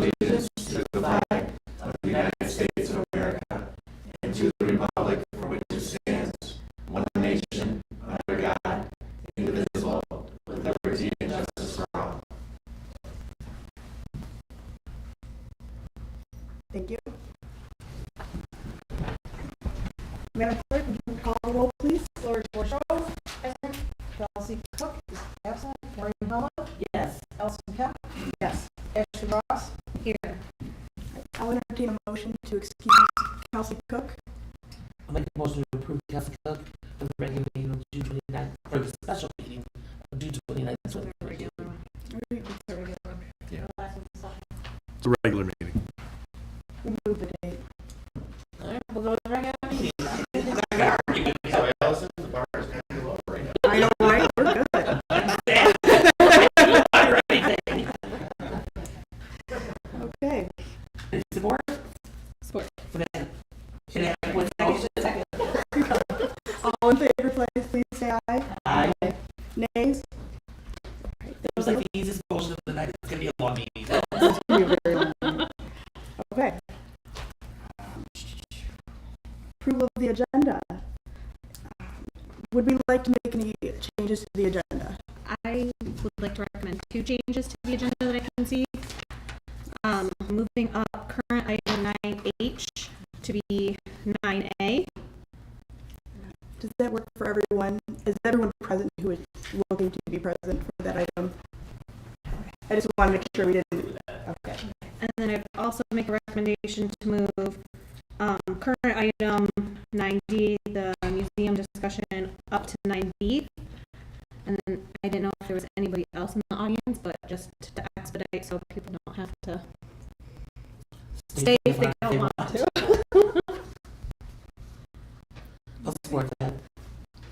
allegiance to the flag of the United States of America and to the republic for which it stands, one nation, under God, indivisible, with liberty and justice for all. Thank you. Madam Clerk, would you call the roll, please? Lori Borshow, present. Kelsey Cook is absent. Maureen Homa, Yes. Elson Kemp, Yes. Ashley Ross, here. I'll entertain a motion to excuse Kelsey Cook. I'll make a motion to approve Kelsey Cook for the regular meeting of June 29th, for the special meeting of June 29th. It's a regular one. Yeah. It's a regular meeting. Remove the date. All right, we'll go with the regular meeting. I know, right? We're good. Okay. Support? Support. Should I have one second? All in favor, please say aye. Aye. Nays? That was like the easiest motion of the night. It's going to be a long meeting. This is gonna be a very long meeting. Okay. Approval of the agenda. Would we like to make any changes to the agenda? I would like to recommend 2 changes to the agenda that I can see. Moving up current item 9H to be 9A. Does that work for everyone? Is everyone present who is looking to be present for that item? I just want to make sure we didn't do that. Okay. And then I'd also make a recommendation to move current item 9D, the museum discussion, up to 9B. And then I didn't know if there was anybody else in the audience, but just to expedite so people don't have to stay if they don't want to. I'll support that.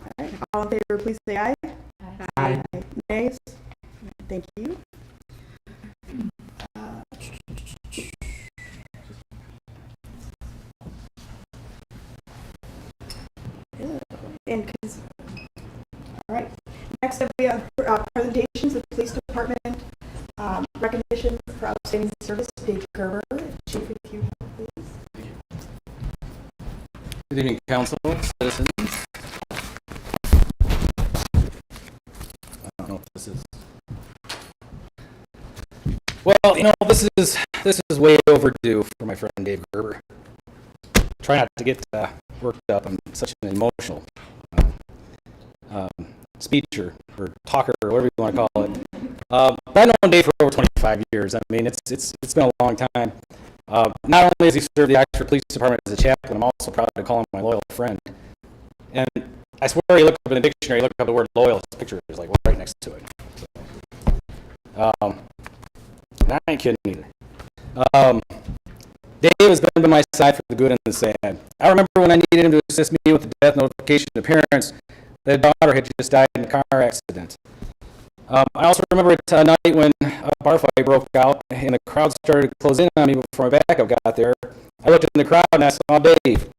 All right. All in favor, please say aye. Aye. Nays? Thank you. And all right. Next up, we have presentations of the police department recognition for outstanding service. Dave Gerber, Chief, if you have, please. Good evening, council, citizens. I don't know if this is. Well, you know, this is way overdue for my friend Dave Gerber. Try not to get worked up. I'm such an emotional speecher or talker or whatever you want to call it. But I've known Dave for over 25 years. I mean, it's been a long time. Not only has he served the Oxford Police Department as a chaplain, I'm also proud to call him my loyal friend. And I swear, you look up in the dictionary, look up the word loyal, his picture is like right next to it. I ain't kidding either. Dave has been by my side for the good and the sad. I remember when I needed him to assist me with the death notification to parents that daughter had just died in a car accident. I also remember a night when a bar fight broke out and the crowd started to close in on me before my backup got there. I looked in the crowd and I saw Dave.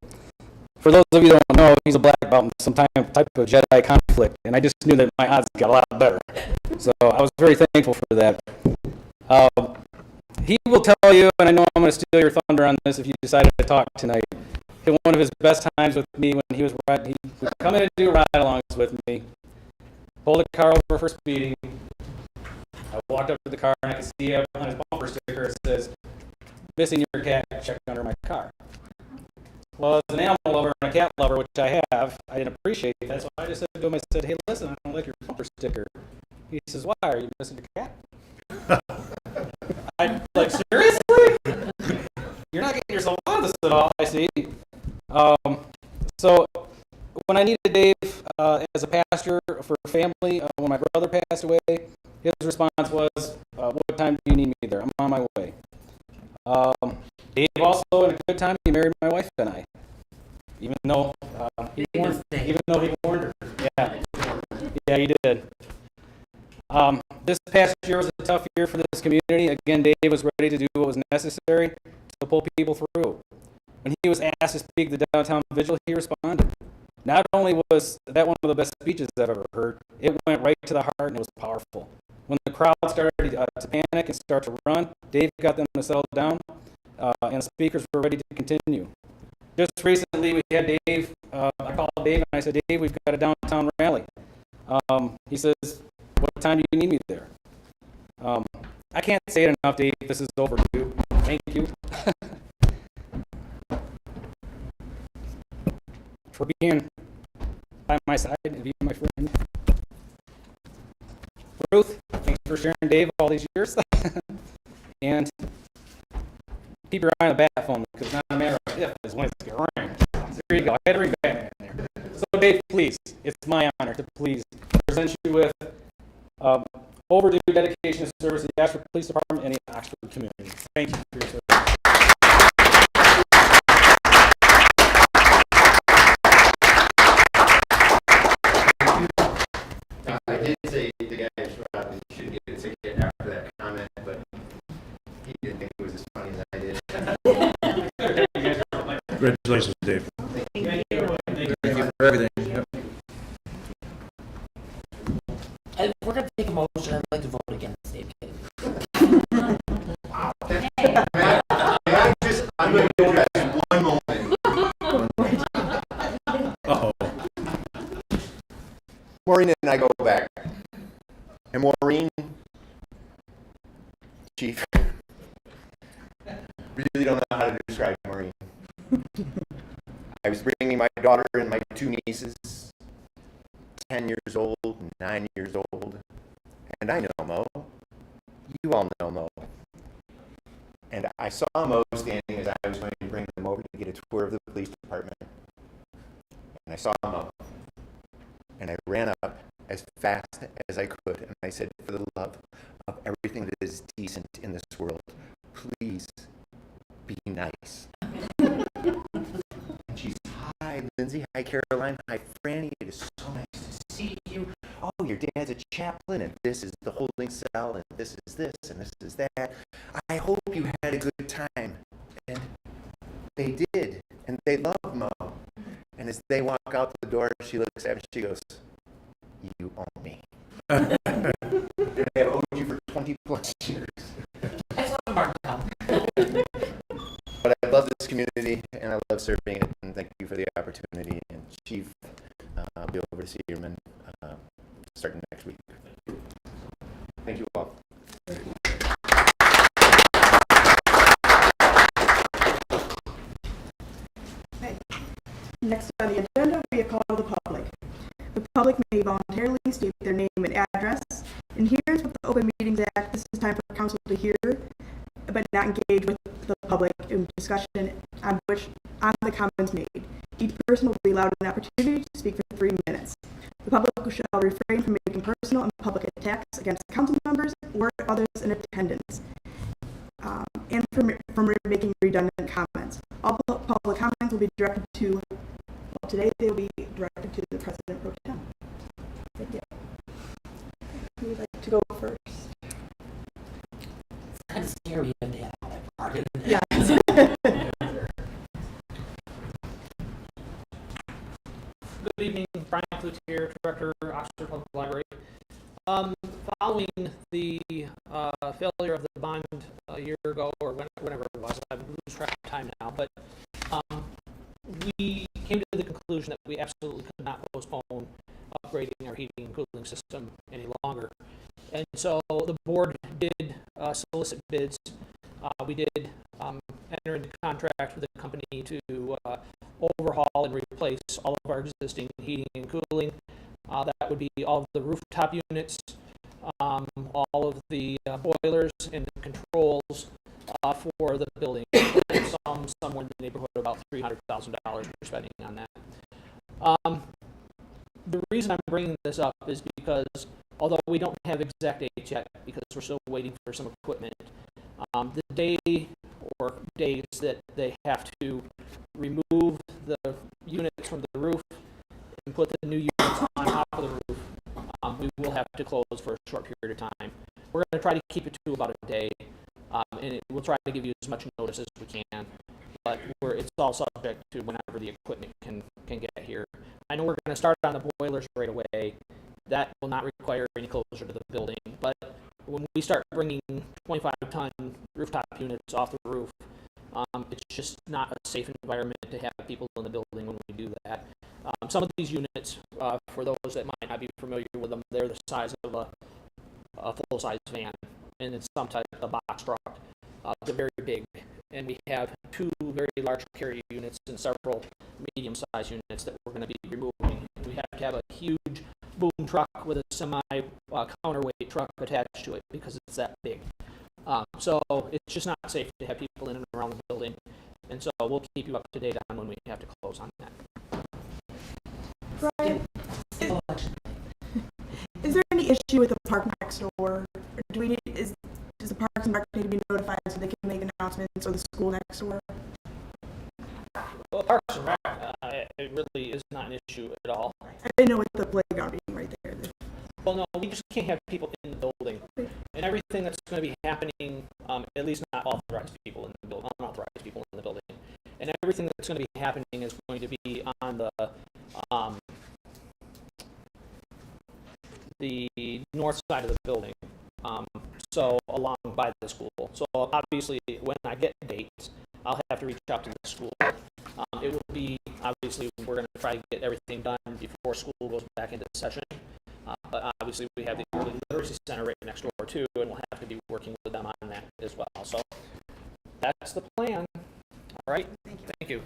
For those of you that don't know, he's a black belt in some type of Jedi conflict, and I just knew that my odds got a lot better. So I was very thankful for that. He will tell you, and I know I'm going to steal your thunder on this if you decided to talk tonight, one of his best times with me when he would come in and do ride-alongs with me, pulled the car over for speeding. I walked up to the car and I could see on his bumper sticker it says, "Missing your cat, check under my car." Well, as an animal lover and a cat lover, which I have, I didn't appreciate that, so I just said to him, I said, "Hey, listen, I don't like your bumper sticker." He says, "Why? Are you missing your cat?" I'm like, seriously? You're not getting yourself out of this at all, I see. So when I needed Dave as a pastor for family, when my brother passed away, his response was, "What time do you need me there? I'm on my way." Dave also, in a good time, he married my wife and I, even though he warned her. Yeah, he did. This past year was a tough year for this community. Again, Dave was ready to do what was necessary to pull people through. When he was asked to speak at the downtown vigil, he responded. Not only was that one of the best speeches I've ever heard, it went right to the heart and it was powerful. When the crowd started to panic and start to run, Dave got them to settle down, and the speakers were ready to continue. Just recently, we had Dave, I called Dave and I said, Dave, we've got a downtown rally. He says, what time do you need me there? I can't say it enough, Dave, this is overdue. Thank you. For being by my side and being my friend. Ruth, thanks for sharing Dave all these years. And keep your eye on the bat phone, because it's not a matter of if, it's when it's going to ring. So there you go, I had to ring back in there. So Dave, please, it's my honor to please present you with overdue dedication to service to the Ashford Police Department and the Oxford community. Thank you for your service. I did say the guy probably should get a ticket after that comment, but he didn't think it was as funny as I did. Congratulations, Dave. Thank you. Thank you for everything. Yep. And we're going to take a motion. I'd like to vote against Dave. Wow. I'm going to address one moment. Uh-oh. Maureen and I go back. And Maureen, Chief, really don't know how to describe Maureen. I was bringing my daughter and my two nieces, 10 years old, 9 years old, and I know Mo. You all know Mo. And I saw Mo standing as I was going to bring them over to get a tour of the police department. And I saw Mo. And I ran up as fast as I could, and I said, for the love of everything that is decent in this world, please be nice. And she's, hi, Lindsay. Hi, Caroline. Hi, Franny. It is so nice to see you. Oh, your dad's a chaplain, and this is the holding cell, and this is this, and this is that. I hope you had a good time. And they did, and they love Mo. And as they walk out the door, she looks at me and she goes, you own me. And I have owed you for 20 plus years. That's what I'm marked down. But I love this community, and I love serving it, and thank you for the opportunity. And Chief, I'll be over to see you starting next week. Thank you all. Okay. Next on the agenda, we have call to the public. The public may voluntarily state their name and address. And here's with the Open Meetings Act, this is time for council to hear, but not engage with the public in discussion on the comments made. Each person will be allowed an opportunity to speak for 3 minutes. The public shall refrain from making personal and public attacks against council members or others in attendance, and from making redundant comments. All public comments will be directed to, well, today they will be directed to the President Pro Tem. Thank you. Who would like to go first? It's kind of scary we have to have all that part in there. Yeah. Good evening, Brian Cloutier, Director, Oxford Public Library. Following the failure of the bond a year ago, or whenever it was, I lose track of time now, but we came to the conclusion that we absolutely could not postpone upgrading our heating and cooling system any longer. And so the board did solicit bids. We did enter into contract with the company to overhaul and replace all of our existing heating and cooling. That would be all of the rooftop units, all of the boilers and the controls for the building. Somewhere in the neighborhood of about $300,000 we're spending on that. The reason I'm bringing this up is because although we don't have exact dates yet because we're still waiting for some equipment, the day or days that they have to remove the units from the roof and put the new units on top of the roof, we will have to close for a short period of time. We're going to try to keep it to about a day, and we'll try to give you as much notice as we can, but it's all subject to whenever the equipment can get here. I know we're going to start on the boilers right away. That will not require any closure to the building, but when we start bringing 25-ton rooftop units off the roof, it's just not a safe environment to have people in the building when we do that. Some of these units, for those that might not be familiar with them, they're the size of a full-size van, and it's some type of box truck. They're very big, and we have 2 very large carrier units and several medium-sized units that we're going to be removing. We have to have a huge boom truck with a semi-counterweight truck attached to it because it's that big. So it's just not safe to have people in and around the building, and so we'll keep you up to date on when we have to close on that. Brian, is there any issue with the park next door? Or do we need, does the Parks and Rec need to be notified so they can make announcements, or the school next door? Well, Parks and Rec, it really is not an issue at all. I didn't know what the playground being right there. Well, no, we just can't have people in the building, and everything that's going to be happening, at least not authorized people in the building, unauthorized people in the building, and everything that's going to be happening is going to be on the north side of the building, so along by the school. So obviously, when I get dates, I'll have to reach out to the school. It will be, obviously, we're going to try to get everything done before school goes back into session. But obviously, we have the Early Literacy Center right next door, too, and we'll have to be working with them on that as well. So that's the plan. All right? Thank you.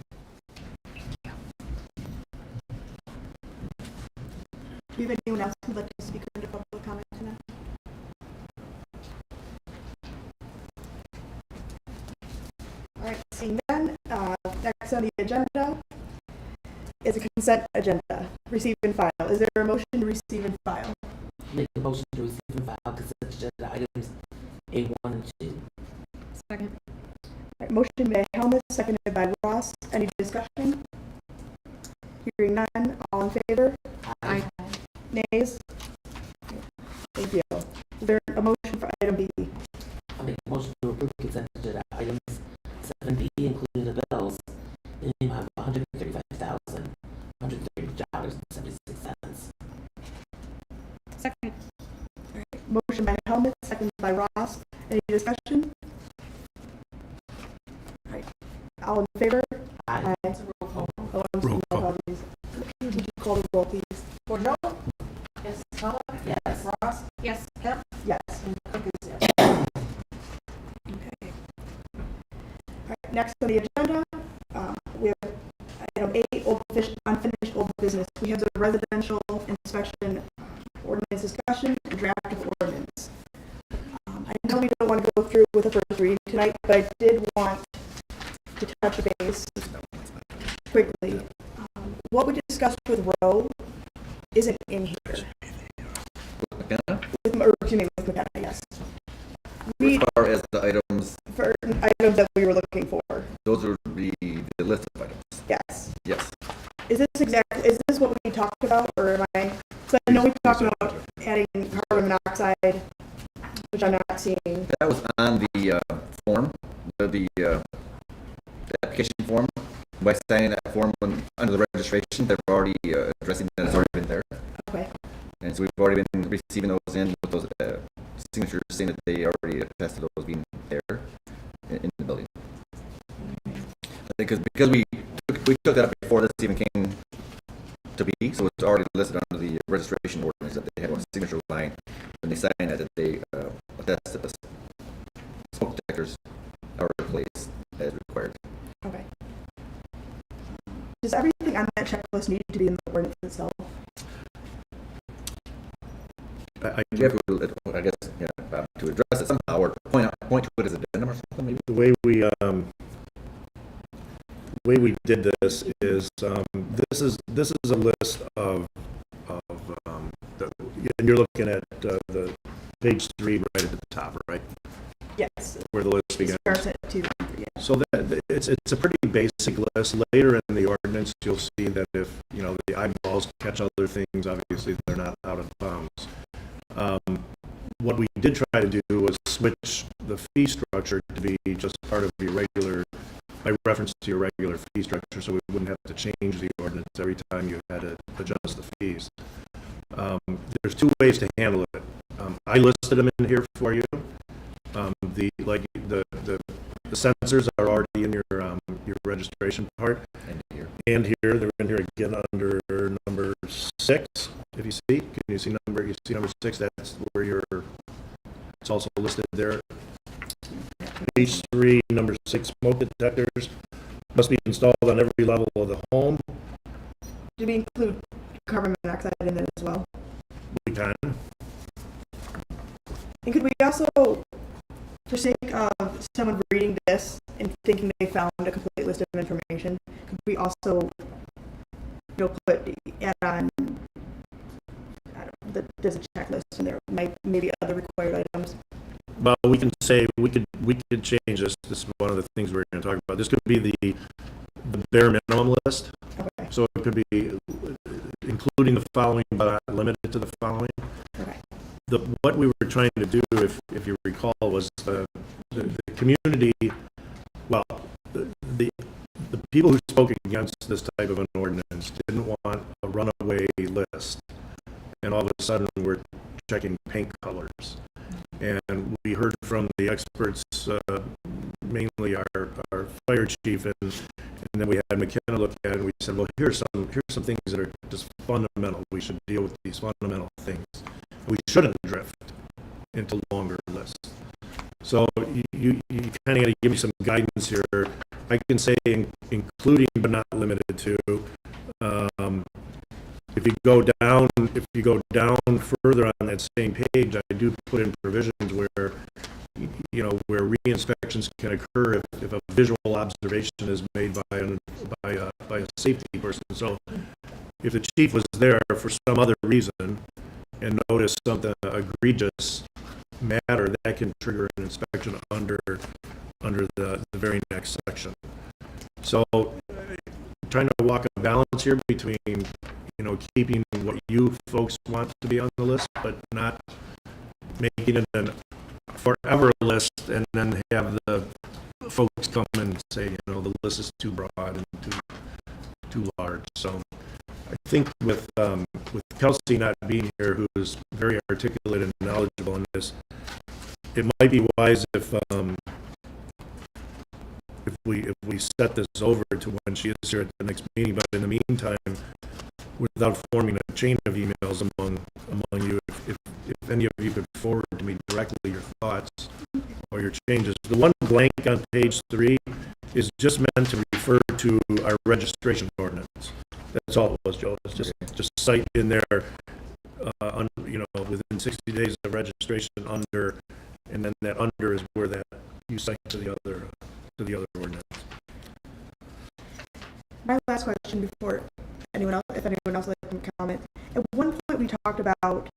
Do you have anyone else who'd like to speak under public comment tonight? All right, seeing none, next on the agenda is a consent agenda. Receive and file. Is there a motion to receive and file? Make a motion to receive and file consent agenda items A1 and 2. Second. All right, motion by Helmut, seconded by Ross. Any discussion? Hearing none, all in favor? Aye. Nays? Thank you. Is there a motion for item B? I make a motion to approve consent agenda items 7B, including the bills, in the amount of $135,130.76. Second. Motion by Helmut, seconded by Ross. Any discussion? All right. All in favor? Aye. Oh, I'm sorry, Roll call. apologies. Would you call the roll, please? Bordeaux? Yes. Cullen? Yes. Ross? Yes. Kemp? Yes. And Cook is yes. Okay. All right, next on the agenda, we have item 8, unfinished old business. We have the residential inspection ordinance discussion and draft of ordinance. I know we don't want to go through with the first reading tonight, but I did want to touch base quickly. What we discussed with Roe isn't in here. McKenna? Or, excuse me, with McKenna, yes. We, As far as the items, for items that we were looking for, those would be the list of items. yes. Yes. Is this what we talked about, or am I? So I know we talked about adding carbon monoxide, which I'm not seeing. That was on the form, the application form. By signing that form under the registration, they're already addressing that it's already been there. Okay. And so we've already been receiving those in with those signatures saying that they already attest to those being there in the building. I think because we took that up before this even came to be, so it's already listed under the registration ordinance that they had on a signature line when they signed that they attest that the smoke detectors are replaced as required. Okay. Does everything on that checklist need to be in the ordinance itself? I guess, to address it somehow or point to it as a addendum or something maybe. The way we did this is this is a list of and you're looking at the page 3 right at the top, right? Yes. Where the list It begins. starts at 2. Yeah. So that it's a pretty basic list. Later in the ordinance, you'll see that if the eyeballs catch other things, obviously they're not out of bounds. What we did try to do was switch the fee structure to be just part of your regular, by reference to your regular fee structure, so we wouldn't have to change the ordinance every time you had to adjust the fees. There's 2 ways to handle it. I listed them in here for you. The sensors are already in your registration part. And here, they're in here again under number 6. If you see, can you see number 6? That's where it's also listed there. Page 3, number 6, smoke detectors must be installed on every level of the home. Do we include carbon monoxide in there as well? We can. And could we also, for sake of someone reading this and thinking they found a complete list of information, could we also, add on, I don't know, there's a checklist and there might maybe other required items? Well, we can say, we could change this. This is one of the things we're going to talk about. This could be the bare minimum list. Okay. So it could be including the following, but not limited to the following. Okay. What we were trying to do, if you recall, was the community, well, the people who spoke against this type of an ordinance didn't want a runaway list. And all of a sudden, we're checking paint colors. And we heard from the experts, mainly our fire chief, and then we had McKenna look at it, and we said, well, here's some things that are just fundamental. We should deal with these fundamental things. We shouldn't drift into longer lists. So you kind of got to give me some guidance here. I can say including but not limited to. If you go down further on that same page, I do put in provisions where re-inspections can occur if a visual observation is made by a safety person. So if the chief was there for some other reason and noticed something egregious matter, that can trigger an inspection under the very next section. So trying to walk a balance here between keeping what you folks want to be on the list, but not making it a forever list and then have the folks come and say, the list is too broad and too large. So I think with Kelsey not being here, who's very articulate and knowledgeable in this, it might be wise if we set this over to when she is here at the next meeting. But in the meantime, without forming a chain of emails among you, if any of you could forward to me directly your thoughts or your changes. The one blank on page 3 is just meant to refer to our registration ordinance. That's all it was, Joe. It's just cite in there, within 60 days of registration under, and then that under is where that you cite to the other ordinance. My last question before if anyone else would like to comment. At one point we talked about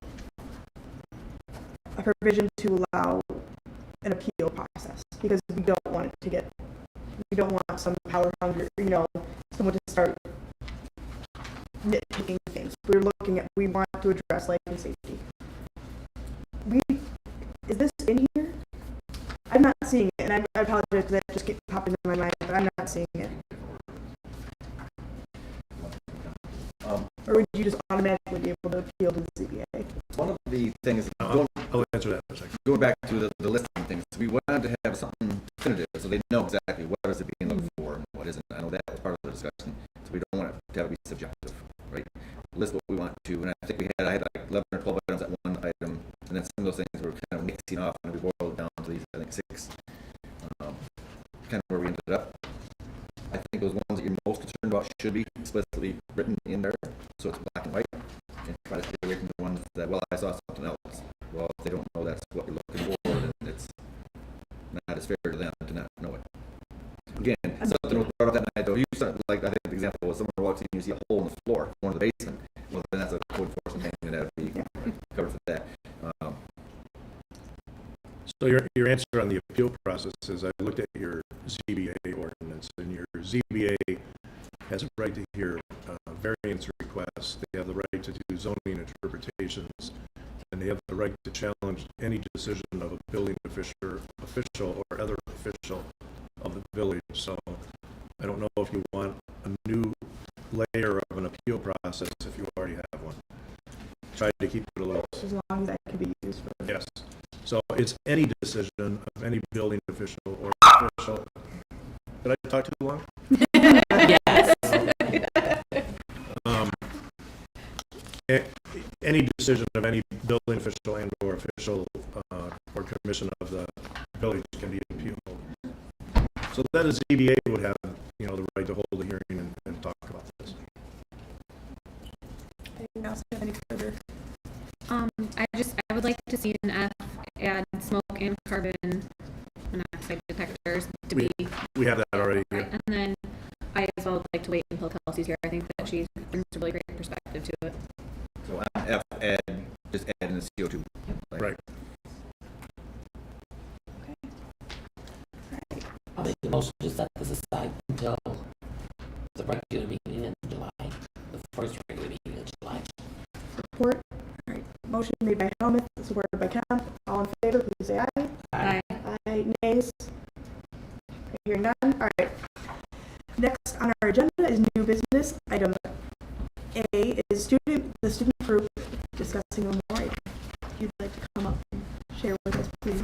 a provision to allow an appeal process because we don't want some power hungry, someone to start nitpicking things. We want to address life and safety. Is this in here? I'm not seeing it, and I apologize because that just keeps popping in my mind, but I'm not seeing it. Or would you just automatically be able to appeal to the ZBA? One of the things, I'll answer that in a second. going back to the listing things, we wanted to have something definitive so they know exactly what is it being looked for and what isn't. I know that's part of the discussion, so we don't want it to have to be subjective, right? List what we want to, and I think I had like 11 or 12 items at one item, and then some of those things were kind of mixing off, and we boiled it down to these, I think, 6, kind of where we ended up. I think those ones that you're most concerned about should be explicitly written in there, so it's black and white, and try to stay away from the ones that, well, I saw something else. Well, if they don't know that's what you're looking for, then it's not as fair to them to not know it. Again, something was brought up that night, though. You said, like, I think the example was someone walks in and you see a hole in the floor, going to the basement. Well, then that's a code enforcement thing, and that would be covered for that. So your answer on the appeal process is I looked at your ZBA ordinance, and your ZBA has a right to hear variance requests. They have the right to do zoning interpretations, and they have the right to challenge any decision of a building official or other official of the village. So I don't know if you want a new layer of an appeal process if you already have one. Try to keep it a little. As long as that can be used for any decision of any building official or official. Did I talk too long? Yes. Any decision of any building official and or official or commission of the village can be appealed. So then the ZBA would have, the right to hold a hearing and talk about this. Anyone else have any further? I would like to see an F add smoke and carbon monoxide detectors to be, We have that already here. and then I as well would like to wait until Kelsey's here. I think that she brings a really great perspective to it. So F, just add in the CO2. Right. I'll make the motion to set this aside until the regular meeting in July, the first regular meeting in July. Support? All right, motion made by Helmuth, supported by Kemp. All in favor, please say aye. Aye. Aye, nays? Hearing none, all right. Next on our agenda is new business. Item A is the student group discussing memorial. If you'd like to come up and share with us, please.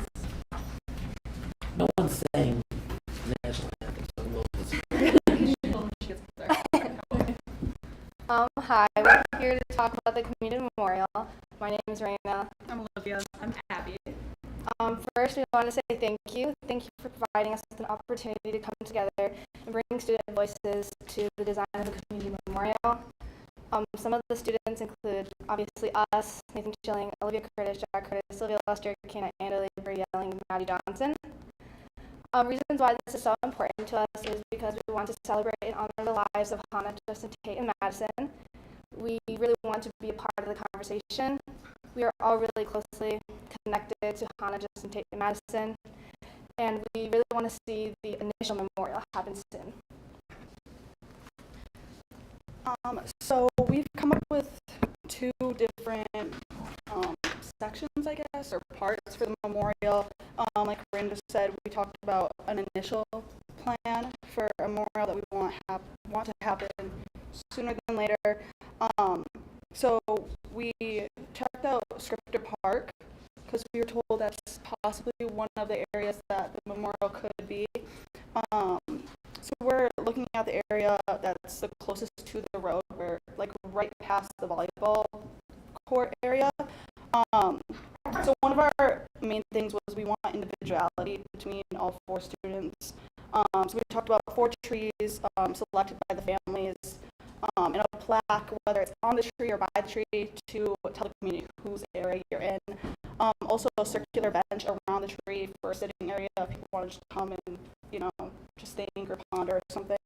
No one's saying national anthem, so we'll just Hi, we're here to talk about the community memorial. My name is Raina. I'm Olivia. I'm Abby. First, we want to say thank you. Thank you for providing us with an opportunity to come together and bring student voices to the design of the community memorial. Some of the students include, obviously, us, Nathan Schilling, Olivia Curtis, Jack Curtis, Sylvia Lester, Kena Andaley, Brie Yelling, and Maddie Johnson. Reasons why this is so important to us is because we want to celebrate and honor the lives of Hannah, Justin, Tate, and Madison. We really want to be a part of the conversation. We are all really closely connected to Hannah, Justin, Tate, and Madison, and we really want to see the initial memorial happen soon. So we've come up with two different sections, I guess, or parts for the memorial. Like Brenda said, we talked about an initial plan for a memorial that we want to happen sooner than later. So we checked out Scripter Park because we were told that's possibly one of the areas that the memorial could be. So we're looking at the area that's the closest to the road. We're like right past the volleyball court area. So one of our main things was we want individuality between all four students. So we talked about 4 trees selected by the families, and a plaque, whether it's on the tree or by the tree, to tell the community whose area you're in. Also a circular bench around the tree for a sitting area if people wanted to come and, just think or ponder or something.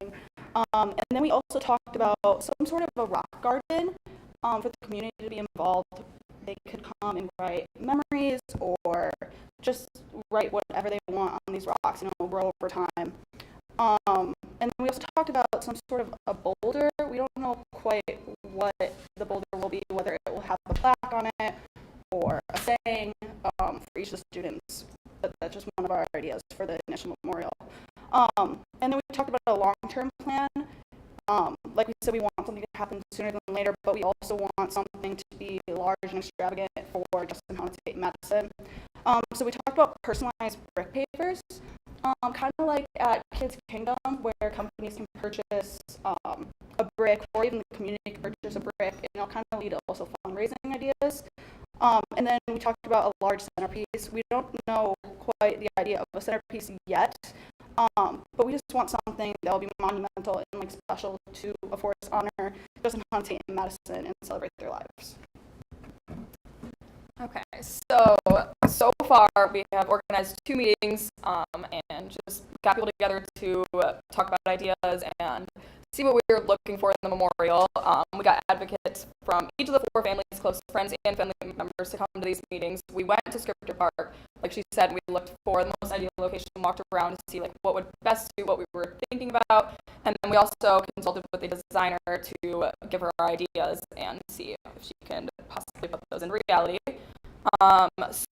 And then we also talked about some sort of a rock garden for the community to be involved. They could come and write memories or just write whatever they want on these rocks, grow over time. And then we also talked about some sort of a boulder. We don't know quite what the boulder will be, whether it will have a plaque on it or a saying for each of the students. But that's just one of our ideas for the initial memorial. And then we talked about a long-term plan. Like we said, we want something to happen sooner than later, but we also want something to be large and extravagant for Justin, Hannah, Tate, and Madison. So we talked about personalized brick pavers, kind of like at Kids Kingdom, where companies can purchase a brick, or even the community can purchase a brick, and it'll kind of lead to also fundraising ideas. And then we talked about a large centerpiece. We don't know quite the idea of a centerpiece yet, but we just want something that will be monumental and special to, of course, honor Justin, Hannah, Tate, and Madison and celebrate their lives. Okay, so far we have organized 2 meetings and just got people together to talk about ideas and see what we were looking for in the memorial. We got advocates from each of the 4 families, close friends and family members to come to these meetings. We went to Scripter Park. Like she said, we looked for the most ideal location, walked around to see what would best suit what we were thinking about. And then we also consulted with the designer to give her our ideas and see if she can possibly put those in reality.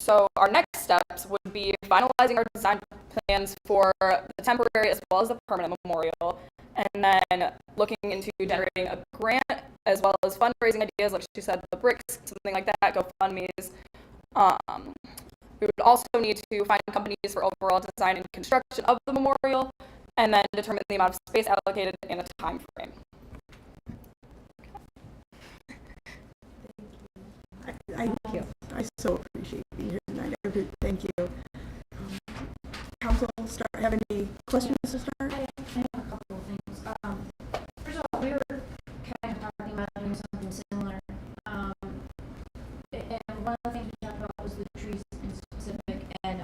So our next steps would be finalizing our design plans for the temporary as well as the permanent memorial, and then looking into generating a grant as well as fundraising ideas, like she said, the bricks, something like that, GoFundMes. We would also need to find companies for overall design and construction of the memorial, and then determine the amount of space allocated and a time frame. I so appreciate being here tonight. Thank you. Council, have any questions to start? I have a couple of things. First of all, we were kind of talking about doing something similar. And one of the things we talked about was the trees in specific, and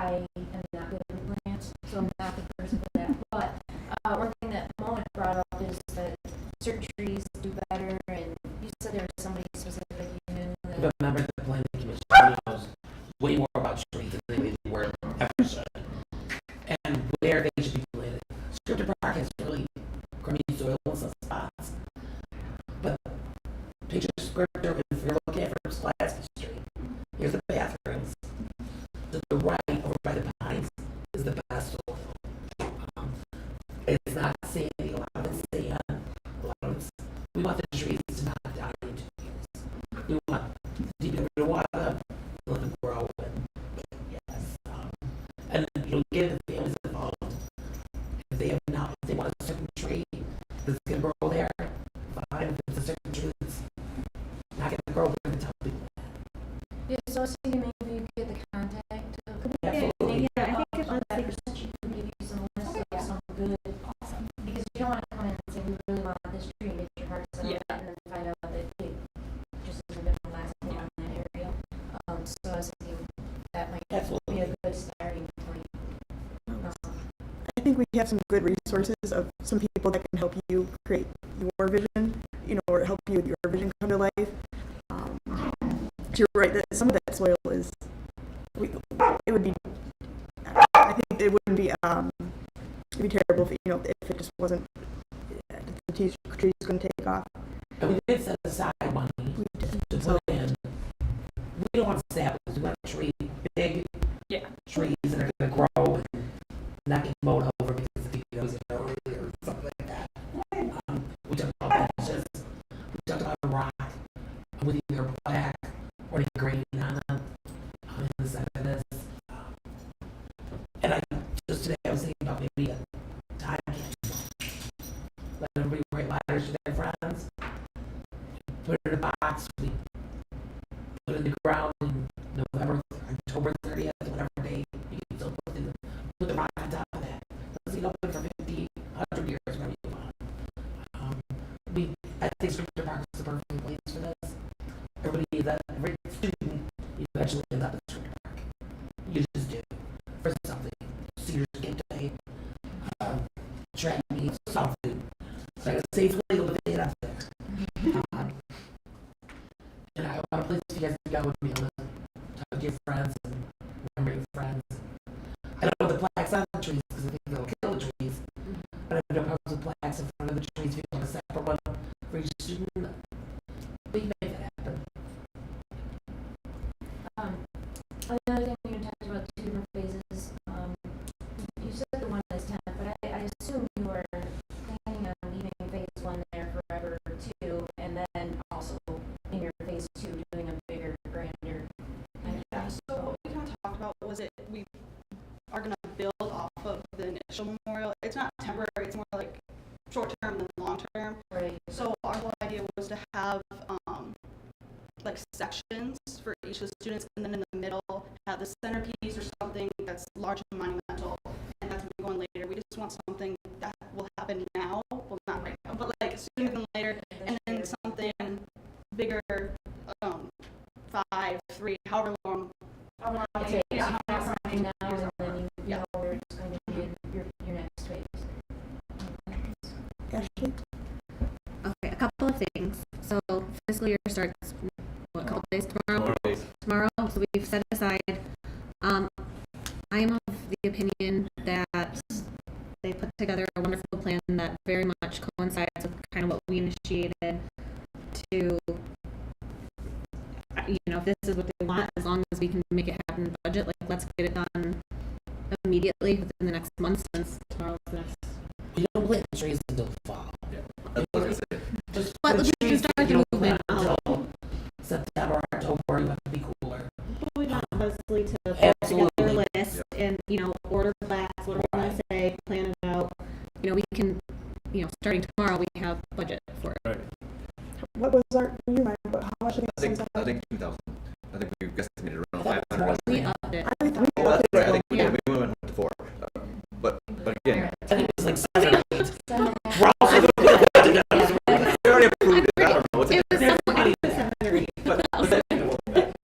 I am not good with plants, so I'm not the person for that. But one thing that Mona brought up is that certain trees do better, and you said there was somebody specific you knew that. The members of the planning commission knows way more about trees than they were ever should. And where they should be planted. Scripter Park has really crummy soil in some spots. But picture Scripter, if you're looking at First Pulaski Street, here's the bathrooms. To the right, over by the pines, is the best soil. It's not sandy, a lot of it's sand, a lot of it's, we want the trees to not die in 2 years. We want deep in the water, we let them grow, and yes. And then you'll get the families involved. If they have not, if they want a certain tree that's gonna grow there, fine. If it's a certain tree that's not gonna grow, we're gonna tell people. Yeah, so I was thinking maybe you get the contact of Absolutely. yeah, I think if she could give you some lists of some good, awesome. Because you don't want to come in and say we really want this tree, get your heart set on it, and then find out that it just isn't going to last long in that area. So I was thinking that might be a good starting point. I think we have some good resources of some people that can help you create your vision, or help you with your vision come to life. You're right that some of that soil is, it would be, I think it wouldn't be, it'd be terrible if, if it just wasn't, the tree's going to take off. And we did set aside money to put in. We don't want saplings, we want a tree, big trees that are going to grow and not get mowed over because the people goes over or something like that. We talked about benches, we talked about a rock with either black or engraving on them in the center of this. And just today I was thinking about maybe a time capsule. Let everybody write letters to their friends. Put it in a box. We put it in the ground in November, October 30th, whatever day. You can still put the rock on top of that. Let's leave it open for 50, 100 years, whatever you want. I think Scripter Park is the perfect place for this. Every student eventually ends up at Scripter Park. You just do. For something. Seniors get day, track meets, soft food. So I got a safe legal debate up there. And I want a place for you guys to go and be able to talk to your friends and remember your friends. I don't know the plaques on the trees because I think they'll kill the trees. But I have no problems with plaques in front of the trees. If you want a separate one for each student, we can make that happen. Another thing you talked about 2 different phases. You said the one is 10, but I assume you were planning on leaving phase 1 there forever too, and then also in your phase 2 doing a bigger, grander kind of So what we kind of talked about was we are going to build off of the initial memorial. It's not temporary, it's more like short term than long term. Right. So our whole idea was to have like sections for each of the students, and then in the middle have the centerpiece or something that's large and monumental, and that's going later. We just want something that will happen now, well not right now, but like sooner than later, and then something bigger, 5, 3, however long. Okay, yeah, I'm not signing now, and then you know where it's going to be your next phase. Ashley? Okay, a couple of things. So fiscal year starts, what, a couple days tomorrow? Tomorrow, so we've set aside. I am of the opinion that they put together a wonderful plan that very much coincides with kind of what we initiated to, if this is what they want, as long as we can make it happen in the budget, like let's get it done immediately within the next month, since tomorrow's the next. We don't plant trees until fall. Yeah. Just But the we can trees, start you the don't movement plant until what was our, you mind, but how much? I think 2,000. I think we estimated around We 500. upped it. I thought we Oh, that's right. I think Yeah. we went to 4. But again, I think it was like 7 or 8. Seven. We're all saying, we already approved it. I don't know what's It in was there. something like 7 or 8. But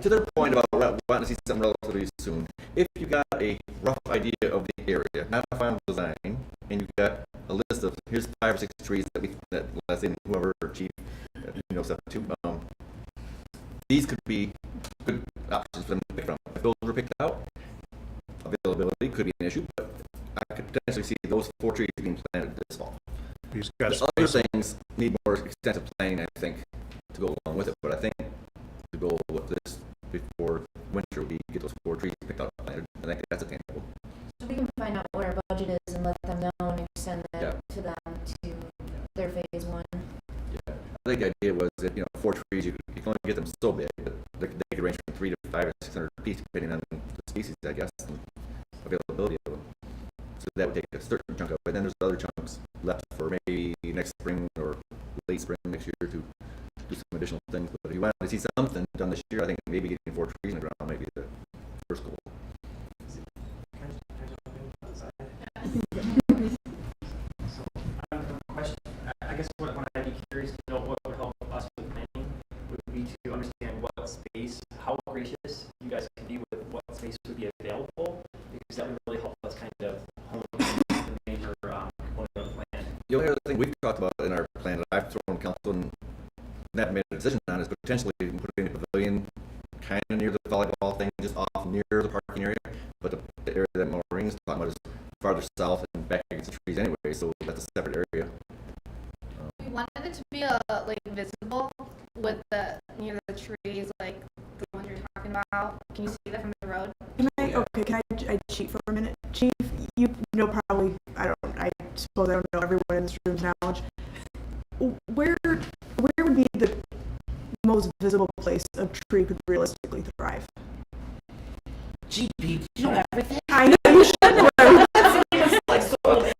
to their point about wanting to see something relatively soon, if you got a rough idea of the area, not a final design, and you got a list of here's 5 or 6 trees that Leslie, whoever chief, stuff too. These could be good options for them to pick from. If those were picked out, availability could be an issue, but I could potentially see those 4 trees being planted this fall. He's got The other things need more extensive planning, I think, to go along with it. But I think the goal with this before winter would be get those 4 trees picked out and planted. I think that's attainable. So we can find out what our budget is and let them know and extend that to them to their phase 1. Yeah, I think the idea was that 4 trees you can only get them so big, but they could range from 300 to 500 or 600 apiece depending on the species, I guess, and availability of them. So that would take a certain chunk of it. And then there's other chunks left for maybe next spring or late spring next year to do some additional things. But if you want to see something done this year, I think maybe getting 4 trees in the ground might be the first goal. Question. I guess what I'd be curious to know what would help us with planning would be to understand what space, how gracious you guys can be with what space would be available, because that would really help us kind of hone the major component of the plan. The only other thing we've talked about in our plan that I've thrown council and not made a decision on is potentially putting a pavilion kind of near the volleyball thing, just off near the parking area. But the area that Maureen's talking about is farther south and back against the trees anyway, so that's a separate area. We wanted it to be visible with the near the trees, like the ones you're talking about. Can you see that from the road? Can I cheat for a minute? Chief, you know probably, I suppose I don't know everyone in this room's knowledge. Where would be the most visible place a tree could realistically thrive? GP, you know everything. I know you should know everything.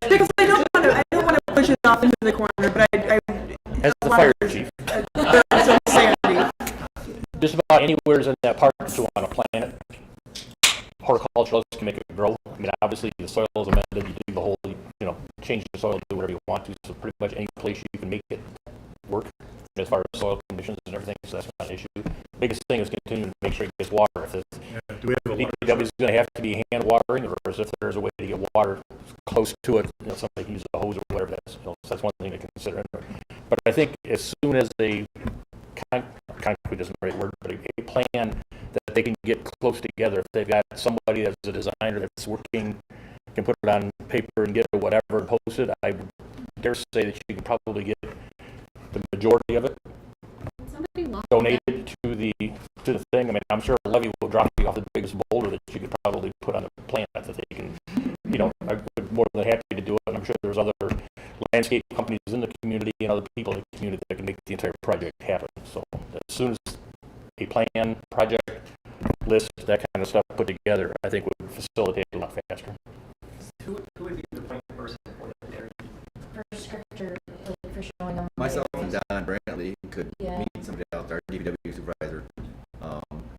Because I don't want to push it off into the corner, but I As the fire chief, so sandy. just about anywhere in that park that you want to plant it. Horticulturalists can make it grow. I mean, obviously the soil is amended. You do the whole, change the soil, do whatever you want to. So pretty much any place you can make it work as far as soil conditions and everything. So that's not an issue. Biggest thing is continuing to make sure it gets water. If it's, do we have a DPW is going to have to be hand watering, or if there's a way to get water close to it, somebody can use a hose or whatever. That's one thing to consider. But I think as soon as concrete isn't the right word, but a plan that they can get close together. If they've got somebody that's a designer that's working, can put it on paper and get it, whatever, and post it, I would dare say that you can probably get the majority of it donated to the thing. I mean, I'm sure Levy will drop you off the biggest boulder that you could probably put on a plant that they can, I would more than happy to do it. And I'm sure there's other landscape companies in the community and other people in the community that can make the entire project happen. So as soon as a plan, project, list, that kind of stuff put together, I think would facilitate a lot faster. Who would be the point person for that area? For scripture, for showing them. Myself and Don Brantley could Yeah. meet somebody out there, DPW supervisor.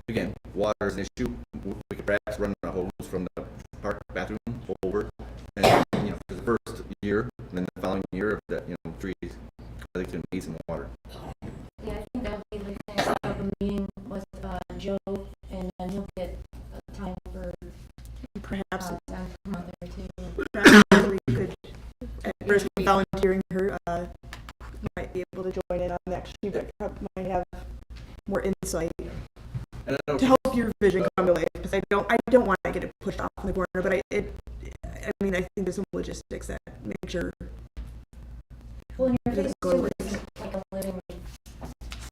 Again, water is an issue. We could perhaps run a hose from the park bathroom over, and for the first year, and then the following year, that trees, I think, need some water. Yeah, I think that would be the next up a meeting with Joe, and then he'll get time for Perhaps time to come out there too. we could, at risk of volunteering her, might be able to join in on that. She might have more insight And I don't to help your vision come to life. Because I don't want to get it pushed off in the corner, but I think there's some logistics that make sure. Well, in your it phase doesn't go 2 away. is like a living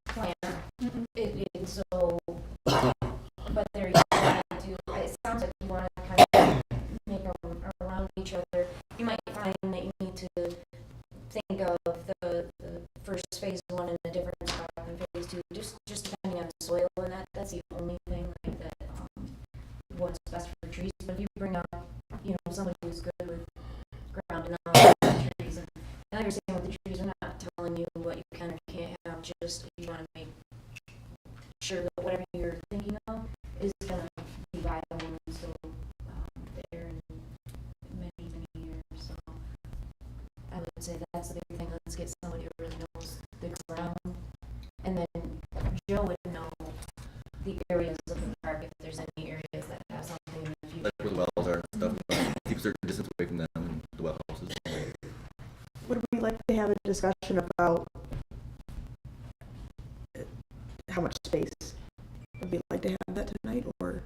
plan. It's so, but there you go. It sounds like you want to kind of make them around each other. You might find that you need to think of the first phase 1 in a different spot than phase 2, just depending on the soil, and that's the only thing like that. What's best for trees, but if you bring up, somebody who's good with ground knowledge of trees, and I understand with the trees, we're not telling you what you can or can't have, just if you discussion about how much space would we like to have that tonight, or?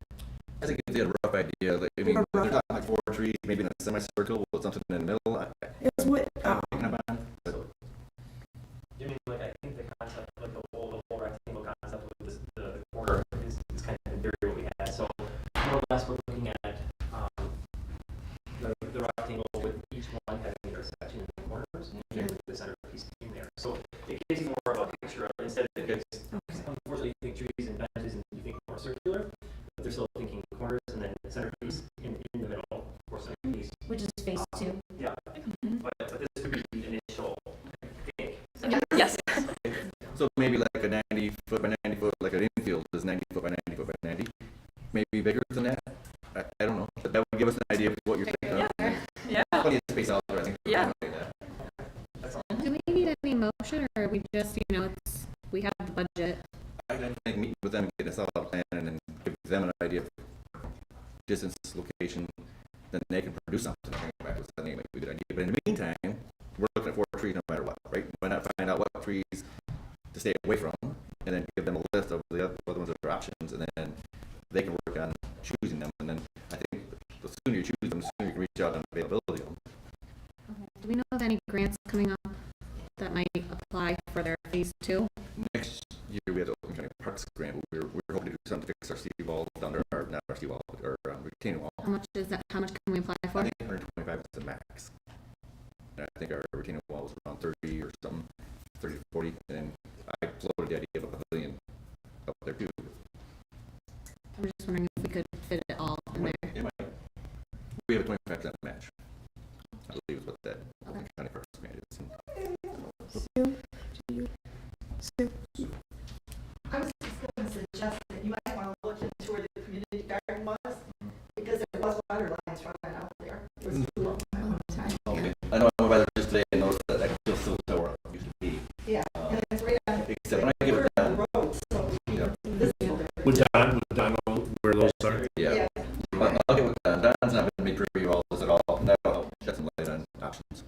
I think if they had a rough idea, like, I mean, they're talking like 4 trees, maybe in a semicircle with something in the middle. It's what, I'm thinking about. But I mean, like, I think the concept, like the whole rectangle concept with this, the corner is kind of in theory what we had. So more or less, we're looking at the rectangle with each one having an intersection in the corners and the centerpiece in there. So it gives you more of a picture of, instead of, because unfortunately you think trees and benches and you think more circular, but they're still thinking corners and then the centerpiece in the middle, or centerpiece. Which is phase 2. Yeah. But this could be the initial thing. Yes. So maybe like a 90 foot by 90 foot, like an infield is 90 foot by 90 foot by 90. Maybe bigger than that. I don't know. But that would give us an idea of what you're thinking of. Yeah. Plenty of space out there, I think. Yeah. Like that. Do we need any motion, or are we just, we have the budget? I think meet with them, get a solid plan, and then give them an idea of distance, location, then they can produce something. I think back with something might be a good idea. But in the meantime, we're looking at 4 trees no matter what, right? Why not find out what trees to stay away from, and then give them a list of the other ones that are options, and then they can work on choosing them. And then I think the sooner you choose them, the sooner you can reach out on availability of them. Do we know of any grants coming up that might apply for their phase 2? Next year we have the Oakland County Parks grant. We're hoping to do something to fix our seawall down there, or not our seawall, but our retaining wall. How much is that? How much can we apply for? I think 125 is the max. And I think our retaining wall was around 30 or something, 30 to 40, and I floated the idea of a pavilion up there too. I'm just wondering if we could fit it all in there. It might. We have a 25% match. I believe is what that Oakland County Parks grant is. Sue? I was just going to suggest that you might want to look into where the community garden was, because there was water lines running out there. It was too long time. Okay. I know I'm about just today and noticed that I can still tell where it used to be. Yeah, and it's right on Except when I give it down. the road, so Yeah. this is Would Don know where those are? Yeah. I'll get with Don. Don's not been made preview all this at all. And that'll help shed some light on options.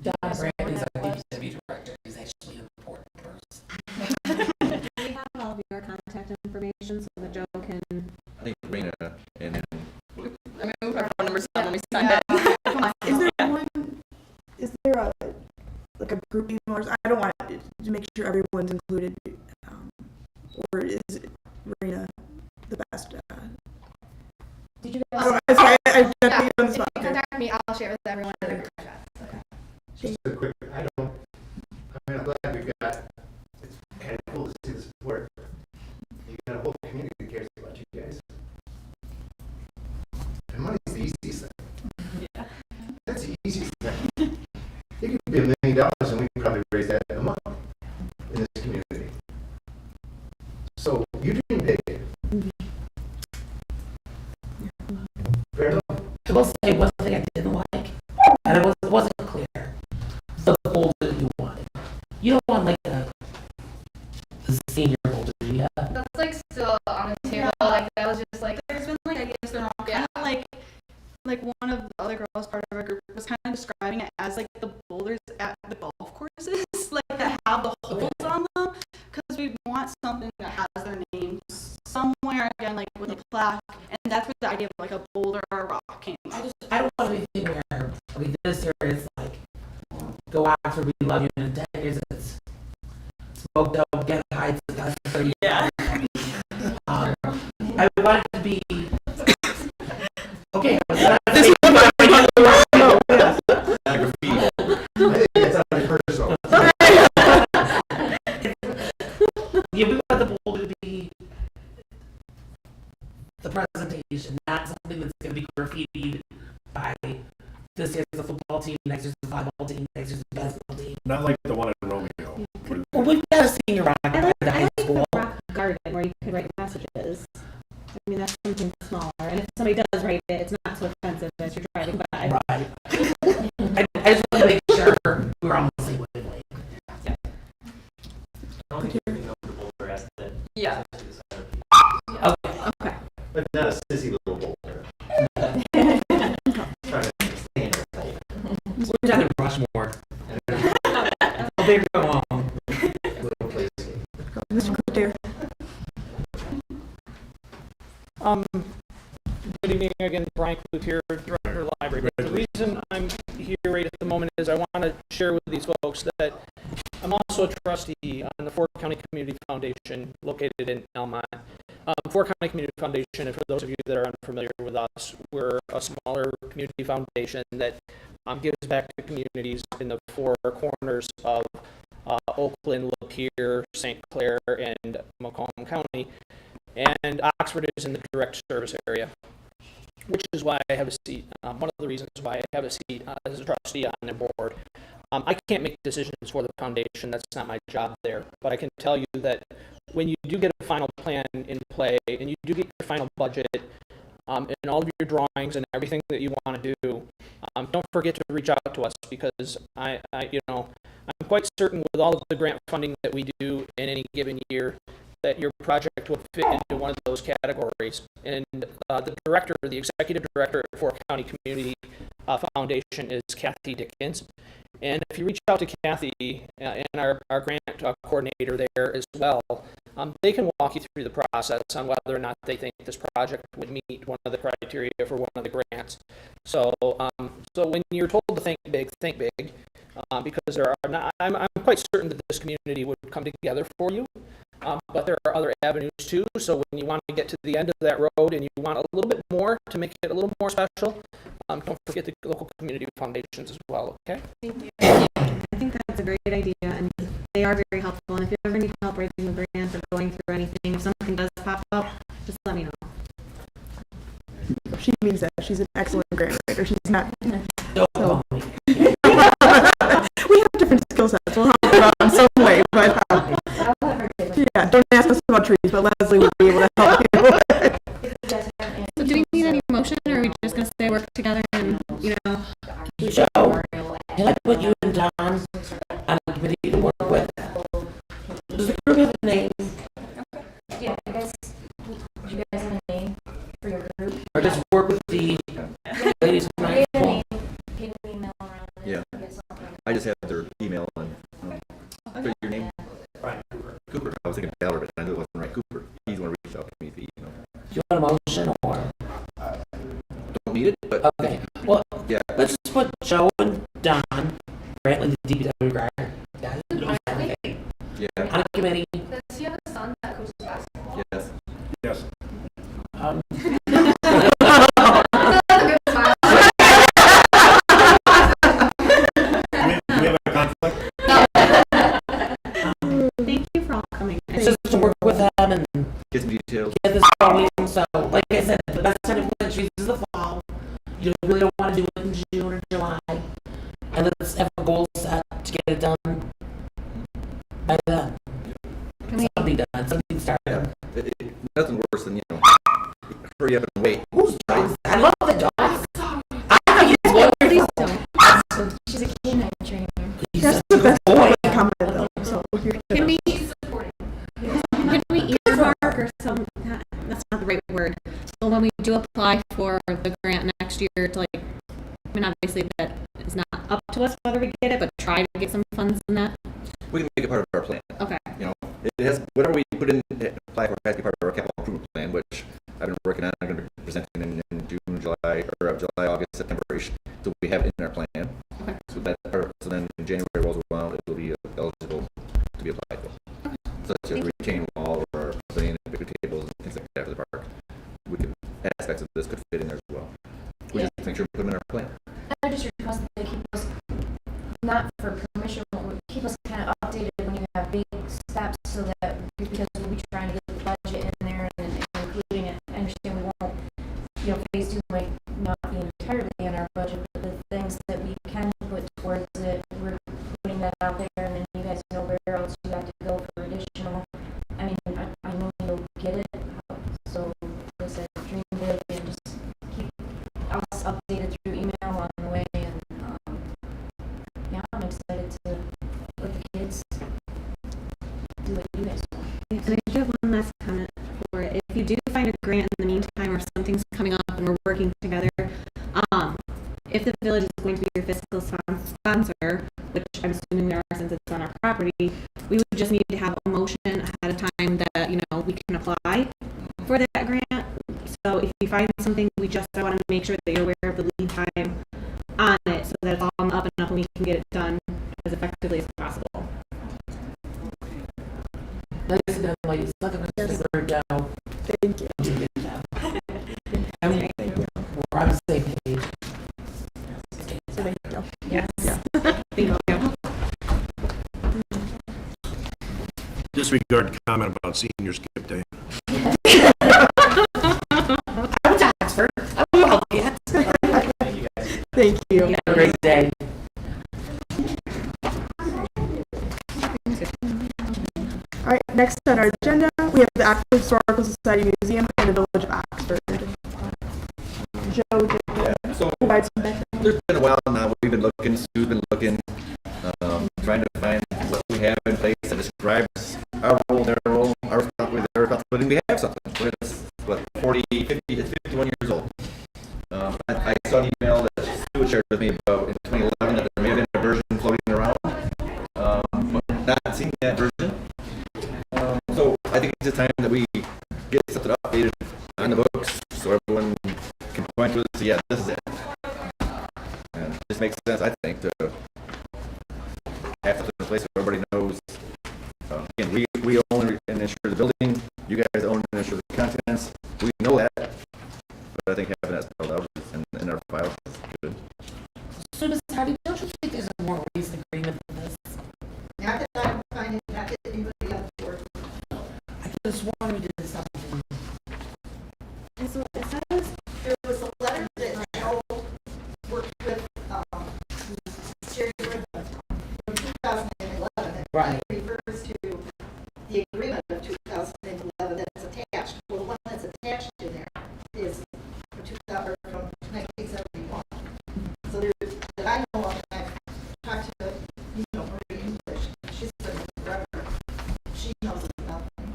Don Brandon's our DPW director. He's actually an important person. Do we have all of your contact information so that Joe can? I think Rena and then I mean, we put our phone numbers down when we signed it. Is there like a group email? I don't want to make sure everyone's included, or is Marina the best? Did you I guys? don't know. Sorry, I definitely on the If spot you there. contact me, I'll share it with everyone. Just a quick, I'm glad we've got, it's kind of cool to see the support. You got a whole community that cares about you guys. And money's the easiest thing. Yeah. That's the easiest thing. It could be $1 million and we could probably raise that in a month in this community. So you dream big. Fair enough. I will say one thing I didn't like, and it wasn't clear. The boulder that you wanted. You don't want like a senior boulder, yeah. That's like still on the table. Like that was just like There's been like ideas they're all kind of like one of the other girls part of our group was kind of describing it as like the boulders at the golf courses, like that have the holes on them, because we want something that has their names somewhere again, like with a plaque, and that's where the idea of like a boulder or a rock came from. I don't want anything where this year it's like go after we love you, and in 10 years it's smoked up, get high, it's got 30. Yeah. I want it to be okay. I think that's not personal. Yeah, we want the boulder to be the presentation, not something that's going to be graffitied by this year's the football team, next year's the volleyball team, next year's the basketball team. Not like the one in Romeo. Well, we've got a senior rock by the high school. Rock garden where you could write messages. I mean, that's something smaller. And if somebody does write it, it's not so expensive as you're driving by. Right. I just want to make sure we're on the same wavelength. I don't think you know the boulder as the Yeah. Okay. But not a sissy little boulder. Trying to stand it. We're talking Rushmore. the Fort County Community Foundation located in Elmont. Fort County Community Foundation, and for those of you that are unfamiliar with us, we're a smaller community foundation that gives back to communities in the four corners of Oakland, Lapeer, St. Clair, and Macomb County. And Oxford is in the direct service area, which is why I have a seat. One of the reasons why I have a seat as a trustee on the board. I can't make decisions for the foundation. That's not my job there. But I can tell you that when you do get a final plan in play and you do get your final budget and all of your drawings and everything that you want to do, don't forget to reach out to us, because I'm quite certain with all of the grant funding that we do in any given year that your project will fit into one of those categories. And the executive director at Fort County Community Foundation is Kathy Dickens. And if you reach out to Kathy and our grant coordinator there as well, they can walk you through the process on whether or not they think this project would meet one of the criteria for one of the grants. So when you're told to think big, because I'm quite certain that this community would come together for you. But there are other avenues too. So when you want to get to the end of that road and you want a little bit more to make it a little more special, don't forget the local community foundations as well. Okay. Thank you. I think that's a great idea, and they are very helpful. And if you ever need help raising the grant or going through anything, if something does pop up, just let me know. She means that she's an excellent grant writer. She's not. So, we have different skill sets. We'll help her out in some way, but yeah, don't ask us about trees, but Leslie will be able to help you. So do we need any motion, or are we just going to stay work together and, Joe, can I put you and Don on a committee to work with? Does the group have a name? Yeah, do you guys have a name for your group? Or just work with the ladies tonight? Can we email around? Yeah. I just have their email and so your name? Brian Cooper. Cooper. I was thinking Ballard, but I knew it wasn't right. Cooper. He's the one who reached out to me via email. Do you want a motion or? Don't need it, but Okay. Well, yeah. let's just put Joe and Don, Brantley, the DPW guy, Yeah. on a committee. Does he have a son that coaches basketball? Yes. Yes. We have a conflict? thank you for all coming. It's just to work with them and Get some details. get this going. So, like I said, the best time to plant trees is the fall. You really don't want to do it in June or July. And let's have a goal set to get it done by then. Something done, something started. Nothing worse than, hurry up and wait. Whose dogs? I love the dogs. I know he's wonderful. She's a canine trainer. He's That's such the a best good boy. comment, though. So Can we earmark or some? That's not the right word. So when we do apply for the grant next year, to obviously that is not up to us whether we get it, but try to get some funds in that. We can make it part of our plan. Okay. It has whatever we put in apply for has to be part of our capital improvement plan, which I've been working on. I'm going to be presenting in June, July, August, September-ish. So we have it in our plan. Okay. So then in January rolls around, it will be eligible to be applied for. Such as retaining wall or pavilion and bigger tables and things like that for the park. We could aspects of this could fit in there as well. We just make sure we put them in our plan. I just request that they keep us, not for permission, but keep us kind of updated when you have big steps so that, because we'll be trying to get the budget in there and including it. I understand we won't, phase 2 might not be entirely in our budget, but the things that we can put towards it, we're putting that out there, and then you guys know where else you have to go for additional. I mean, I know you'll get it, so like I said, dream big and just keep us updated through email along the way, and yeah, I'm excited to let the kids do what you guys want. And I do have one last comment for it. If you do find a grant in the meantime or something's coming up and we're working together, if the village is going to be your fiscal sponsor, which I'm assuming we are since it's on our property, we would just need to have a motion ahead of time that, we can apply for that grant. So if you find something, I want to make sure that you're aware of the lead time on it so that it's all on the up and up and we can get it done as effectively as possible. Nice and done, ladies. Look at Mr. Bird down. Thank you. Good job. And we're on the same page. Thank you. Yes. Yeah. Thank you. Disregard comment about senior skip day. I went to Oxford. I don't know yet. Thank you. Have a great day. All right, next on our agenda, we have the Active Historical Society Museum in the Village of Oxford. Joe, did you So provide some background? there's been a while now, we've been looking, Sue's been looking, trying to find what we have in place that describes our role, their role, our responsibility, their responsibility. We have something, but it's, what, 40, 50, it's 51 years old. I saw an email that Sue shared with me about in 2011 that there may have been a version floating around, but not seeing that version. So I think it's just time that we get something updated on the books so everyone can point to it and say, yeah, this is it. And it just makes sense, I think, to have something in place where everybody knows. Again, we own and insure the building, you guys own and insure the contents. We know that, but I think having that spelled out in our files is good. So, Ms. Hardy, don't you think there's a more recent agreement than this? Not that I'm finding, not that anybody else works. I just wanted to do something. And so it says, there was a letter that Joe worked with, Sherry Griffin from 2011. And Right. that refers to the agreement of 2011 that's attached. Well, the one that's attached in there is from 2000, or from 1971. So there, that I know of, I've talked to, Marie English. She's been forever. She knows about them.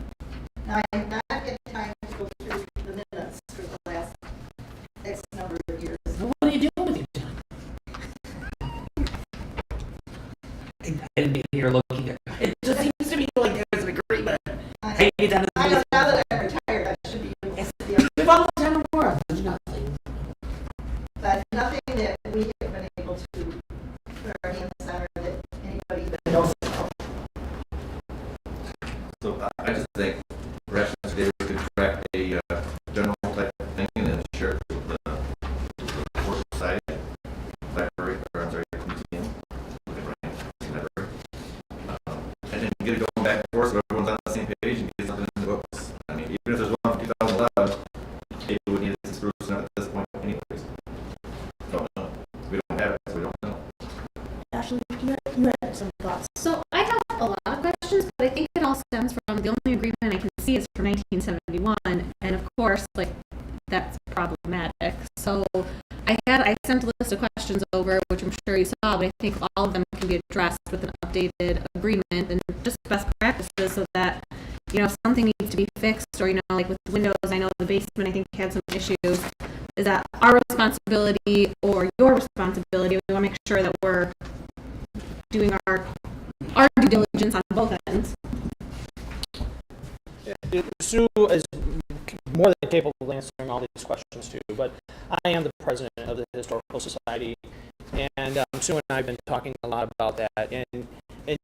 Now, I have not had time to go through the minutes for the last X number of years. What are you doing with your time? I didn't mean you're looking at it. Just seems to me like there's an agreement. Hey, get down to I know the now that I'm retired, I should be able to see it. We've all the time in the world. There's nothing. But nothing that we have been able to put our hands on or that anybody even knows about. So I just think perhaps today we could track a general type thing and then share it with the Work Society, Library, or I'm sorry, Museum, Library, and then get it going back and forth so everyone's on the same page and get something in the books. I mean, even if there's one from 2011, maybe we need to spruce it up at this point anyways. Don't know. We don't have it, so we don't know. Ashley, you had some thoughts. So I have a lot of questions, but I think it all stems from the only agreement I can see is from 1971, and of course, like, that's problematic. So I sent a list of questions over, which I'm sure you saw, but I think all of them can be addressed with an updated agreement and just best practices so that, if something needs to be fixed or, like with windows, I know the basement, I think, had some issues. Is that our responsibility or your responsibility? We want to make sure that we're doing our due diligence on both ends. Sue is more than capable of answering all these questions too, but I am the president of the Historical Society, and Sue and I have been talking a lot about that, and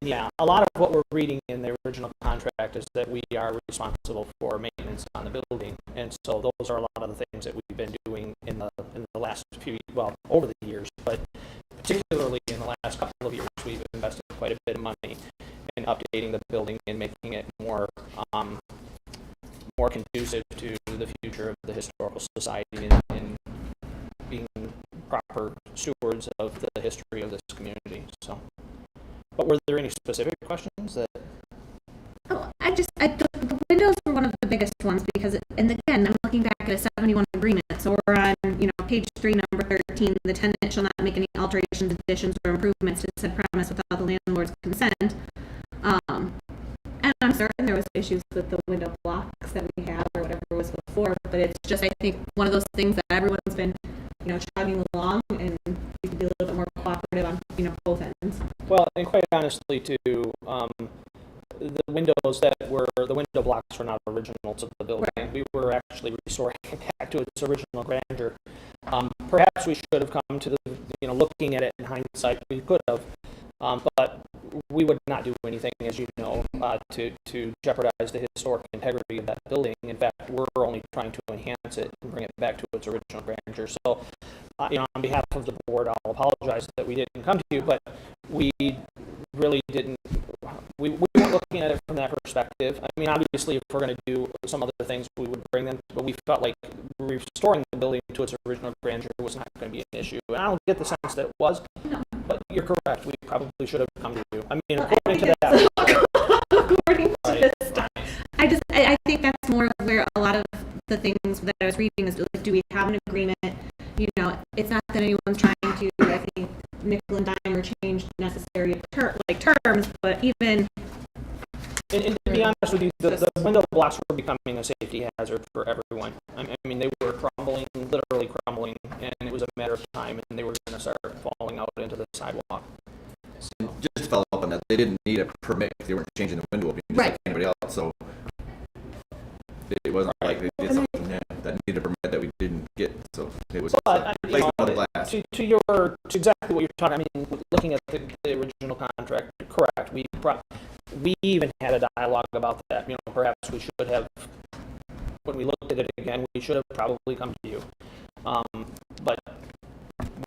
yeah, a lot of what we're reading in the original contract is that we are responsible for maintenance on the building, and so those are a lot of the things that we've been doing in the last few, well, over the years, but particularly in the last couple of years, we've invested quite a bit of money in updating the building and making it more conducive to the future of the Historical Society and being proper stewards of the history of this community. So, but were there any specific questions that? Oh, the windows were one of the biggest ones because, and again, I'm looking back at a 71 agreement. So we're on, page 3, number 13. The tenant shall not make any alterations, additions, or improvements to said premise without the landlord's consent. And I'm certain there was issues with the window blocks that we have or whatever was before, but it's just, I think, one of those things that everyone's been, chugging along, and we can be a little bit more cooperative on, both ends. Well, and quite honestly, too, the window blocks were not original to the building. Right. We were actually restoring it back to its original grandeur. Perhaps we should have come to the, looking at it in hindsight, we could have. But we would not do anything, as you know, to jeopardize the historic integrity of that building. In fact, we're only trying to enhance it and bring it back to its original grandeur. So, on behalf of the board, I'll apologize that we didn't come to you, but we really didn't. We weren't looking at it from that perspective. I mean, obviously, if we're going to do some other things, we would bring them, but we felt like restoring the building to its original grandeur was not going to be an issue. And I don't get the sense that it was, but you're correct. We probably should have come to you. I mean, according to that. According to this stuff. I think that's more of where a lot of the things that I was reading is, like, do we have an agreement? You know, it's not that anyone's trying to, I think, nickel and dime or change necessary terms, but even. And to be honest with you, the window blocks were becoming a safety hazard for everyone. I mean, they were crumbling, literally crumbling, and it was a matter of time, and they were going to start falling out into the sidewalk. And just to follow up on that, they didn't need a permit. They weren't changing the window opening just like anybody else. So it wasn't like they did something that needed a permit that we didn't get. So it was replacement of the glass. To exactly what you're talking. I mean, looking at the original contract, correct. We even had a dialogue about that. You know, perhaps we should have, when we looked at it again, we should have probably come to you, but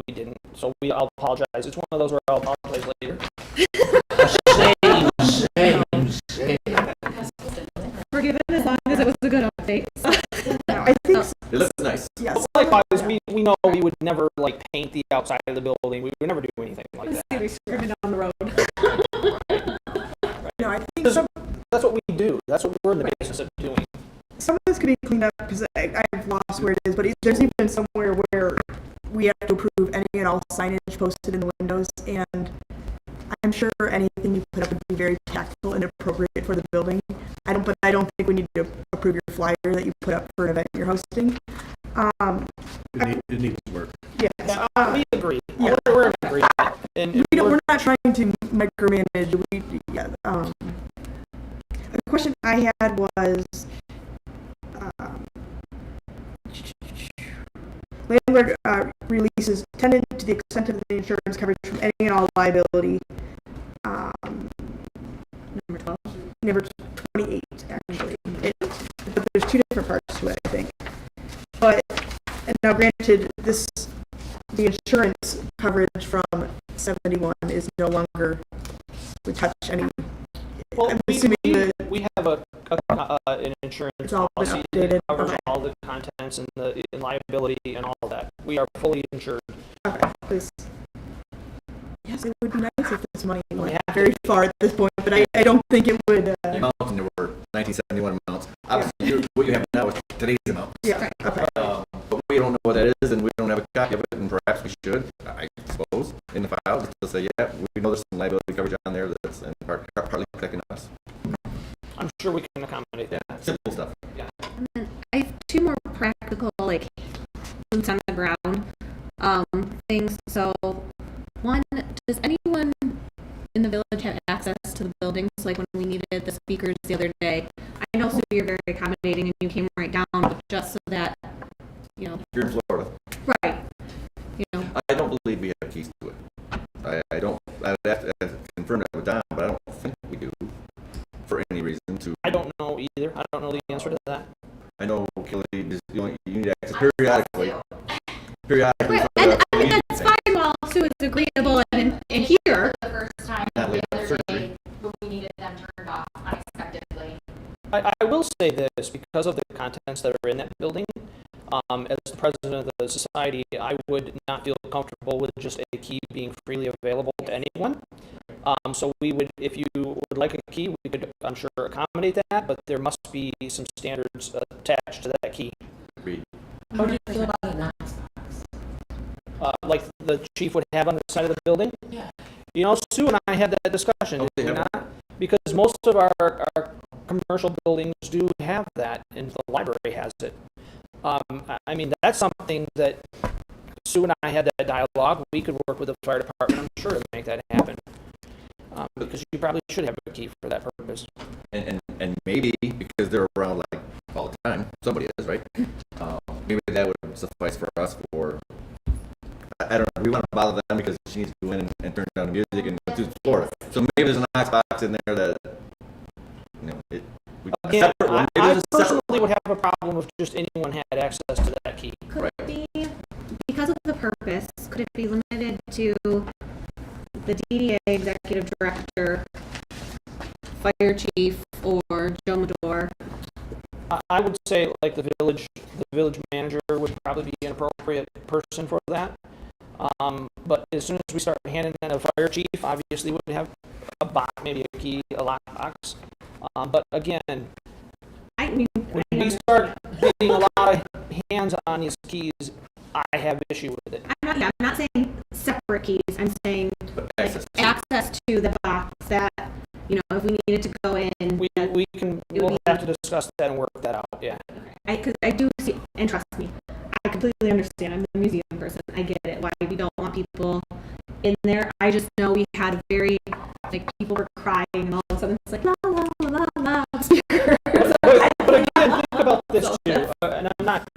we didn't. So I'll apologize. It's one of those where I'll apologize later. Shame. Forgive it as long as it was a good update. I think it looks nice. Yes. Likewise, we know we would never paint the outside of the building. We would never do anything like that. We screaming down the road. No, I think that's what we do. That's what we're in the business of doing. Some of this could be cleaned up because I've lost where it is, but there's even somewhere where we have to approve any and all signage posted in the windows, and I'm sure anything you put up would be very tactful and appropriate for the building. I don't think we need to approve your flyer that you put up for an event you're hosting. It needs work. Yes. We agree. Yeah. We're in agreement. And we're not trying to micromanage. The question I had was, landlord releases tenant to the extent of the insurance coverage from any and all liability. Number 12. Number 28, actually. But there's two different parts to it, I think. And now granted, the insurance coverage from 71 is no longer would touch any. Well, I'm assuming we have an insurance policy that covers all the contents and the liability and all that. We are fully insured. Okay, because yes, it would be nice if this money went very far at this point, but I don't think it would. The amounts and there were 1971 amounts. Obviously, what you have now is today's amount. Yeah. Okay. But we don't know what that is, and we don't have a copy of it, and perhaps we should, I suppose, in the file, just to say, yeah, we know there's some liability coverage on there that's partly protecting us. I'm sure we can accommodate that. Simple stuff. Yeah. And then I have two more practical, boots on the ground things. So, one, does anyone in the village have access to the buildings? Like when we needed the speakers the other day, I know, Sue, you're very accommodating and you came right down, but just so that, You're in Florida. Right. I don't believe we have keys to it. I don't. I would have to confirm that with Don, but I don't think we do. For any reason to. I don't know either. I don't know the answer to that. I know Kelly, you need access periodically. Right. And I mean, that's fine while Sue is agreeable and here. The first time the other day when we needed them turned off unexpectedly. I will say this, because of the contents that are in that building, as the president of the society, I would not feel comfortable with just a key being freely available to anyone. So we would, if you would like a key, we could, I'm sure, accommodate that, but there must be some standards attached to that key. Agreed. How do you feel about the Knox box? Like the chief would have on the side of the building? Yeah. Sue and I had that discussion, did we not? Because most of our commercial buildings do have that, and the library has it. I mean, that's something that Sue and I had that dialogue. We could work with the fire department, I'm sure, to make that happen. Because you probably should have a key for that purpose. And maybe because they're around all the time, somebody is, right? Maybe that would suffice for us. For I don't know. We want to bother them because she needs to go in and turn down the music and do Florida. So maybe there's in there that, a Again, separate one. Maybe I there's a separate personally would have a problem if just anyone had access to that key. Could it be, because of the purpose, could it be limited to the DDA executive director, fire chief, or Joe Madore? I would say like the village manager would probably be an appropriate person for that. But as soon as we start handing in a fire chief, obviously we would have a box, maybe a key, a lockbox. But again, I mean, when we start getting a lot of hands on these keys, I have issue with it. I'm not saying separate keys. I'm saying access to the box that, if we needed to go in. We'll have to discuss that and work that out, yeah. Because I do see, and trust me, I completely understand. I'm a museum person. I get it. Why we don't want people in there. I just know we had people were crying, and all of a sudden it's like, la, la, la, la, speaker. But again, think about this too, and I'm not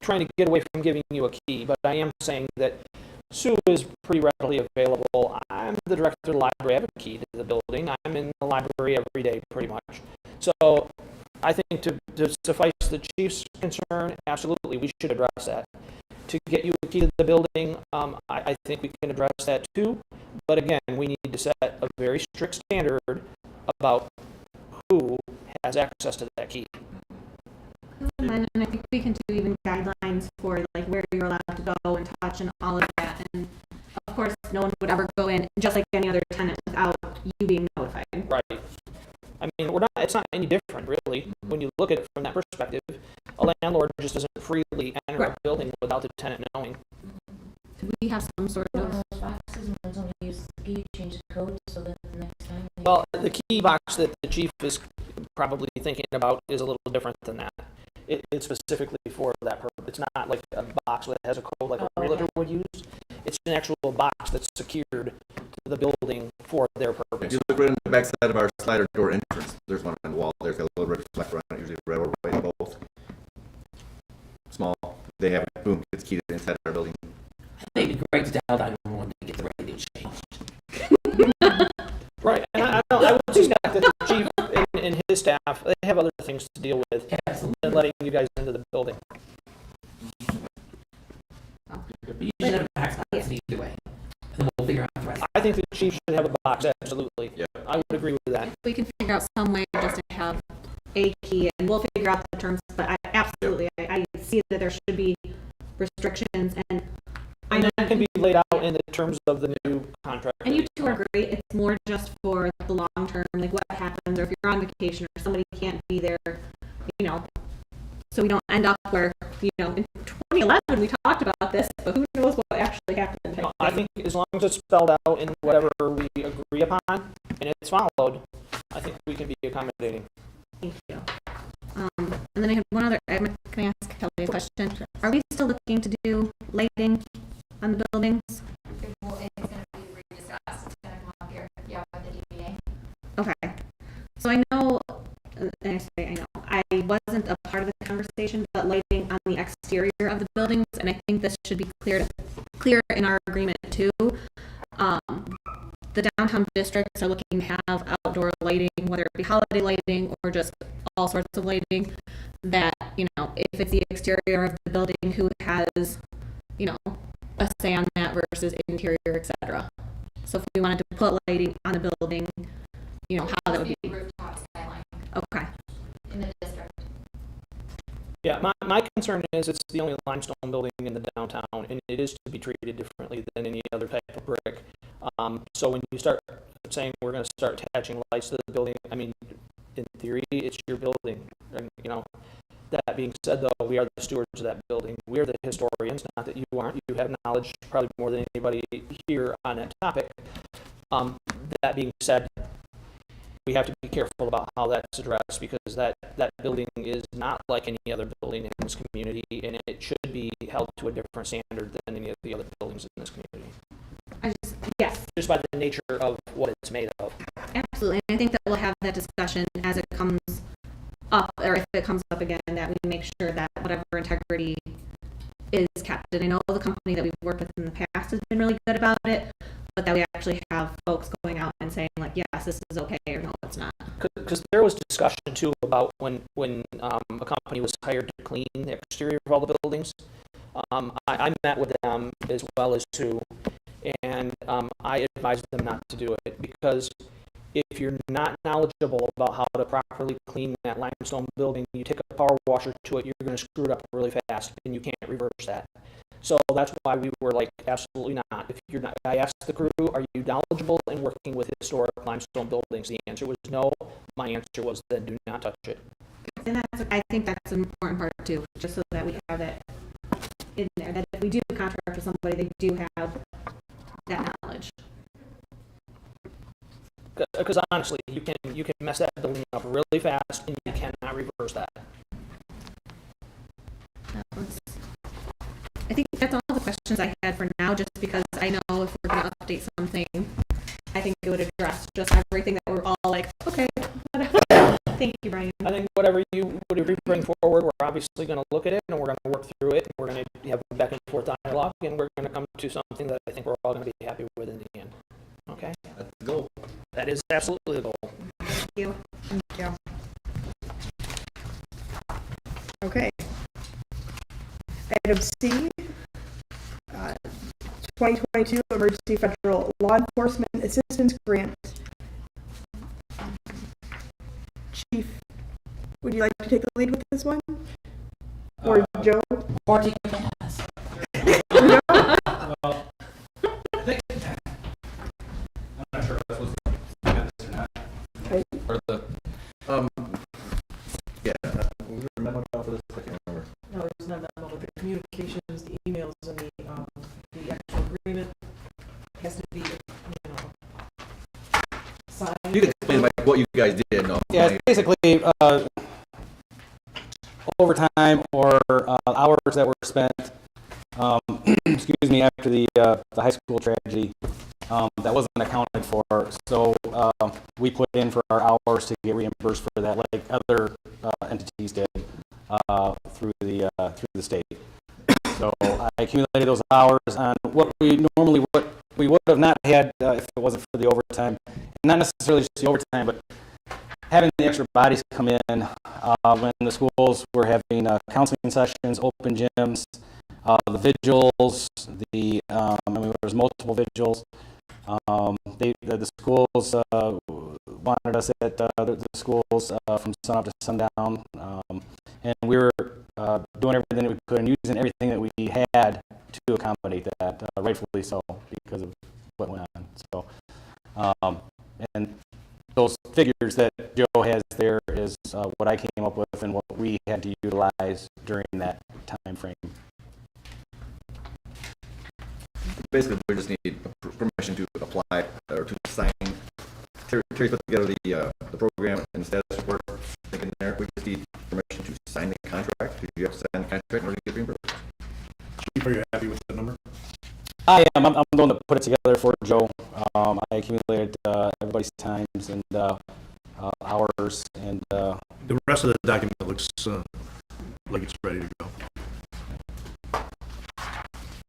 trying to get away from giving you a key, but I am saying that Sue is pretty readily available. I'm the director of the library. I have a key to the building. I'm in the library every day, pretty much. So I think to suffice the chief's concern, absolutely, we should address that. To get you a key to the building, I think we can address that too. But again, we need to set a very strict standard about who has access to that key. And I think we can do even guidelines for where you're allowed to go and touch and all of that. And of course, no one would ever go in just like any other tenant without you being notified. Right. I mean, it's not any different, really, when you look at it from that perspective. A landlord just doesn't freely enter a building without the tenant knowing. Do we have some sort of... those boxes, and then somebody uses the key, change the code, so that the next time... Well, the key box that the chief is probably thinking about is a little different than that. It's specifically for that purpose. It's not like a box that has a code like a realtor would use. It's an actual box that's secured to the building for their purpose. If you look right on the back side of our slider door entrance, there's one on the wall. There's got a little red reflector on it, usually red or white, both. Small. They have boom, it's keyed inside our building. It'd be great to tell 911 to get the radio changed. Right, and I would suspect that the chief and his staff, they have other things to deal with than letting you guys into the building. You should have a box either way. And we'll figure out the rest. I think the chief should have a box, absolutely. Yeah. I would agree with that. We can figure out some way just to have a key, and we'll figure out the terms, but I see that there should be restrictions, and And that can be laid out in the terms of the new contract. And you two are great. It's more just for the long term, like what happens, or if you're on vacation or somebody can't be there, so we don't end up where, in 2011 we talked about this, but who knows what actually happened. I think as long as it's spelled out in whatever we agree upon and it's followed, I think we can be accommodating. Thank you. And then I have one other, can I ask Kelly a question? Are we still looking to do lighting on the buildings? It's going to be rediscussed. It's going to come up here. Yeah, with the DBA. Okay. So I know, I wasn't a part of the conversation, but lighting on the exterior of the buildings, and I think this should be clear in our agreement too. The downtown districts are looking to have outdoor lighting, whether it be holiday lighting or just all sorts of lighting, that, if it's the exterior of the building, who has, a say on that versus interior, etc. So if we wanted to put lighting on the building, how that would be. Rooftop skyline Okay. in the district. Yeah, my concern is it's the only limestone building in the downtown, and it is to be treated differently than any other type of brick. So when you start saying we're going to start attaching lights to the building, I mean, in theory, it's your building. And, that being said, though, we are the stewards of that building. We are the historians, not that you aren't. You have knowledge probably more than anybody here on that topic. That being said, we have to be careful about how that's addressed, because that building is not like any other building in this community, and it should be held to a different standard than any of the other buildings in this community. Yes. Just by the nature of what it's made of. Absolutely. And I think that we'll have that discussion as it comes up, or if it comes up again, that we make sure that whatever integrity is kept. And I know the company that we've worked with in the past has been really good about it, but that we actually have folks going out and saying like, yes, this is okay, or no, it's not. Because there was discussion too about when a company was hired to clean the exterior of all the buildings. I met with them as well as Sue, and I advised them not to do it because if you're not knowledgeable about how to properly clean that limestone building, you take a power washer to it, you're going to screw it up really fast, and you can't reverse that. So that's why we were like, absolutely not. If you're not, I asked the crew, are you knowledgeable in working with historic limestone buildings? The answer was no. My answer was then do not touch it. And I think that's an important part too, just so that we have that in there, that if we do contract with somebody, they do have that knowledge. Because honestly, you can mess that building up really fast, and you cannot reverse that. I think that's all the questions I had for now, just because I know if we're going to update something, I think it would address just everything that we're all like, okay, whatever. Thank you, Brian. I think whatever you bring forward, we're obviously going to look at it, and we're going to work through it, and we're going to have a back and forth dialogue, and we're going to come to something that I think we're all going to be happy with in the end. Okay? That's the goal. That is absolutely the goal. Thank you. Thank you. Okay. Item C, 2022 Emergency Federal Law Enforcement Assistance Grant. Chief, would you like to take the lead with this one? Or Joe? Or take a pass. Well, I think, I'm not sure if that's what's this or not. Or the, yeah, we were memo for this, I can't remember. No, it's not that memo. The communications, the emails, and the actual agreement has to be, signed. You can explain like what you guys did. No, Yeah, it's basically overtime or hours that were spent. Excuse me, after the high school tragedy, that wasn't accounted for. So we put in for our hours to get reimbursed for that, like other entities did through the state. So I accumulated those hours on what we would have not had if it wasn't for the overtime, and not necessarily just the overtime, but having the extra bodies come in when the schools were having counseling sessions, open gyms, the vigils, there was multiple vigils. The schools wanted us at the schools from sunup to sundown, and we were doing everything that we could and using everything that we had to accommodate that, rightfully so, because of what went on. So, and those figures that Joe has there is what I came up with and what we had to utilize during that time frame. Basically, we just need permission to apply or to sign. Terry put together the program and the status report. In there, we just need permission to sign the contract. Do you have to sign the contract in order to get reimbursed? Chief, are you happy with the number? I am. I'm the one that put it together for Joe. I accumulated everybody's times and hours, and The rest of the document looks like it's ready to go.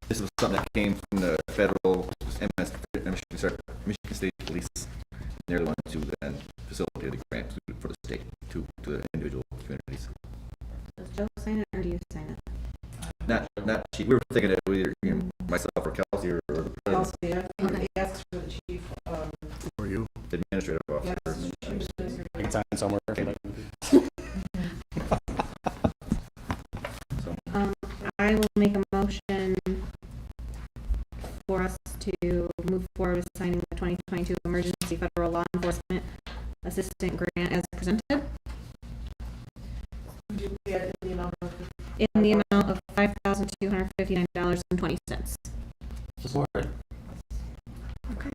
This was something that came from the federal Michigan State Police. They're the ones who then facilitated the grant for the state to the individual communities. Does Joe sign it, or do you sign it? Not chief. We were thinking that either myself or Kelsey or the president, Kelsey, I think he asked for the chief. or you, the administrative officer. Yes. I can sign somewhere. I will make a motion for us to move forward with signing the 2022 Emergency Federal Law Enforcement Assistant Grant as presented in the amount of $5,259.20. Support. Okay.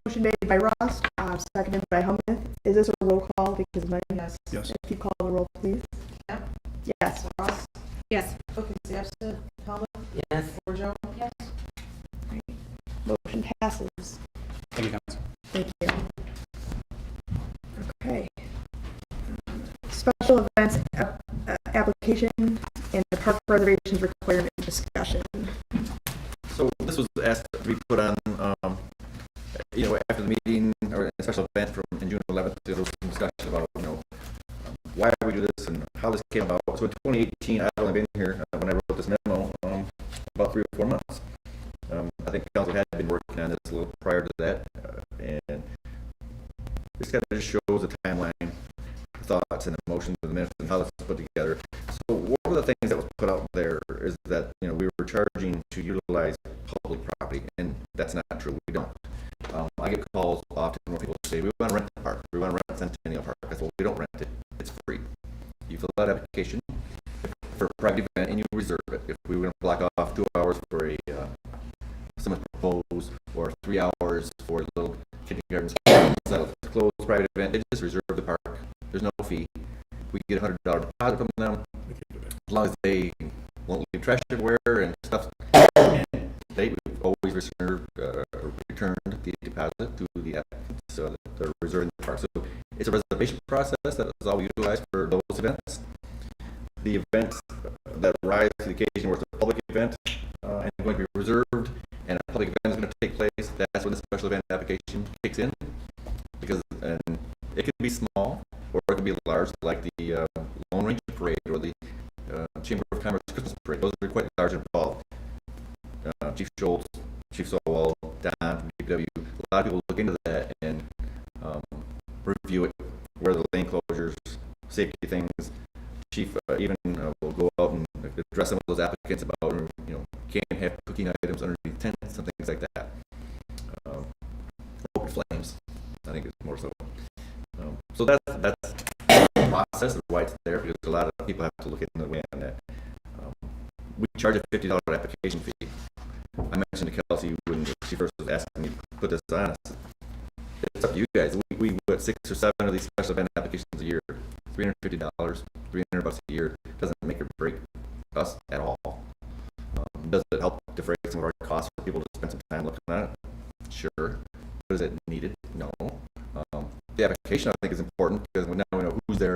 Motion made by Ross, seconded by Hummuth. Is this a roll call? Because my Yes. Yes. If you call the roll, please. Yep. Yes. Ross? Yes. Wilkins absent. Talbot? Yes. Or Joe? Yes. Motion passes. Thank you, Council. Thank you. Okay. Special events application and the park reservations requirement discussion. So this was asked to be put on this and how this came about. So in 2018, I'd only been here when I wrote this memo about 3 or 4 months. I think council had been working on this a little prior to that, and this kind of just shows the timeline, thoughts, and emotions of the minutes and how this was put together. So one of the things that was put out there is that we were charging to utilize public property, and that's not true. We don't. I get calls often where people say, we want to rent the park, we want to rent Centennial Park. I said, well, we don't rent it. It's free. You fill out an application for a private event and you reserve it. If we were going to block off 2 hours for a someone proposed, or 3 hours for a little kindergarten closed private event, they just reserve the park. There's no fee. We get $100 deposit from them as long as they won't leave trash everywhere and stuff. And they always returned the deposit to the applicants, so that they're reserving the park. So it's a reservation process that is all we utilize for those events. The events that rise to the occasion where it's a public event and going to be reserved, and a public event is going to take place, that's when the special event application kicks in. Because and it could be small or it could be large, like the Lone Ranger Parade or the Chamber of Commerce Christmas Parade. Those are quite large and involved. Chief Schultz, Chief Sowell, Don from DPW, a lot of people look into that and review it, where the lane closures, safety things. Chief even will go out and address some of those applicants about, can't have cooking items underneath tents and things like that. Open flames, I think it's more so. So that's the process of why it's there, because a lot of people have to look into the way on that. We charge a $50 application fee. I mentioned to Kelsey when she first was asking me to put this on us. It's up to you guys. We put 6 or 7 of these special event applications a year. $350, $300 a year doesn't make or break us at all. Does it help defray some of our costs for people to spend some time looking at it? Sure. But is it needed? No. The application, I think, is important because now we know who's there,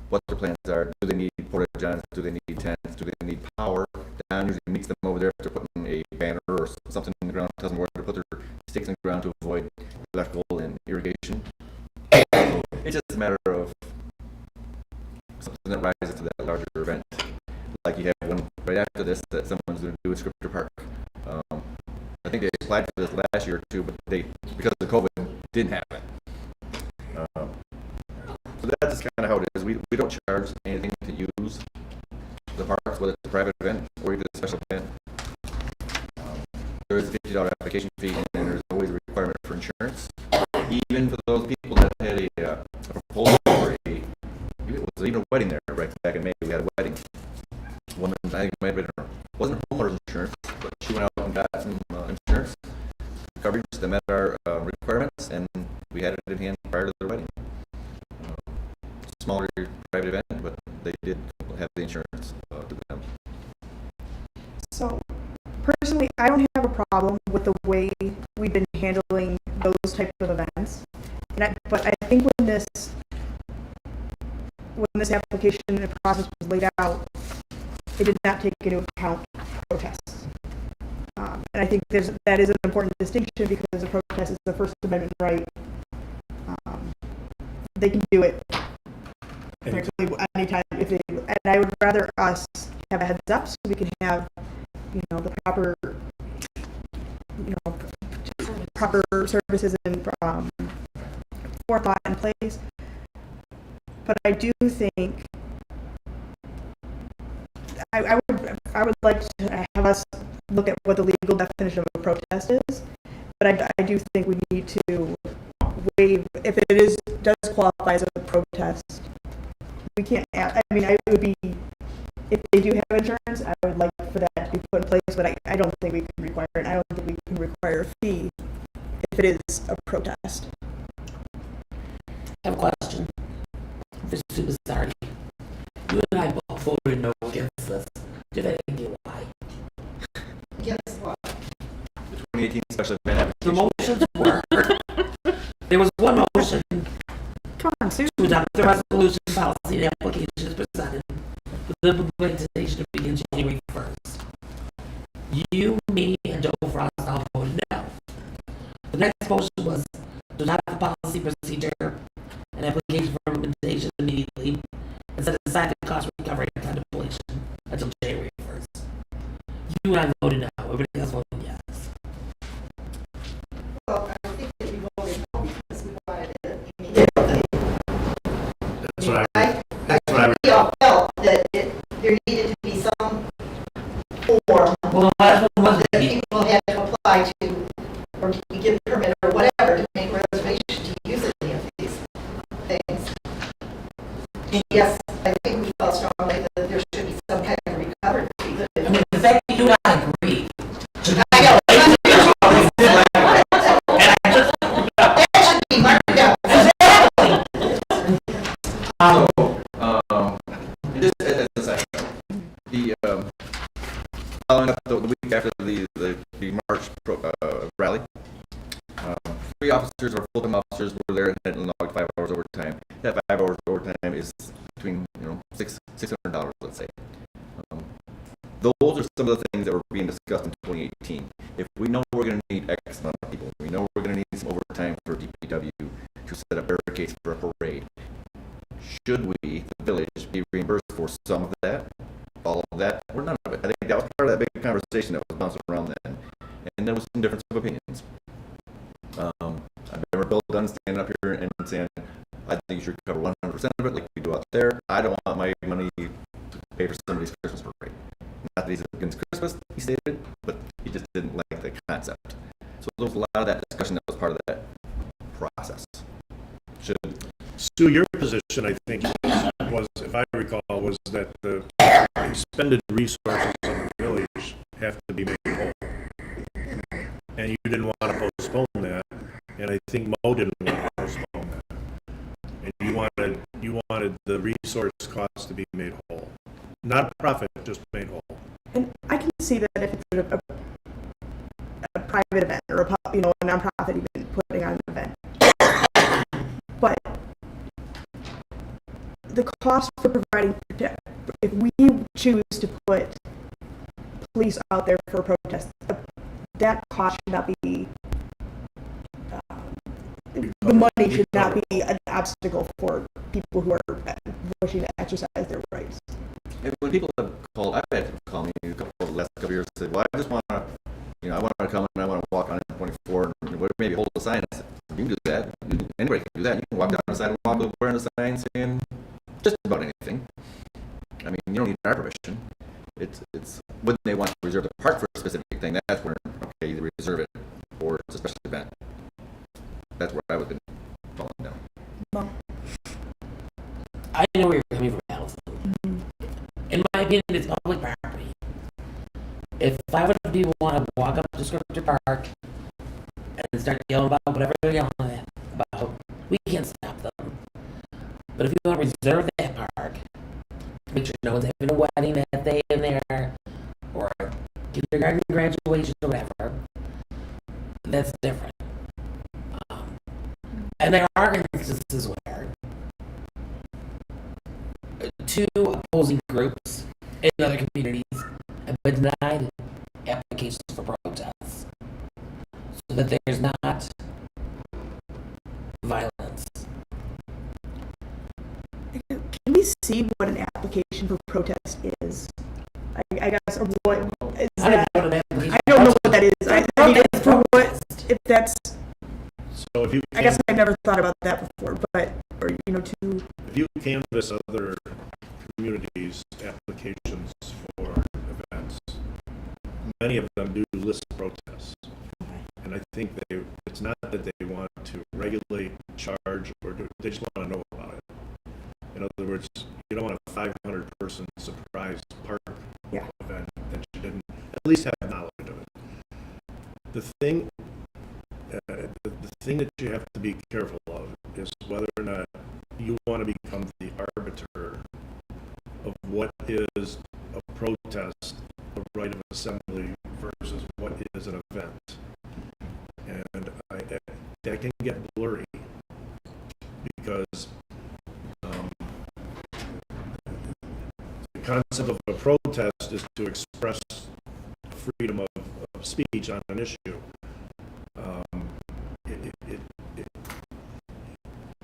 what their plans are. Do they need porta johns? Do they need tents? Do they need power? Don usually meets them over there if they're putting a banner or something in the ground, tells them where to put their stakes in the ground to avoid electrical and irrigation. It's just a matter of something that rises to that larger event. Like you have one right after this that someone's going to do a Scripture Park. I think they applied for this last year or two, but they, because of COVID, didn't have it. So that's just kind of how it is. We don't charge anything to use the parks, whether it's a private event or even a special event. There is a $50 application fee, and there's always a requirement for insurance. Even for those people that had a proposal for it was even a wedding there, right back in May, we had a wedding. Woman, I think it might have been wasn't homeowner's insurance, but she went out and got some insurance coverage that met our requirements, and we had it in hand prior to the wedding. Smaller private event, but they did have the insurance to them. So, personally, I don't have a problem with the way we've been handling those types of events. But I think when this application and process was laid out, it did not take into account protests. And I think that is an important distinction because a protest is the First Amendment right. They can do it anytime if they, and I would rather us have a heads up so we can have, the proper services and forethought in place. But I do think I would like to have us look at what the legal definition of a protest is. But I do think we need to waive, if it does qualify as a protest. We can't, it would be, if they do have insurance, I would like for that to be put in place, but I don't think we can require it. I don't think we can require a fee if it is a protest. I have a question for Superstar. You and I both voted no against this. Did I think you why? Guess what? The 2018 special event The application. motions were, there was one motion Come on, Sue. to adopt the resolution policy and applications presented with the implementation to begin January 1st. You, me, and Joe Frost all voted no. The next motion was to adopt the policy procedure and application for implementation immediately and set a possibly covering contemplation until January 1st. You and I voted no. Everybody else voted yes. Well, I think that we voted no because we wanted it immediately. That's what I We all felt that there needed to be some form Well, the last one was that people had to apply to, or give a permit or whatever to make reservation to use any of these things. And yes, I think we felt strongly that there should be some kind of recovery fee. I mean, the fact that you and I agree. I know. That should be marked down. Just as a side note, the following up the week after the March rally, 3 officers or full-time officers were there and had logged 5 hours overtime. That 5 hours overtime is between $600, let's say. Those are some of the things that were being discussed in 2018. If we know we're going to need X amount of people, we know we're going to need some overtime for DPW to set up barricades for a parade. Should we, the village, be reimbursed for some of that, all of that, or none of it? I think that was part of that big conversation that was bouncing around then, and there was some difference of opinions. I remember Bill Dunn standing up here and saying, I think you should cover 100% of it like we do out there. I don't want my money to pay for somebody's Christmas parade. Not that he's against Christmas, he stated, but he just didn't like the concept. So there was a lot of that discussion that was part of that process. Sue, your position, I think, was, if I recall, was that the expended resources of the village have to be made whole. And you didn't want to postpone that, and I think Mo didn't want to postpone that. And you wanted the resource costs to be made whole. Not profit, just made whole. And I can see that if it's a private event or a nonprofit even putting on an event. But the cost for providing if we choose to put police out there for a protest, that cost should not be the money should not be an obstacle for people who are wishing to exercise their rights. And when people have called, I've had people call me a couple of the last couple of years and said, well, I just want to, I want to come and I want to walk on 24 and maybe hold a sign. I said, you can do that. Anybody can do that. You can walk down the sidewalk wearing a sign saying just about anything. I mean, you don't need our permission. It's when they want to reserve the park for a specific thing, that's where, okay, you reserve it, or it's a special event. That's where I would have been falling down. I know where you're coming from, Allison. In my opinion, it's public property. If 500 people want to walk up to Scripture Park and start yelling about whatever they're yelling about, we can't stop them. But if you want to reserve that park, make sure no one's having a wedding that day in there, or kindergarten graduation or whatever, that's different. And there are instances where 2 opposing groups in other communities have been denied applications for protests, so that there's not violence. Can we see what an application for protest is? I guess, or what is that? I don't know what that is. I mean, for what, if that's, So if you I guess I never thought about that before, but, or, to. If you canvass other communities' applications for events, many of them do list protests. And I think it's not that they want to regulate, charge, or they just want to know about it. In other words, you don't want a 500-person surprise park event that you didn't at least have knowledge of it. The thing that you have to be careful of is whether or not you want to become the arbiter of what is a protest, a right of assembly, versus what is an event. And that can get blurry because the concept of a protest is to express freedom of speech on an issue.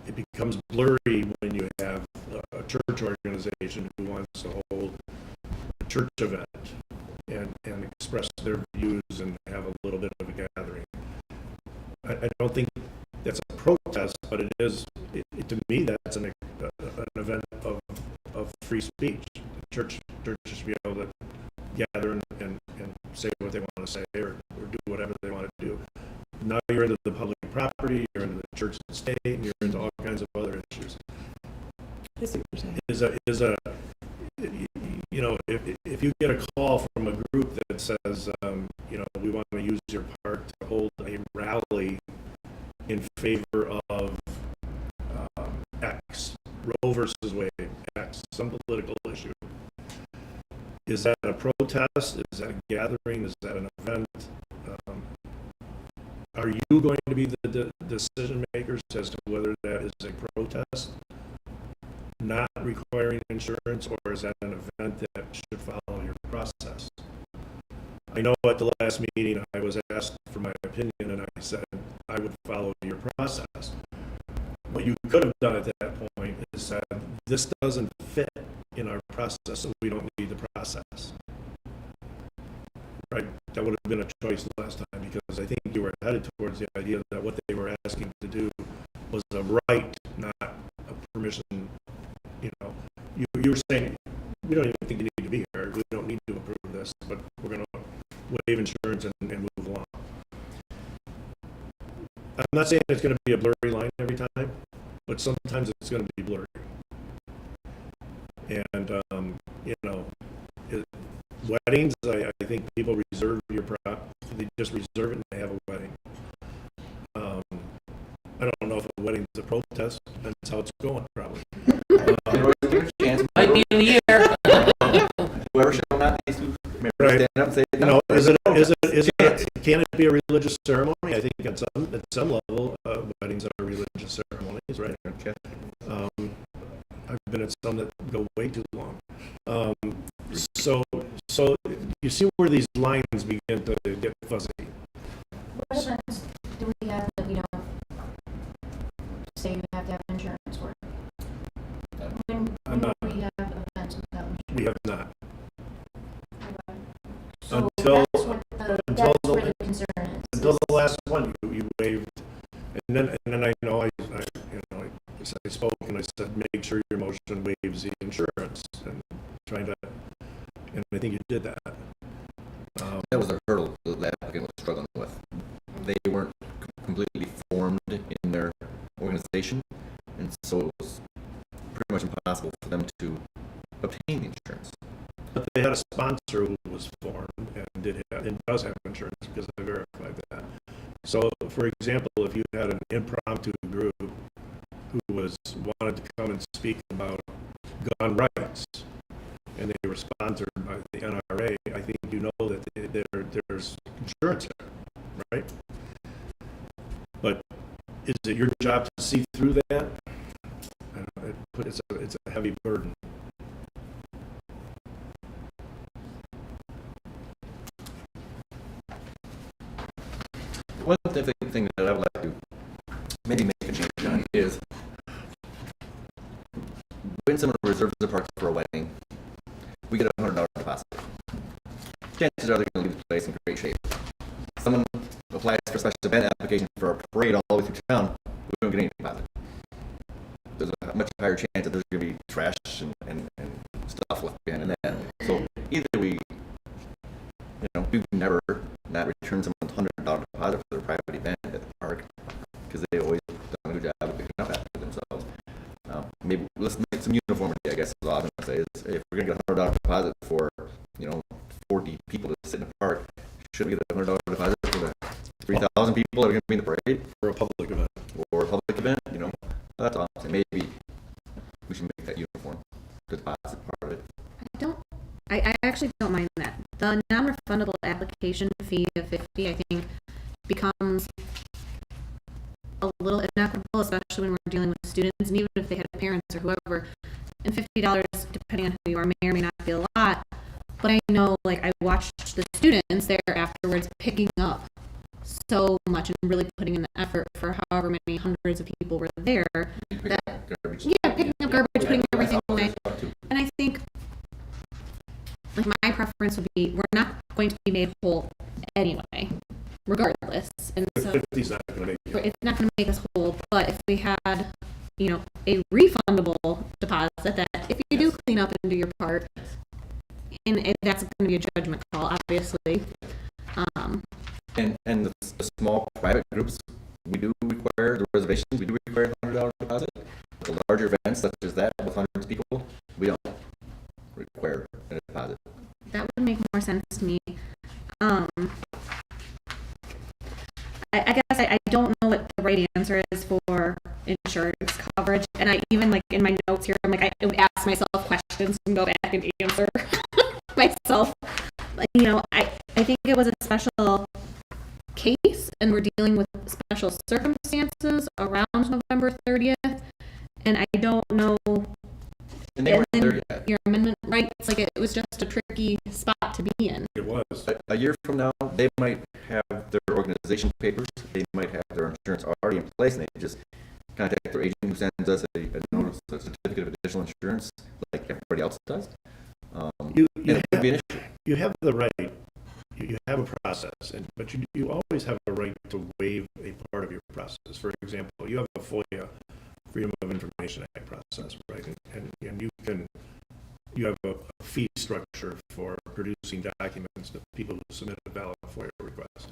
It becomes blurry when you have a church organization organization who wants to hold a church event and express their views and have a little bit of a gathering. I don't think that's a protest, but it is, to me, that's an event of free speech. Churches should be able to gather and say what they want to say or do whatever they want to do. Now you're into the public property, you're into the church and state, and you're into all kinds of other issues. If you get a call from a group that says, we want to use your park to hold a rally in favor of X, Roe versus Wade, X, some political issue. Is that a protest? Is that a gathering? Is that an event? Are you going to be the decision makers as to whether that is a protest, not requiring insurance, or is that an event that should follow your process? I know at the last meeting I was asked for my opinion, and I said I would follow your process. What you could have done at that point is said, this doesn't fit in our process, so we don't need the process. Right? That would have been a choice last time, because I think you were headed towards the idea that what they were asking to do was a right, not a permission. You were saying, we don't even think you need to be here. We don't need to approve this, but we're going to waive insurance and move along. I'm not saying it's going to be a blurry line every time, but sometimes it's going to be blurry. And, weddings, I think people reserve they just reserve it and they have a wedding. I don't know if a wedding's a protest. That's how it's going, probably. Might be in the year. Whoever shall not needs to Right. stand up and say, can it be a religious ceremony? I think at some level, weddings are religious ceremonies, right? Okay. I've been at some that go way too long. So you see where these lines begin to get fuzzy. What events do we have that we don't say you have to have insurance for? When do we have events without insurance? We have not. So Until that's where the concern is. Until the last one, you waived, and then I spoke and I said, make sure your motion waives the insurance, and I think you did that. That was the hurdle the applicant was struggling with. They weren't completely formed in their organization, and so it was pretty much impossible for them to obtain the insurance. But they had a sponsor who was formed and does have insurance, because I verified that. So, for example, if you had an impromptu group who wanted to come and speak about gun rights, and they were sponsored by the NRA, I think you know that there's insurance there, right? But is it your job to see through that? I don't know, it's a heavy burden. One thing that I would like to maybe make a change on is when someone reserves a park for a wedding, we get a $100 deposit. Chances are they're going to leave the place in great shape. Someone applies for a special event application for a parade all the way through town, we don't get any deposit. There's a much higher chance that there's going to be trash and stuff left behind in that. So either we've never not returned someone's $100 deposit for their private event at the park, because they always done a good job of picking up after themselves. Maybe let's make some uniformity, I guess is all I'm going to say, is if we're going to get a $100 deposit for 40 people to sit in the park, should we get a $100 deposit for the 3,000 people that are going to be in the parade? For a public event. Or a public event, That's all I'm saying. Maybe we should make that uniform, the deposit part of it. I actually don't mind that. The non-refundable application fee of $50, I think, becomes a little inequitable, especially when we're dealing with students, and even if they had parents or whoever. And $50, depending on who you are, may or may not be a lot. But I know, I watched the students there afterwards picking up so much and really putting in the effort for however many hundreds of people were there. Picking up garbage, putting everything away. And I think difference would be, we're not going to be made whole anyway, regardless. And so 50's not gonna make it. it's not going to make us whole, but if we had, you know, a refundable deposit that if you do clean up and do your part, and that's going to be a judgment call, obviously. And the small private groups, we do require, the reservations, we do require a $100 deposit. The larger events such as that with hundreds of people, we don't require a deposit. That would make more sense to me. I guess I don't know what the right answer is for insurance coverage, and I even, like, in my notes here, I'm like, I would ask myself questions and go back and answer myself. Like, you know, I think it was a special case, and we're dealing with special circumstances around November 30th, and I don't know. And they weren't there yet. Your amendment, right? It's like it was just a tricky spot to be in. It was. A year from now, they might have their organization papers, they might have their insurance already in place, and they just contact their agent who sends us a notice, a certificate of additional insurance, like everybody else does. You it would be an issue. You have the right, you have a process, but you always have a right to waive a part of your process. For example, you have a FOIA, Freedom of Information Act process, right? And you have a fee structure for producing documents to people who submit a valid FOIA request.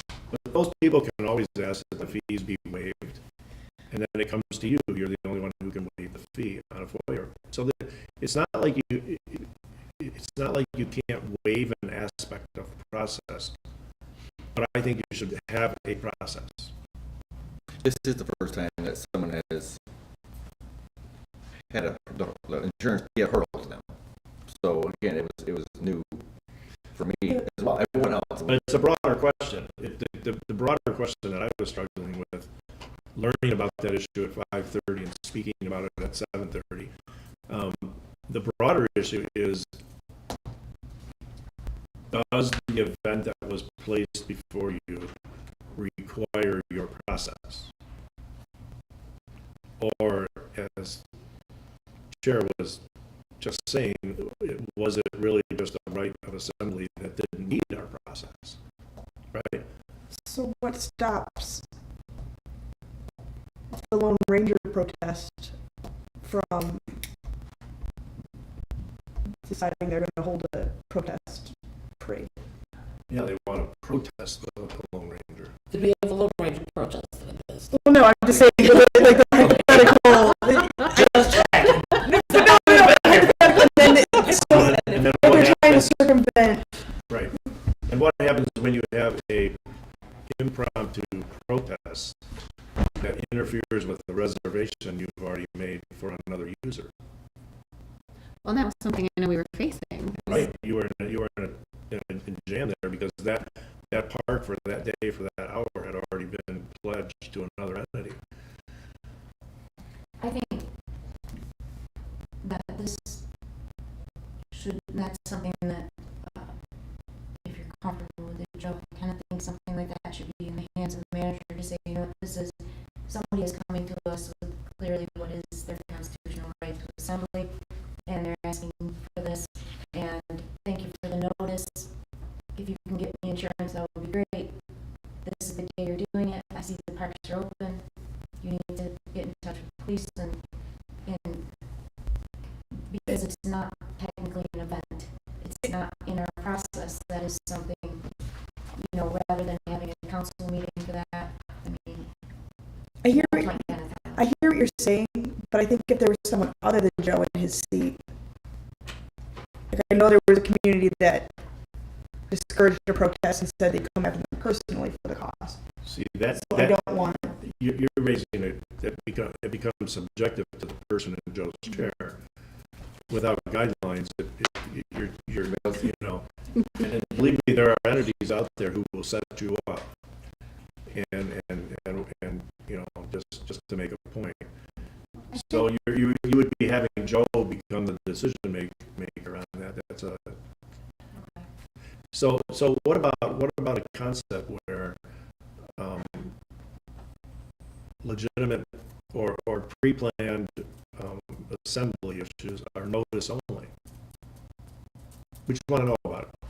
But those people can always ask that the fees be waived, and then it comes to you. You're the only one who can waive the fee on a FOIA. So it's not like you can't waive an aspect of the process, but I think you should have a process. This is the first time that someone has had the insurance be a hurdle to them. So again, it was new for me as well. Everyone else. But it's a broader question. The broader question that I was struggling with, learning about that issue at 5:30 and speaking about it at 7:30. The broader issue is, does the event that was placed before you require your process? Or, as Chair was just saying, was it really just a right of assembly that didn't need our process? Right? So what stops the Lone Ranger protest from deciding they're going to hold a protest parade? Yeah, they want to protest the Lone Ranger. Did we have a Lone Ranger protest with this? Well, no, I'm just saying, like the hypothetical. And then They're what trying to happens, circumvent. right? And what happens when you have a impromptu protest that interferes with the reservation you've already made for another user? Well, that was something I know we were facing. Right, you were in a jam there because that park for that day, for that hour, had already been pledged to another entity. I think that that's something that, if you're comfortable with it, Joe, I kind of think something like that should be in the hands of the manager to say, you know, this is, somebody is coming to us with clearly what is their constitutional right to assembly, and they're asking for this, and thank you for the notice. If you can get me insurance, that would be great. This is the day you're doing it. I see the parks are open. You need to get in touch with the police and because it's not technically an event. It's not in our process. That is something, you know, rather than having a council meeting for that. I mean, I hear what you're saying, but I think if there was someone other than Joe in his seat, like I know there was a community that discouraged a protest and said they'd come after them personally for the cost. See, So I don't want. you're raising it, it becomes subjective to the person in Joe's chair. Without guidelines, you're you know, and believe me, there are entities out there who will set you up, and you know, just to make a point. So you would be having Joe become the decision maker on that. That's a. So what about a concept where legitimate or pre-planned assembly issues are notice only? We just want to know about it.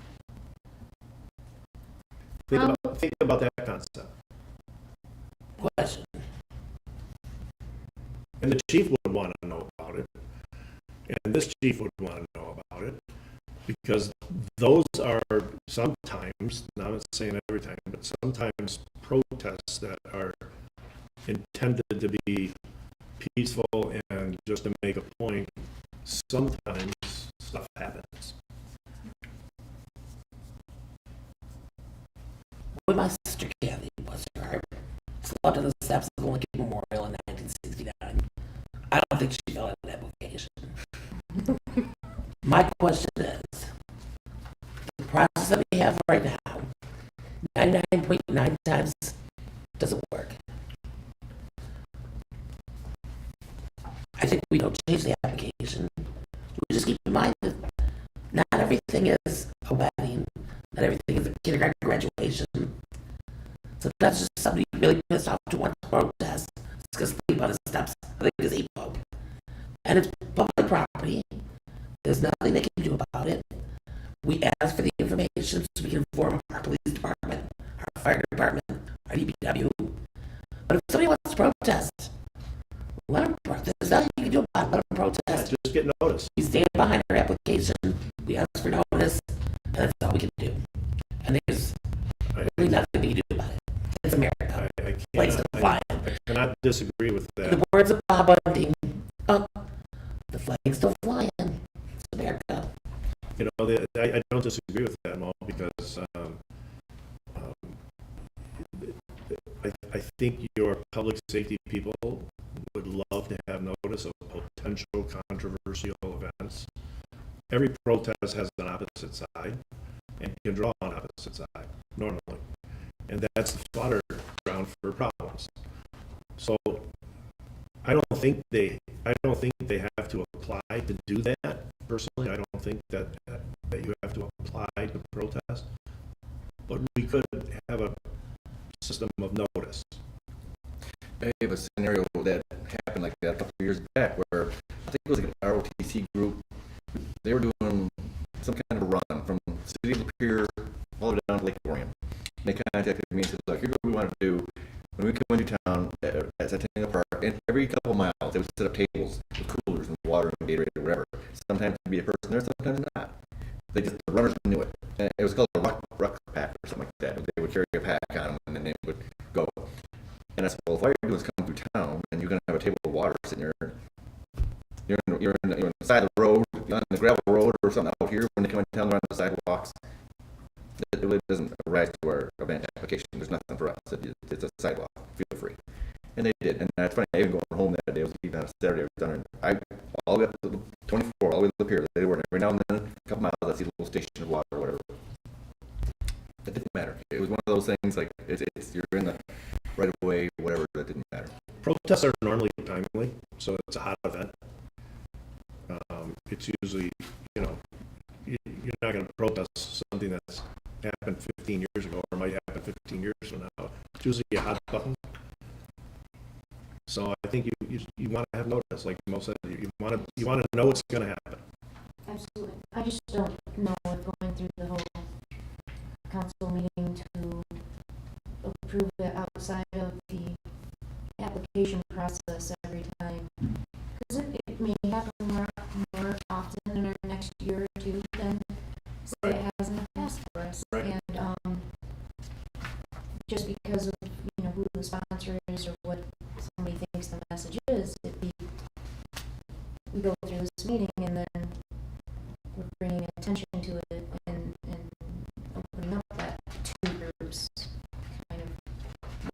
Think about that concept. Question. And the chief would want to know about it. And this chief would want to know about it. Because those are sometimes, not I'm not saying every time, but sometimes protests that are intended to be peaceful and just to make a point. Sometimes stuff happens. When my sister Kathy was her, slept on the steps of the Lincoln Memorial in 1969. I don't think she filled out an application. My question is, the process that we have right now, 99.9 times doesn't work. I think we don't change the application. We just keep in mind that not everything is a wedding, not everything is a kindergarten graduation. So that's just somebody really pissed off to want to protest. It's because sleep on the steps, I think is a pope. And it's public property. There's nothing they can do about it. We ask for the information so we can inform our police department, our fire department, our DPW. But if somebody wants to protest, let them protest. There's nothing you can do about it. Let them protest. Just get notice. We stand behind our application. We ask for notice, and that's all we can do. And there's really nothing we can do about it. It's America. Flags still flying. I cannot disagree with that. In the words of Bob Bunting, the flag's still flying. It's America. You know, I don't disagree with that, Mo, because I think your public safety people would love to have notice of potential controversial events. Every protest has an opposite side and can draw an opposite side, normally. And that's the fodder ground for problems. So I don't think they have to apply to do that. Personally, I don't think that you have to apply to protest. But we could have a system of notice. I have a scenario that happened like that a couple of years back where I think it was like an ROTC group. They were doing some kind of a run from City of Lapeer all the way down to Lake Orion. They contacted me and said, look, here's what we want to do. When we come into town at Centennial Park, and every couple of miles, they would set up tables with coolers and water and Gatorade or whatever. Sometimes there'd be a person there, sometimes not. The runners knew it. And it was called a ruck pack or something like that. They would carry a pack on them and then they would go. And I said, well, if all you're doing is come through town and you're going to have a table of water sitting there, you're on the side of the road, on the gravel road or something out here, when they come into town, they're on the sidewalks. It really doesn't arise to our event application. There's nothing for us. It's a sidewalk. Feel free. And they did. And that's funny. I even going home that day. It was even on a Saturday. I was down there. All the way up to 24, all the way up here. They were every now and then, a couple miles, I see a little station of water or whatever. It didn't matter. It was one of those things like you're in the right of way, whatever. That didn't matter. Protests are normally timely, so it's a hot event. It's usually, you're not going to protest something that's happened 15 years ago or might happen 15 years from now. It's usually a hot button. So I think you want to have notice, like Mo said. You want to know what's going to happen. Absolutely. I just don't know if going through the whole council meeting to approve it outside of the application process every time. Because it may happen more often in our next year or two than say it has in the past for us. Right. And just because of who the sponsor is or what somebody thinks the message is, we go through this meeting and then we're bringing attention to it and opening up that two groups kind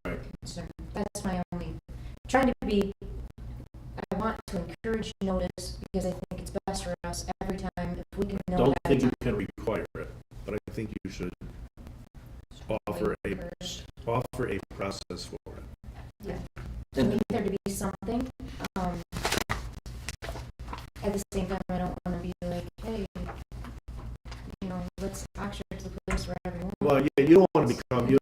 of concern. That's my only trying to be. I want to encourage notice because I think it's best for us every time if we can know. Don't think you can require it, but I think you should offer a process for it. Yeah. I need there to be something. At the same time, I don't want to be like, hey, let's Oxford's the place where everyone. Well, yeah, you don't want to become the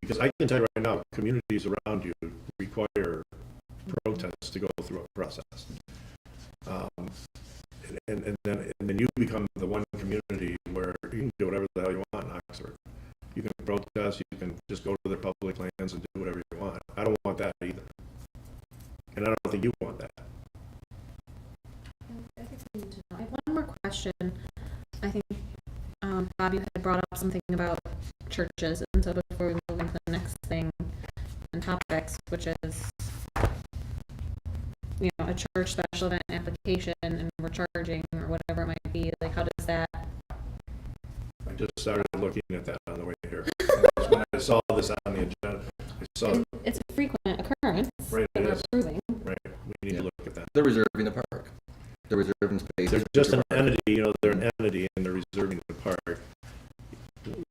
because I can tell you right now, communities around you require protests to go through a process, and then you become the one community where you can do whatever the hell you want in Oxford. You question. I think, Bob, you had brought up something about churches, and so before we move into the next thing and topics, which is, you know, a church special event application, and we're charging, or whatever it might be, like, how does that? I just started looking at that on the way here. When I saw this on the agenda, I saw, It's a frequent occurrence right, that it we're is. approving. Right, we need to look at that. They're reserving the park. They're reserving space. They're just an entity, you know, they're an entity and they're reserving the park.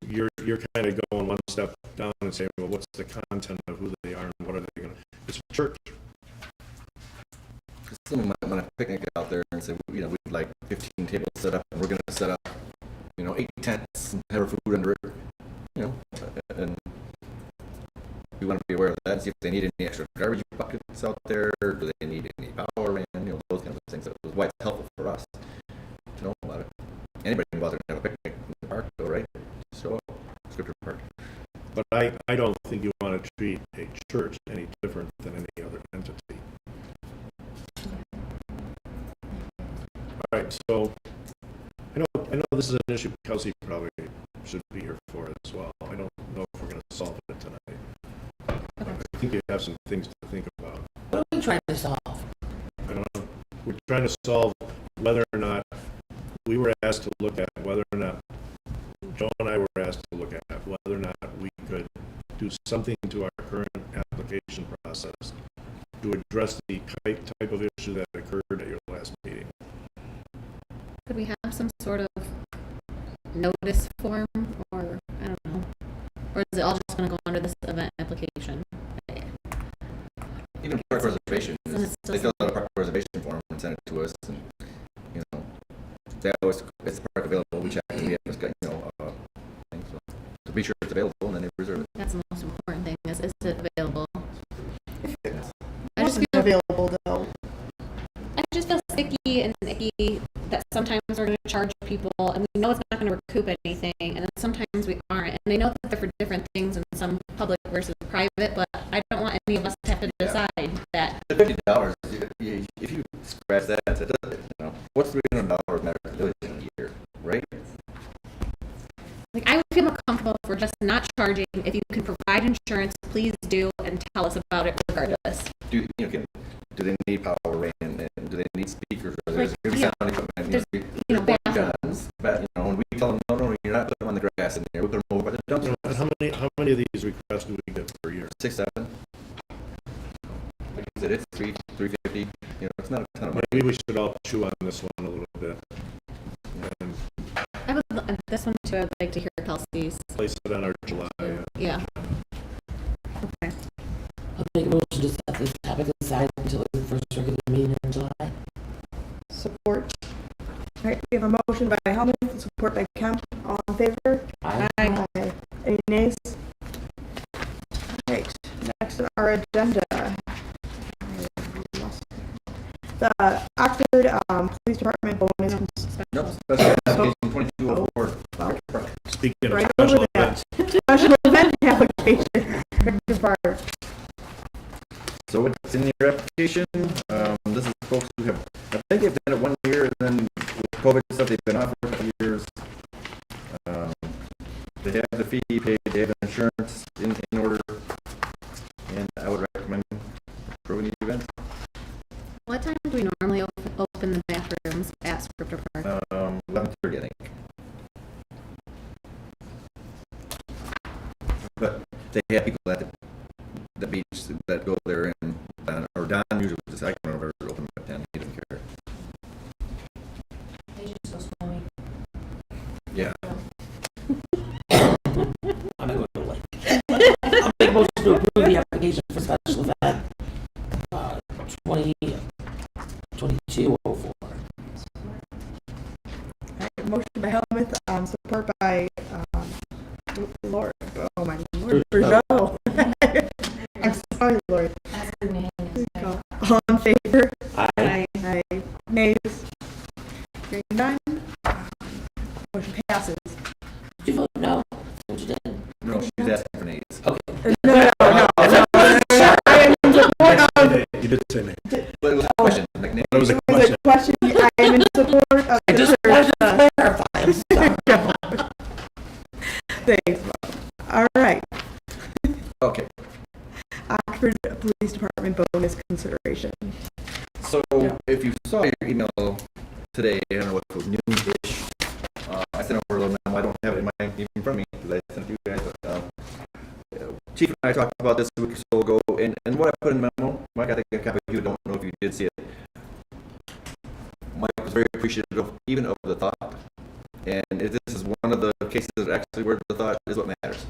You're kind of going one step down and saying, well, what's the content of who they are and what are they going to, it's a church. Someone might want to picnic out there and say, you know, we'd like 15 tables set up, and we're going to set up, you know, 8 tents and have our food under it, you know, and we want to be aware of that and see if they need any extra garbage buckets out there, or do they need any power man, you know, those kinds of things. That was why it's helpful for us to know about it. Anybody can go out there and have a picnic in the park, though, right? Show up, Scripture Park. But I don't think you want to treat a church any different than any other entity. All right, so I know this is an issue Kelsey probably should be here for as well. I don't know if we're going to solve it tonight. But I think you have some things to think about. What are we trying to solve? I don't know. We're trying to solve whether or not we were asked to look at whether or not Joe and I were asked to look at whether or not we could do something to our current application process to address the type of issue that occurred at your last meeting. Could we have some sort of notice form, or, I don't know, or is it all just going to go under this event application? Even park reservations, And it's they still fill out a park reservation form and send it to us, and, you know, they always, it's park available, we check, and we have, you know, things, so to be sure it's available, and then they reserve it. That's the most important thing, is it available? I Must just be feel, available though. I just feel sticky and icky that sometimes we're going to charge people, and we know it's not going to recoup anything, and then sometimes we aren't. And I know that they're for different things, and some public versus private, but I don't want any of us to have to decide that. The $50, if you scratch that, it does, you know, what's $300 matter to the village in a year, right? Like, I would feel more comfortable if we're just not charging. If you can provide insurance, please do, and tell us about it regardless. Do they need power rain, and do they need speakers, or Like, there's yeah, sound equipment, there's, you know, bathrooms. guns, but, you know, when we tell them, no, you're not putting them on the grass in there, we put them over by the You know, dumpster. how many of these requests do we get per year? 6, 7. Like I said, it's $350, you know, it's not a ton of money. Maybe we should all chew on this one a little bit and I would, this one too, I'd like to hear Kelsey's. place it on our July. Yeah. Okay. I'll make a motion to set this topic aside until the first regular meeting in July. Support. All right, we have a motion by Helmuth, support by Kemp. All in favor? Aye. Aye. Any nays? All right, next on our agenda. The Oxford Police Department bonus. Nope, special application 2204. Well, Speaking of right special over that. events, Special event application. Director Barr. So what's in your application, this is folks who have, I think they've done it 1 year, and then with COVID stuff, they've been off for a couple years. They have the fee paid, they have insurance in order, and I would recommend approving the event. What time do we normally open the bathrooms at Scripture Park? 11:30, I think. But they have people at the beach that go there, and or Don usually just, I can remember open at 10, he doesn't care. They just go swimming. Yeah. I'm going to like. I'll make a motion to approve the application for special event 2022-04. Motion by Helmuth, support by Lord. Oh my Lord, Joe. I'm sorry, Lord. That's the name. All in favor? Aye. Aye. Nays? Hearing none. Motion passes. Did you vote no? What you did? No, she's asking for nays. Okay. No. I am in support of. you did say name. But it was a question, like, name. It was a It was question. a question. I am in support report. I just wanted to clarify. I'm sorry. Thanks, Bob. All right. Okay, Oxford Police Department bonus consideration. so if you saw your email today, I don't know what it was, noon-ish, I sent over a little memo. I don't have it in front of me because I sent it to you guys, but Chief and I talked about this a week or so ago, and what I put in the memo, Mike, I think I copied you, don't know if you did see it. Mike was very appreciative even of the thought, and this is one of the cases actually where the thought is what matters.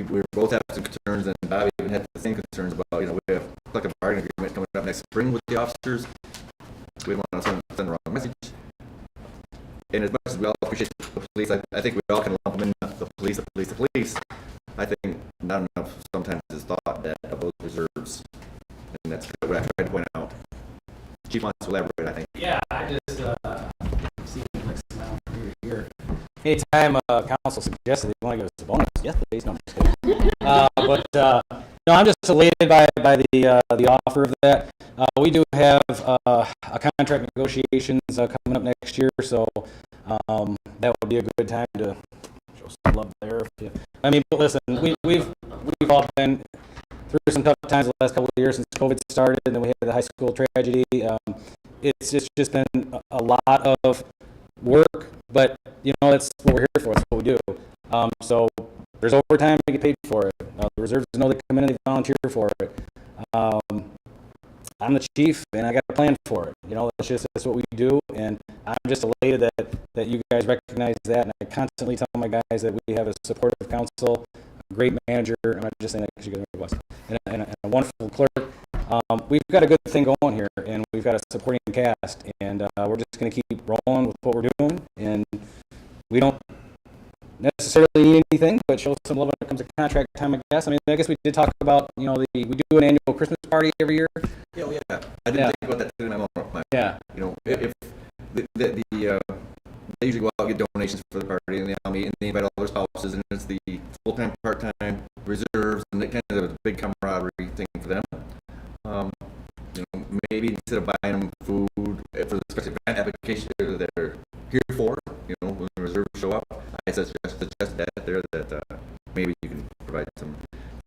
We both have some concerns, and Bobby even had the same concerns about, we have a collective bargaining agreement coming up next spring with the officers. We don't want to send the wrong message. And as much as we all appreciate the police, I think we all can lump them in the police. I think not enough sometimes is thought that of those reserves. And that's what I tried to point out. Chief wants to elaborate, I think. Yeah, I just see like smile here. Anytime council suggested they want to give us a bonus, yes, please. No, I'm just kidding. No, I'm just elated by the offer of that. We do have a contract negotiations coming up next year, so that would be a good time to show some love there. But listen, we've all been through some tough times the last couple of years since COVID started, and then we had the high school tragedy. It's just been a lot of work, but that's what we're here for. That's what we do. So there's overtime to get paid for it. The reserves know they come in and they volunteer for it. I'm the chief, and I got a plan for it. That's what we do, and I'm just elated that you guys recognize that. And I constantly tell my guys that we have a supportive council, a great manager. I'm not just saying that because you guys are blessed, and a wonderful clerk. We've got a good thing going here, and we've got a supporting cast, and we're just going to keep rolling with what we're doing. And we don't necessarily need anything, but show some love when it comes to contract time, I guess. I guess we did talk about, we do an annual Christmas party every year. Yeah, I didn't think about that in my moment. Yeah. If they usually go out and get donations for the party, and they all meet, and they invite all their spouses, and it's the full-time, part-time reserves, and it kind of a big camaraderie thing for them. Maybe instead of buying them food for the special event application that they're here for, when the reserves show up, I suggested that there that maybe you can provide some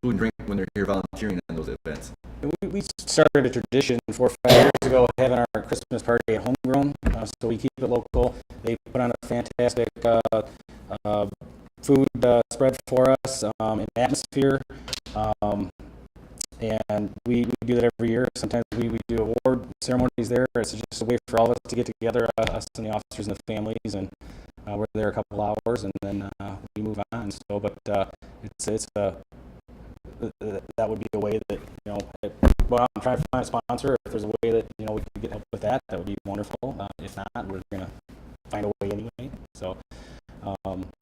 food and drink when they're here volunteering in those events. We started a tradition 4 or 5 years ago, having our Christmas party at homegrown, so we keep it local. They put on a fantastic food spread for us, an atmosphere, and we do that every year. Sometimes we do award ceremonies there. It's just a way for all of us to get together, us and the officers and the families, and we're there a couple hours, and then we move on. So, but it's that would be a way that well, I'm trying to find a sponsor. If there's a way that we could get help with that, that would be wonderful. If not, we're gonna find a way anyway. So,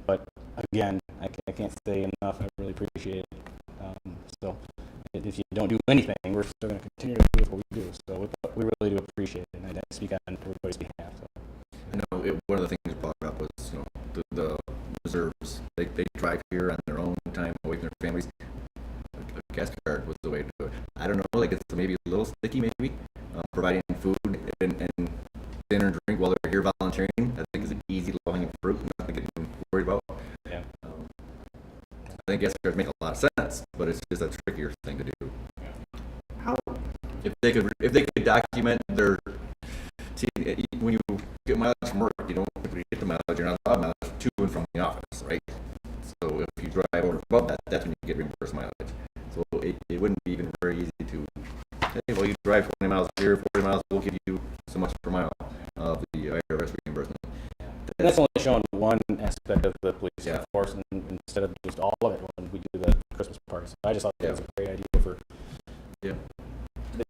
but again, I can't say enough. I really appreciate it. So, if you don't do anything, we're still going to continue to do what we do. So we really do appreciate it, and I speak on everybody's behalf. So. I know one of the things you brought up was the reserves. They drive here on their own time away from their families. A gas card was the way to do it. I don't know, it's maybe a little sticky, maybe providing food and dinner and drink while they're here volunteering. I think is an easy low-hanging fruit, nothing to get worried about. Yeah. I think gas cards make a lot of sense, but it's just a trickier thing to do. How? If they could document their, when you get mileage from work, you don't get the mileage, you're not allowed mileage to and from the office, right? So if you drive over above that, that's when you get reimbursed mileage. So it wouldn't be even very easy to say, well, you drive 20 miles here, 40 miles, we'll give you so much per mile of the IRS reimbursement. That's only showing one aspect of the police force, and instead of just all of it when we do the Christmas party. So I just thought that was a great idea for. Yeah.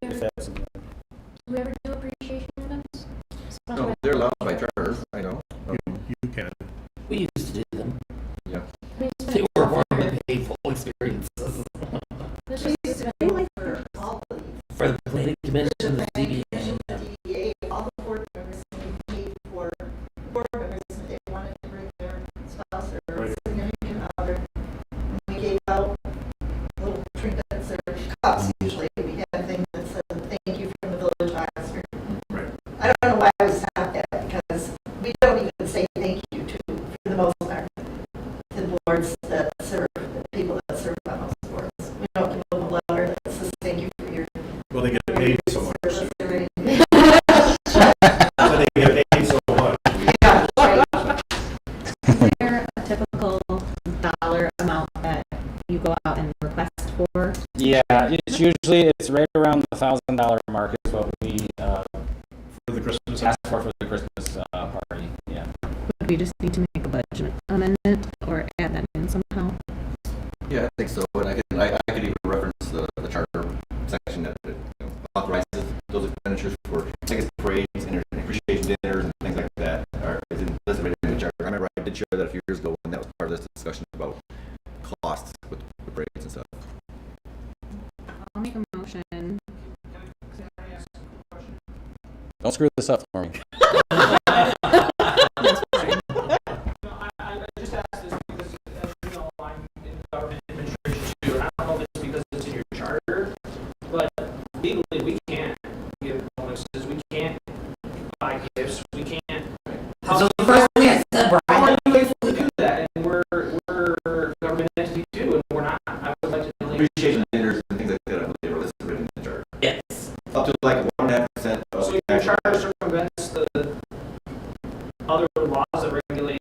If that's, Do we ever do appreciation events? No, they're allowed by charter, I know. You can. We used to do them. Yeah. They were warm and painful experiences. For all the For the planning commission, the ZBA. DDA, all the board members, and we paid for board members if they wanted to bring boards that serve, the people that serve on those boards. We don't give them a letter that says thank you for your Well, they get paid so much. service or anything. So they get paid so much. Yeah, right. Is there a typical dollar amount that you go out and request for? Yeah, it's right around the $1,000 mark is what we For the Christmas. ask for the Christmas party. Yeah. Would we just need to make a budget amendment or add that in somehow? Yeah, I think so. And I could even reference the charter section that authorizes those expenditures for tickets, parades, and appreciation dinners, and things like that. Is listed in the charter. I remember I did share that a few years ago when that was part of this discussion about costs with parades and stuff. I'll make a motion. Don't screw this up for me. I just asked this because, as you know, I'm in government administration too, and I don't know if it's because it's in your charter, but legally we can't give bonuses, we can't buy gifts, we can't. So the first thing I said, How Brian, are you able to do that? And we're a government entity too, and we're not. I would like to delete. Appreciation dinners and things like that, I believe, are listed in the charter. yes. Up to like 1.5% of So your charter circumvents the other laws that regulate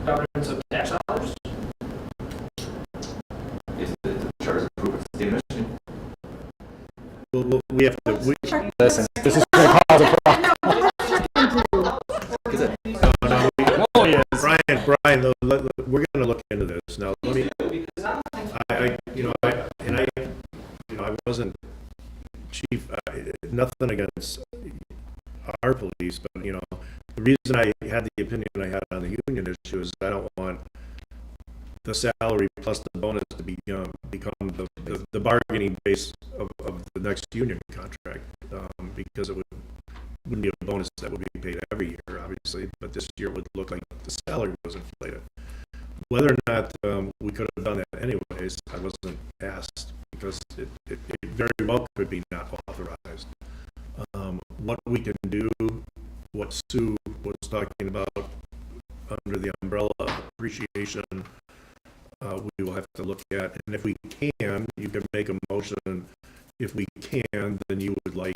governance of tax dollars? is the charter's approved of state of Michigan. We have to, Listen, this is going to cause a problem. Is it? no, Oh, yes. Brian, we're going to look into this. Now, let me, Because I don't think I wasn't chief, nothing against our police, but, the reason I had the opinion I had on the union issue is I don't want the salary plus the bonus to become the bargaining base of the next union contract, because it wouldn't be a bonus that would be paid every year, obviously, but this year it would look like the salary was inflated. Whether or not we could have done that anyways, I wasn't asked, because it very well could be not authorized. What we can do, what Sue was talking about under the umbrella of appreciation, we will have to look at, and if we can, you can make a motion. If we can, then you would like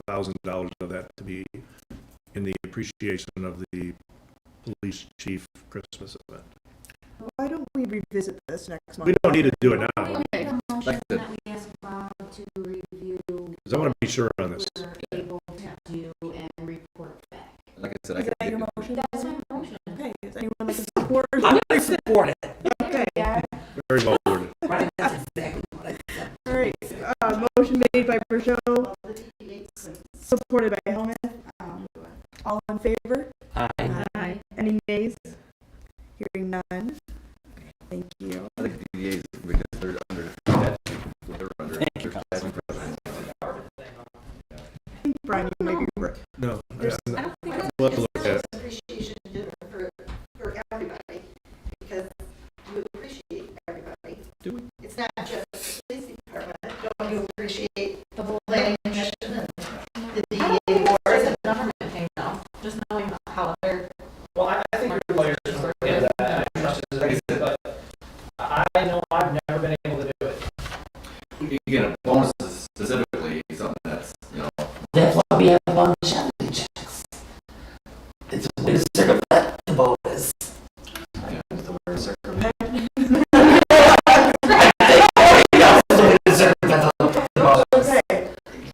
$1,000 of that to be in the appreciation of the police chief Christmas event. Why don't we revisit this next month? We don't need to do it now, Make a motion Like the- that we ask Bob to review because I want to be sure on this. what we're able to do and report back. Like I said, I Is could that your motion? That's my motion. Okay, is anyone like to support? I'm going to support it. Okay, Very well worded. Brian, that's exactly what I said. all right, motion made by Brichot, supported by Helmuth. All in favor? Aye. Any nays? Hearing none. Thank you. I think the DDAs, because they're under statute, they're under. Thank you, statute precedent. I think Brian, you may be right. No, There's- we'll have to look at it. Appreciation dinner for everybody, because you appreciate everybody. Do we? It's not just the police department. Don't you appreciate the whole planning commission and the DEA board? It's a government thing though, just knowing how they're. Well, I think your lawyers get that, and I trust his, but I know I've never been able to do it. Again, bonuses specifically, something that's, That's why we have longevity checks. It's a way to circumvent the bonus. The word circumvent. Okay,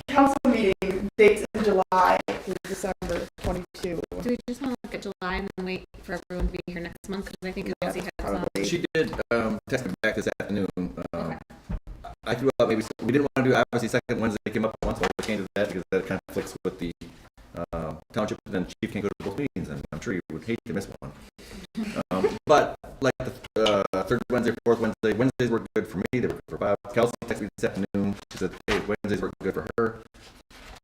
council meeting dates in July through December 22. Do we just want to look at July and then wait for everyone to be here next month? Because I think Kelsey has some. Probably. she did text me back this afternoon. I threw out maybe, we didn't want to do, obviously, second Wednesday came up once, but we changed that because that conflicts with the township, and then chief can't go to both meetings, and I'm sure you would hate to miss one. But like the third Wednesday, fourth Wednesday, Wednesdays were good for me, they were good for Bob. Kelsey texted me this afternoon, she said, hey, Wednesdays were good for her.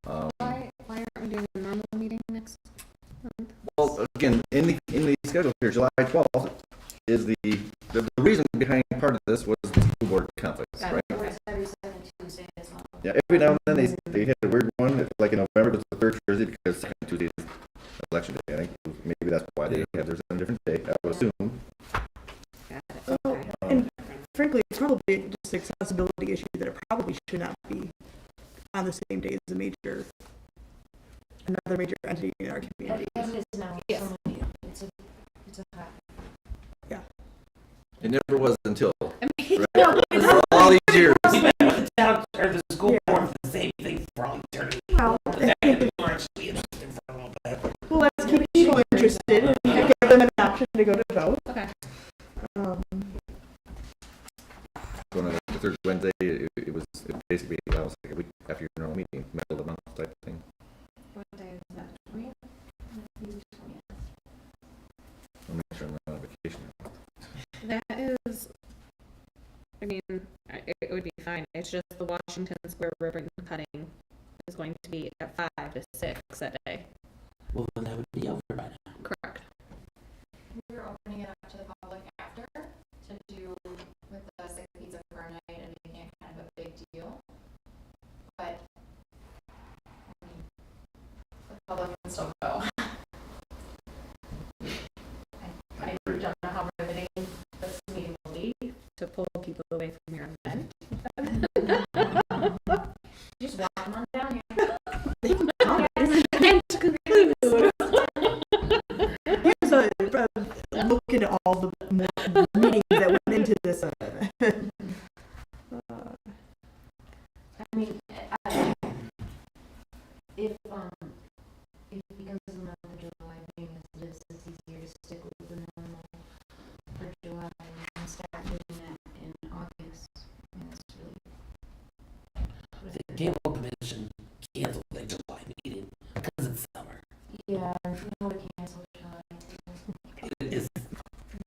Why aren't we doing a normal meeting next month? Well, again, in the schedule here, July 12th is the reason behind part of this was the school board conflicts, right? Every second Tuesday as well. Yeah, every now and then they hit a weird one, like in November, it's the third Thursday because second Tuesday is election day. I think maybe that's why they have theirs on a different day, I would assume. accessibility issue that it probably should not be on the same day as another major entity in our community. As it is now. Yes. So it's a hot. Yeah. It never was until. I mean, Right? For all these years. We've been with the town or the school board for the same thing for all eternity. Well, The fact that people are actually interested for a little bit. well, let's keep people interested and give them an option to go to vote. okay. Going on the third Wednesday, it was basically, I was like a week after your normal meeting, middle of the month type thing. What day is that? 20th? I'll make sure I'm not on vacation. That is, I mean, it would be fine. It's just the Washington Square ribbon cutting is going to be at 5 to 6 that day. Well, then that would be over by now. Correct. We're opening it up to the public after to do with the 6 pizza per night and making it kind of a big deal. But I mean, the public can still go. I don't know how riveting this meeting will be to pull people away from your event. Just walk them on down here. And to conclude, Here's a look into all the meetings that went into this. I mean, if it becomes the month of July, being as it is, it's easier to stick with the normal for July and start doing that in August. And it's really. The Cable Commission canceled their July meeting because it's summer. Yeah, if you know to cancel July. It is.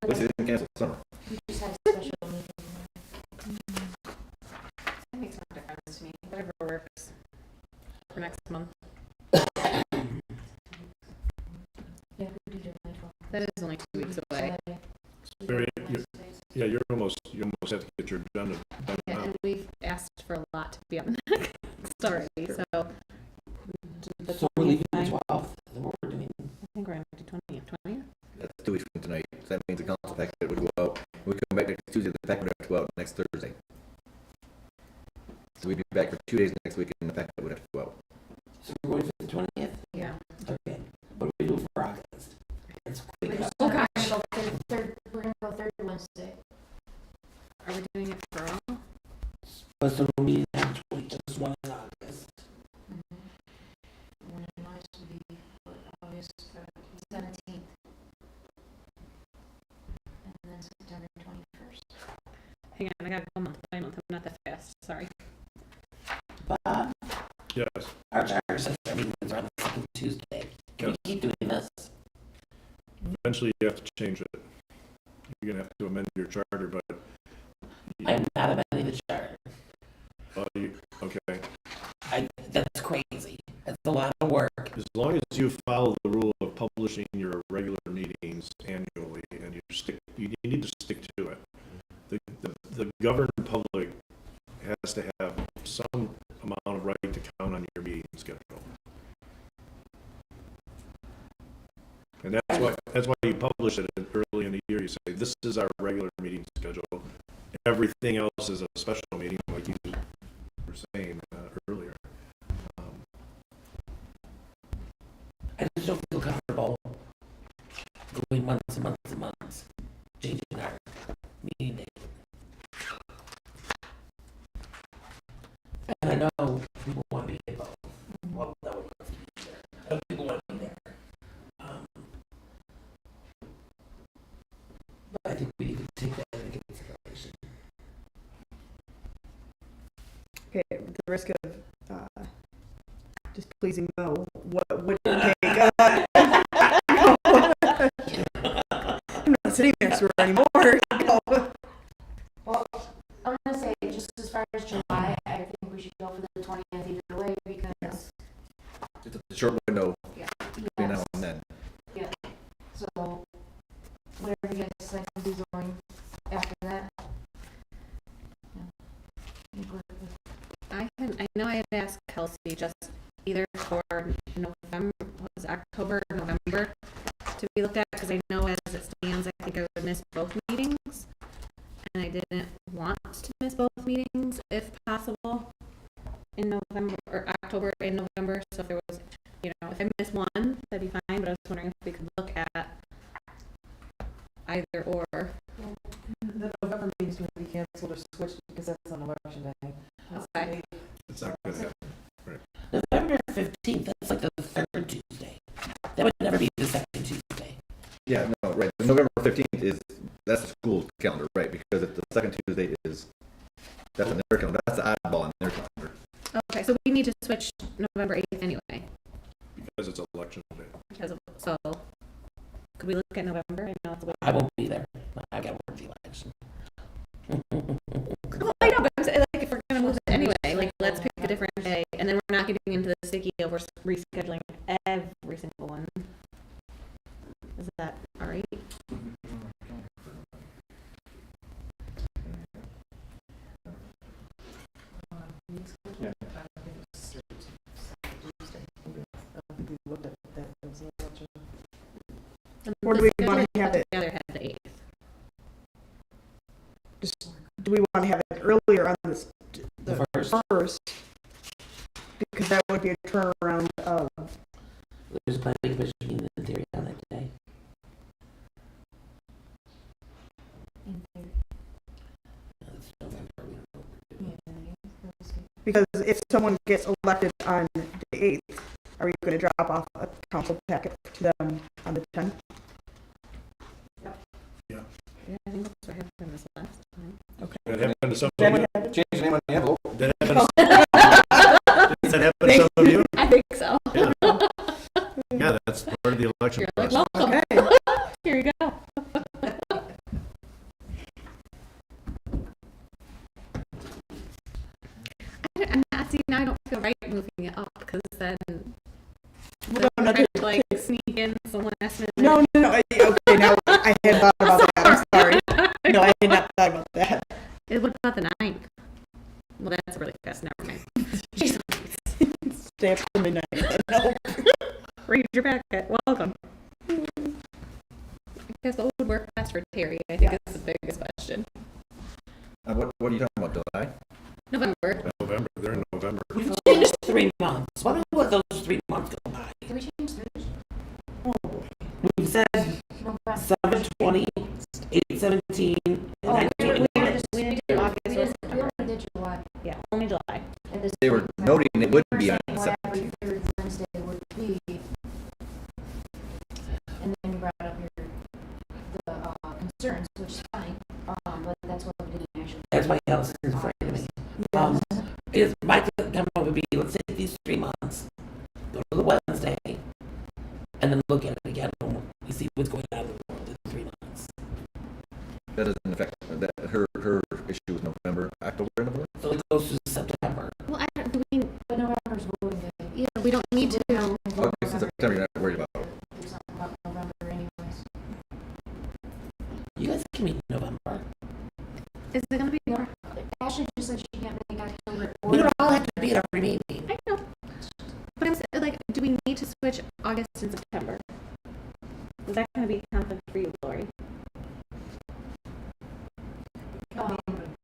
What's it didn't cancel summer? We just had a special meeting. that makes no difference to me. Whatever works for next month. Yeah, we do July 12th. That is only 2 weeks away. Very, yeah, you almost have to get your agenda done Yeah, now. and we've asked for a lot to be on the next already, so. So we're leaving the 12th. The board meeting. I think we're going to do 20th. That's 2 weeks from tonight. So that means the council packet would go out. We come back next Tuesday, the packet would have to go out next Thursday. So we'd be back for 2 days next week and the packet would have to go out. So we're going for the 20th? Yeah. Okay. What do we do for August? It's quick. We're gonna go third Wednesday. Are we doing it for all? But so we're meeting actually just one in August. One in August would be August 17th. And then September 21st. Hang on, I gotta go month by month. I'm not that fast. Sorry. But Yes. our charter says our meetings are on the second Tuesday. Can we keep doing this? Eventually you have to change it. You're gonna have to amend your charter, but. I am not amending the charter. Okay. That's crazy. That's a lot of work. As long as you follow the rule of publishing your regular meetings annually and you need to stick to it. The governed public has to have some amount of right to count on your meeting schedule. And that's why you publish it early in the year. You say, this is our regular meeting schedule. Everything else is a special meeting, like you were saying earlier. I just don't feel comfortable going months and months and months, changing our meeting date. And I know people want to be involved. Well, that would love to be there. I know people want to be there. But I think we need to take that into consideration. Okay, at the risk of displeasing Mo, what would it take? I'm not sitting next to her anymore. Well, I'm gonna say, just as far as July, I think we should go for the 20th either way, because. It's a short window Yeah. between now and then. Yeah. So, whatever you guys decide to be going after that. I know I had asked Kelsey just either for November, was it October or November, to be looked at, because I know as it stands, I think I would miss both meetings, and I didn't want to miss both meetings. meetings if possible in November or October and November. So if there was, if I missed one, that'd be fine. But I was wondering if we could look at either or. The November meeting's going to be canceled or switched because that's on election day. Okay. It's not going to happen. November 15th, that's like the third Tuesday. That would never be the second Tuesday. Yeah, no, right. November 15th that's the school calendar, right? Because if the second Tuesday that's on their calendar. That's the oddball on their calendar. Okay, so we need to switch November 8th anyway. Because it's election day. So could we look at November? I know it's a I won't be there. I got to work the election. Well, I know, but I'm saying, like, if we're gonna move it anyway, like, let's pick a different day, and then we're not getting into the sticky of rescheduling every single one. Is that all right? Yeah. Or do we want to have it? Together had the 8th. Do we want to have it earlier on the first? Because that would be a turnaround of. There's a planning commission meeting in theory on that day. That's November. Because if someone gets elected on the 8th, are we going to drop off a council packet to them on the 10th? Yeah. Yeah, I think that's what happened this last time. Okay. That happened to some That of would you? happen? Change the name on the envelope. That happened Does that happen to some of you? I think so. Yeah. Yeah, that's part of the election You're like, process. welcome. Okay. Here you go. I'm not, see, now I don't feel right moving it up, because then No, no, trying to, like, sneak in some last minute. No. Okay, now I had thought about that. I'm sorry. No, I had not thought about that. What about the 9th? Well, that's really fast. Never mind. Jesus. Stay up to midnight. No. Read your packet. Welcome. I guess what would work best for Terry? I think is the biggest question. What are you talking about, July? November. November, they're in November. We've changed 3 months. Why don't we let those 3 months go by? Did we change the We said 7/20, 8/17, and 9/20. We didn't do August we or did September. July. Yeah, only July. And this They were noting it would be on why September. every third Wednesday would be. And then you brought up the concerns, which is fine. But that's what we didn't actually. That's why Allison's afraid of me. My comment would be, let's take these 3 months, go to the Wednesday, and then look at it again when we see what's going on in the world in 3 months. That doesn't affect that. Her issue was November, October, November. So it goes to September. Well, I don't, do we, But November's voting day. yeah, we don't need to. Okay, so September you're not worried about. Do something about November anyways. You guys can meet in November. Is it going to be? No, Ashley just said she can't make October. We don't all have to be at every meeting. I know. But I'm saying, like, do we need to switch August and September? Is that going to be a conflict for you, Lori?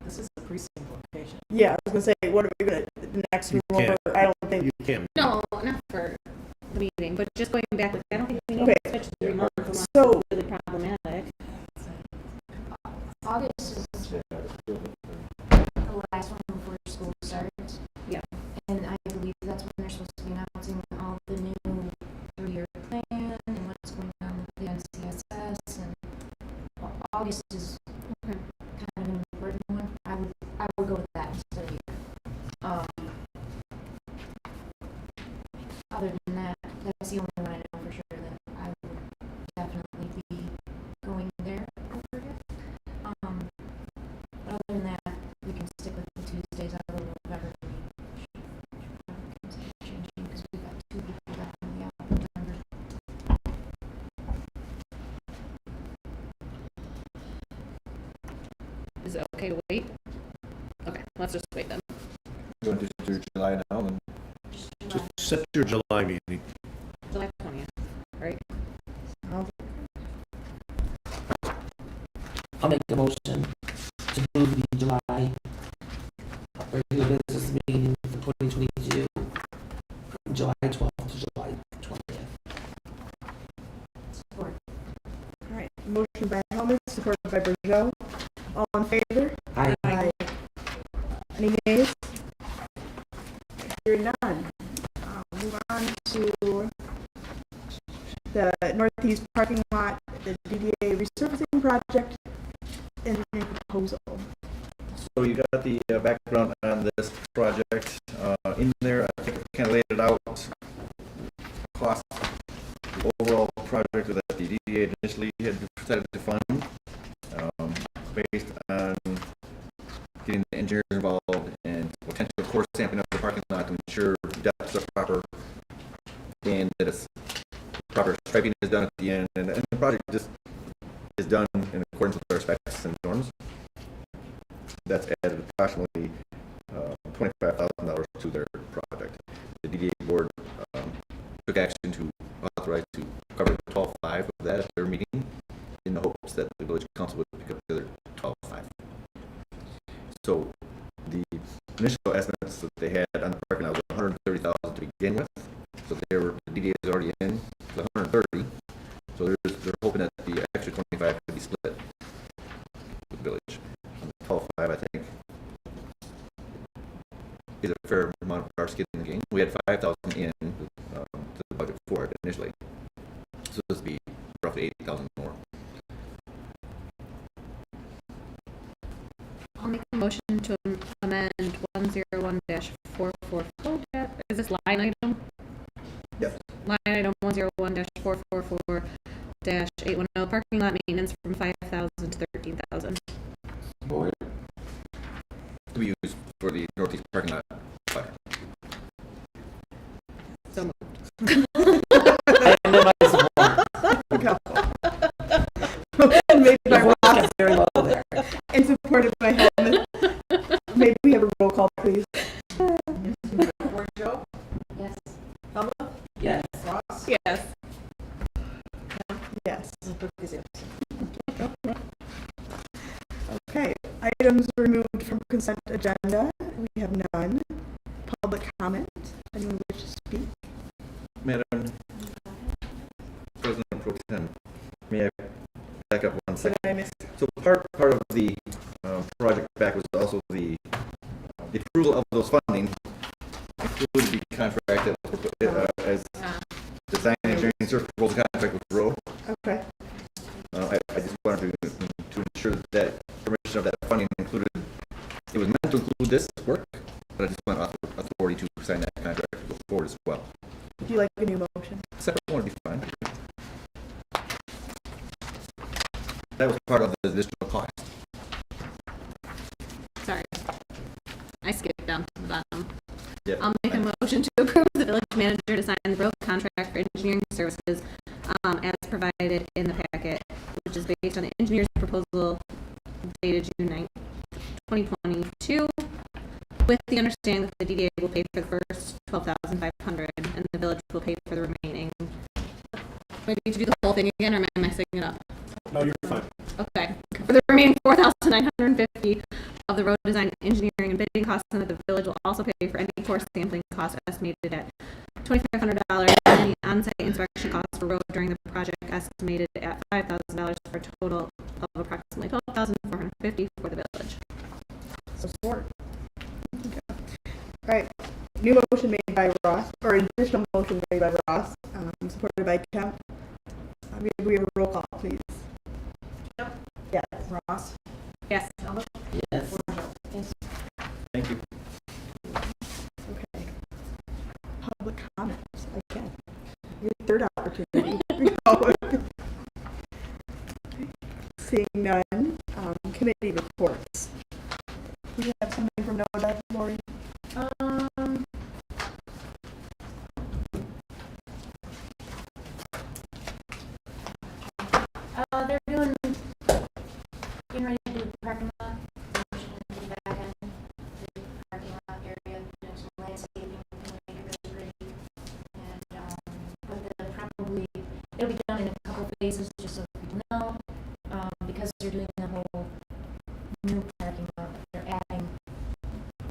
This is the precinct location. Yeah, I was going to say, what are we going to, the next You move over? can't. I don't think. You can't. No, not for the meeting, but just going back, like, I don't think we need Okay. to switch 3 months unless So- it's really problematic. August is the last one before school starts. Yeah. And I believe that's when they're supposed to be announcing all the new 3-year plan and what's going on with the NCSS. And August is Okay. kind of an important one. I would go with that instead of here. Other than that, that's the only one I know for sure that I would definitely be going there over it. But other than that, we can stick with the Tuesdays out of November. Changing because we've got 2 people that can be out in November. Is it okay to wait? Okay, let's just wait then. You want to do July now and Just set your July meeting. July 20th, right? I'll make a motion to move the July supported by Bergeau. All in favor? Aye. Any nays? Hearing none. Move on to the northeast parking lot, the DDA resurfacing project engineering proposal. So you got the background on this project in there. I think I kind of laid it out. Cost, the overall project that the DDA initially had decided to fund, based on getting the engineers involved and potential core sampling of the parking lot to ensure depths are proper and that it's proper striping is done at the end, and the project just is done in accordance with our specs and norms. That's added approximately $25,000 to their project. The DDA board took action to authorize to cover 12.5 of that at their meeting in the hopes that the village council would pick up the other 12.5. So the initial estimates that they had on the parking lot was $130,000 to begin with. So the DDA is already in the 130. So they're hoping that the extra 25 could be split with the village. 12.5, I think, is a fair amount of our skin in the game. We had 5,000 in to the budget for it initially, so this would be roughly 80,000 more. I'll make a motion to amend 101-44. Is this line item? Yep. Line item 101-444-810 parking lot maintenance from 5,000 to 13,000. Board. To be used for the northeast parking lot fire. So moved. And then my support. Made by Your voice Ross gets very low there. and supported by Hellman. Maybe we have a roll call, please. Joe? Yes. Yes. Ross? Yes. Yes. Okay, items removed from consent agenda. We have none. Public comment. Anyone wish to speak? Madam President Pro Tem, may I back up 1 second? Did I miss? So part of the project back was also the approval of those funding included the contract that was as design engineering service proposal contract with Rowe. Okay. I just wanted to ensure that permission of that funding included. It was meant to include this work, but I just want authority to sign that contract to go forward as well. Would you like a new motion? Separate one would be fine. That was part of the additional cost. Sorry. I skipped down to the bottom. Yep. I'll make a motion to approve the village manager to sign the growth contract for engineering services as provided in the packet, which is based on the engineer's proposal dated June 9th, 2022, with the understanding that the DDA will pay for the first $12,500 and the village will pay for the remaining. Do I need to do the whole thing again, or am I messing it up? No, you're fine. Okay. For the remaining $4,950 of the road design, engineering, and bidding costs, and that the village will also pay for any core sampling costs estimated at $2,500 and any on-site inspection costs for road during the project estimated at $5,000 for a total of approximately $12,450 for the village. Support. Okay. All right. New motion made by Ross, or additional motion made by Ross, supported by Kemp. We have a roll call, please. Yep. Yes. Ross? Yes. Yes. Thank you. Okay. Public comments again. Your third opportunity. Seeing none, committee reports. We have something from NODA, Lori. They're getting ready to do the parking lot, the back end, the parking lot area, doing some landscaping, make it really pretty. And, but it'll be done in a couple phases, just so people know, because they're doing the whole new parking lot. They're adding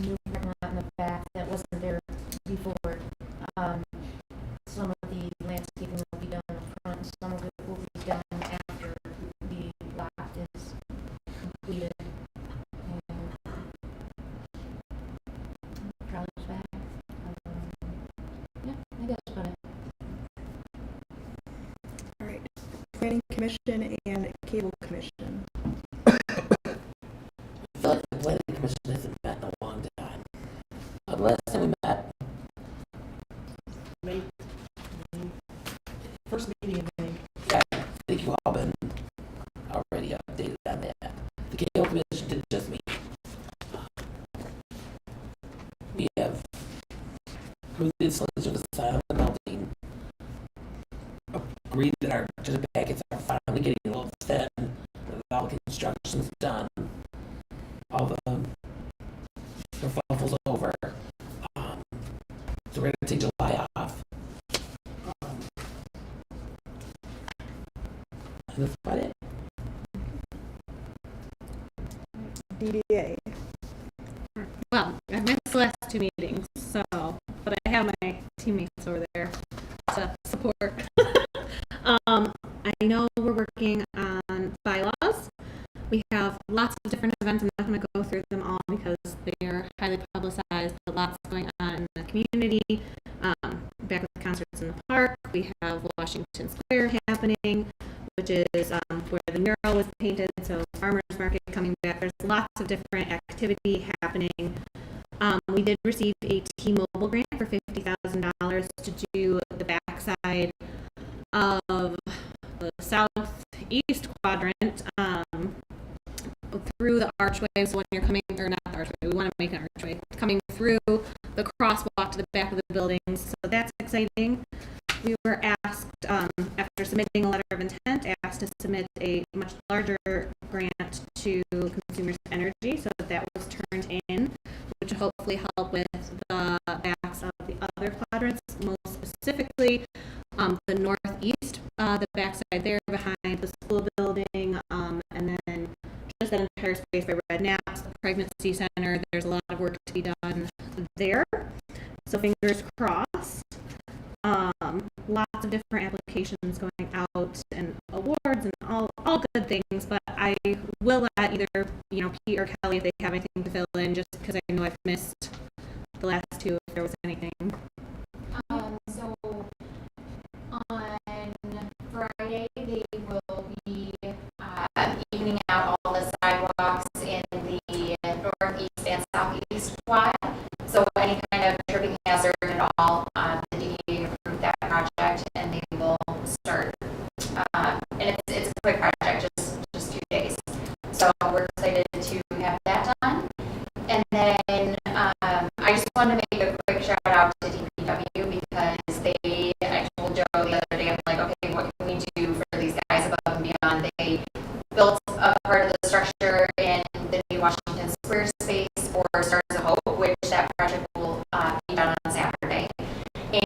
new parking lot in the back that wasn't there before. Some of the landscaping will be done in front, some of it will be done after the lot is Commission and Cable Commission. I feel like the planning commission hasn't met in a long time. The last time we met, May, first meeting in May. Yeah, I think you've all been already updated on that. The Cable Commission did just meet. We have approved the installation of the sign on the building. Agreed that our budget packets are finally getting a little thin. With all the construction's done. All the kerfuffle's over. So we're gonna take July off. And that's about it. DDA. Well, I missed the last two meetings, so, but I have my teammates over there to support. I know we're working on bylaws. We have lots of different events. I'm not going to go through them all because they are highly publicized, but lots going on in the community. Back with concerts in the park, we have Washington Square happening, which is where the mural was painted, so farmers market coming back. There's lots of different activity happening. We did receive a T-Mobile grant for $50,000 to do the backside of the southeast quadrant through the archway. So when you're coming, or not the archway, we want to make an archway, coming through the crosswalk to the back of the buildings. So that's exciting. We were asked, after submitting a letter of intent, asked to submit a much larger grant to Consumers Energy, so that was turned in, which will hopefully help with the backs of the other quadrants, most specifically the northeast, the backside there behind the school building, and then just that entire space by Red Naps, the pregnancy center. There's a lot of work to be done there, so fingers crossed. Lots of different applications going out and awards and all good things, but I will let either Pete or Kelly, if they have anything to fill in, just because I know I've missed the last two if there was anything. So on Friday they will be evening out all the sidewalks in the northeast and southeast quad. So any kind of tripping hazard at all, the DDA approved that project, and they will start. And it's a quick project, just 2 days. So we're excited to have that done. And then I just wanted to make a quick shout out to DPW because I told Joe the other day, I'm like, okay, what can we do for these guys above and beyond? They built a part of the structure in the new Washington Square space for Stars of Hope, which that project will be done on Saturday.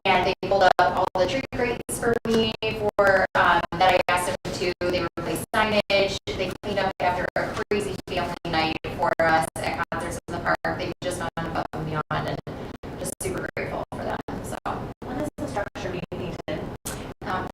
And they pulled up all the tree crates for me for that I asked them to. They replaced signage. They cleaned up after a crazy family night for us at Concerts in the Park. They've just gone above and beyond, and just super grateful for them. So when is the structure being painted?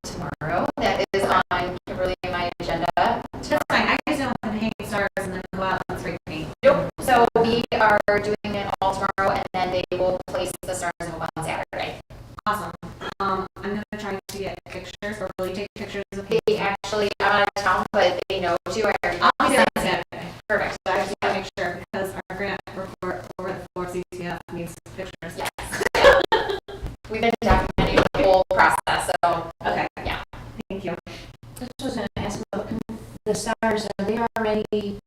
Tomorrow. That is on Kimberly and my agenda. That's fine. I just don't want to hang stars and then go out and spray paint. Nope. So we are doing it all tomorrow, and then they will place the Stars of Hope on Saturday. Awesome. I'm going to try to get pictures, or really take pictures of people. They actually, I'm out of town, but they know too. I'll be there on Saturday. Perfect. So I just want to make sure, because our grant report over the 4 CCF needs pictures. Yes. We've been documenting the whole process, so. Okay. Yeah. Thank you. I was going to ask about the stars. Are they already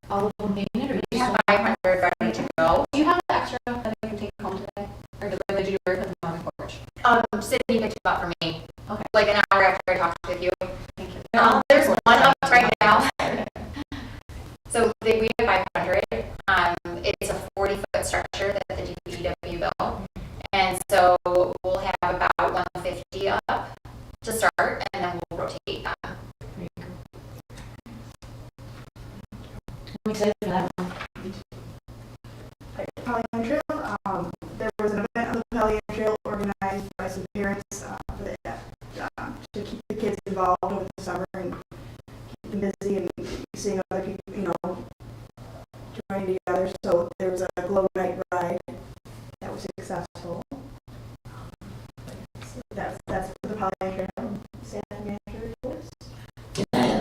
all of them painted, or we have 500 ready to go? Do you have the extra that I can take home today? Or did you work with them on the porch? Sydney picked it up for me. Okay. Like an hour after I talked with you. Thank you. There's one up right now. So we have 500. It's a 40-foot structure that the DPW built. And so we'll have about 150 up to start, and then we'll rotate them. I'm excited for that one. Pollyant Trail, there was an event on the Pollyant Trail organized by some parents for that, to keep the kids involved over the summer and keep them busy and seeing other people, joining together. So there was a glow night ride that was successful. So that's for the Pollyant Trail. Staff manager reports. Can I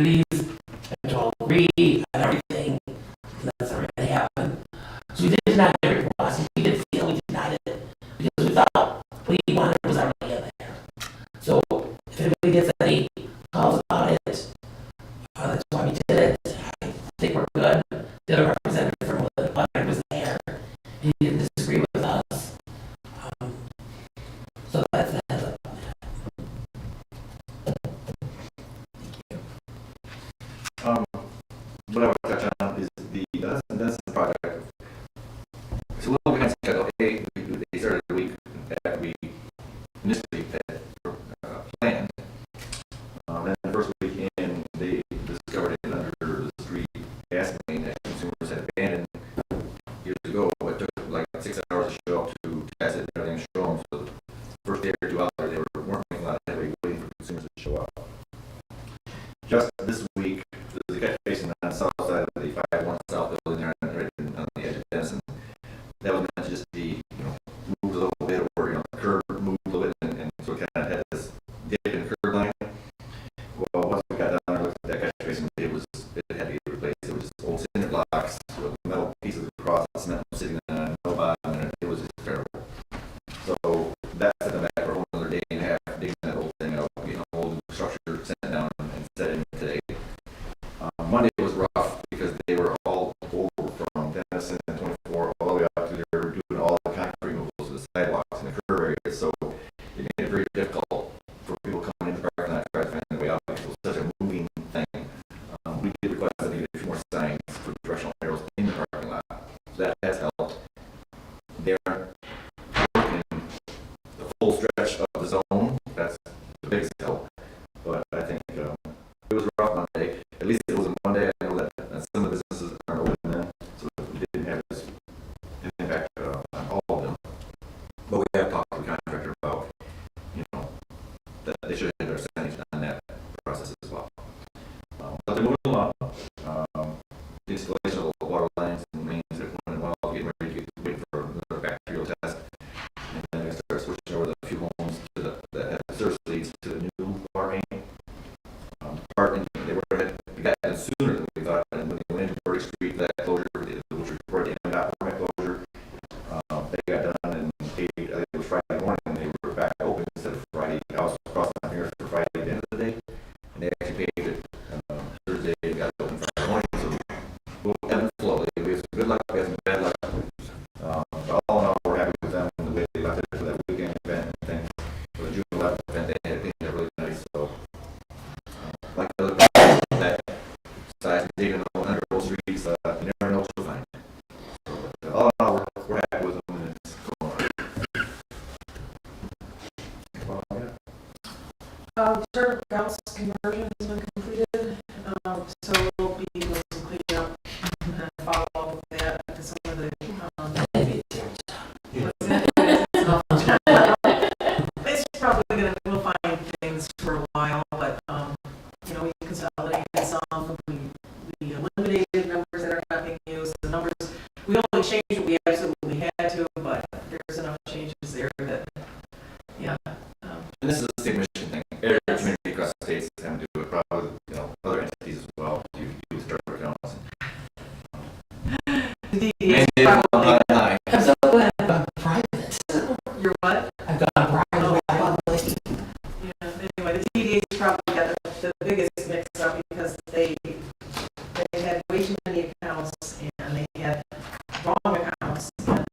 duties, and to all agree on everything, and that's not really happened. So we did deny every request, and we did feel we denied it, because we thought what he wanted was already in there. So if anybody gets any calls about it, that's why we did it. I think we're good. The other representative from the planner was there. He didn't disagree with us. So that's that. What I want to touch on is the Denison project. It's a little behind schedule. They started a week after we initially had planned. Then the first week in, they discovered it under the street gas main that consumers had abandoned years ago. It took like 6 hours to show up to test it and everything, show them. So the first day or two out there, they weren't making a lot of heavy waiting for consumers to show up. Just this week, there's a catch basin on the south side of the 5-1 South building there, right on the edge of Denison. That was meant to just be, moved a little bit, or the curb moved a little bit, and so it kind of had this dip in the curb line. Well, once we got down there and looked at that catch basin, it had to get replaced. It was just old cinder blocks with metal pieces across the cement sitting on no bottom, and it was just terrible. So that set them back for a whole another day and a half, digging that whole thing out, getting a whole structure sent down and set in today. Monday was rough because they were all over from Denison and 24 all the way up to there. They were doing all the concrete removals of the sidewalks and the curb areas, so it made it very difficult for people coming into the parking lot to try to find their way out because it was such a moving thing. We did request that they get a few more signs for directional arrows in the parking lot. So that has helped. They're working the full stretch of the zone. That's the biggest help. But I think it was rough Monday. At least it was a Monday. I know that some of the businesses aren't open then, so we didn't have this impact on all of them. But we have talked to the contractor about, that they should hit their percentage on that process as well. But they're moving along. The installation of the water lines and mains are running well, getting ready to wait for another bacterial test. And then we start switching over the few homes to that have service leads to the new water main. Department, they were ahead, we got it sooner than we thought, and when they went into Burry Street, that closure, which reported the MDOT permit closure, they got done and paid, I think it was Friday morning, and they were back open instead of Friday. I was crossing out here for Friday at the end of the day, and they actually paid it Thursday, and got open Friday morning, so we'll ebb and flow. We have some good luck, we have some bad luck. But all in all, we're happy with them and the way they left it for that weekend event and thing. For the June 11th event, they had it really nice, so. Like the other that size digging under those streets, you never know what you'll find. So, all in all, we're happy with them, and it's going on. Sure, Gauss conversion has been completed, so we'll be doing some cleaning up and follow up with that to some of the, it's probably gonna, we'll find things for a while, but, we consolidated some, we eliminated numbers that are not being used, the numbers, we only changed what we absolutely had to, but there's enough changes there that, And this is a state mission thing. Every community across the states is going to do it, probably, other entities as well, to use structure accounts. I'm so glad I've gone private. You're what? I've gone private. Anyway, the TDA's probably got the biggest mix up because they had way too many accounts and they had wrong accounts. And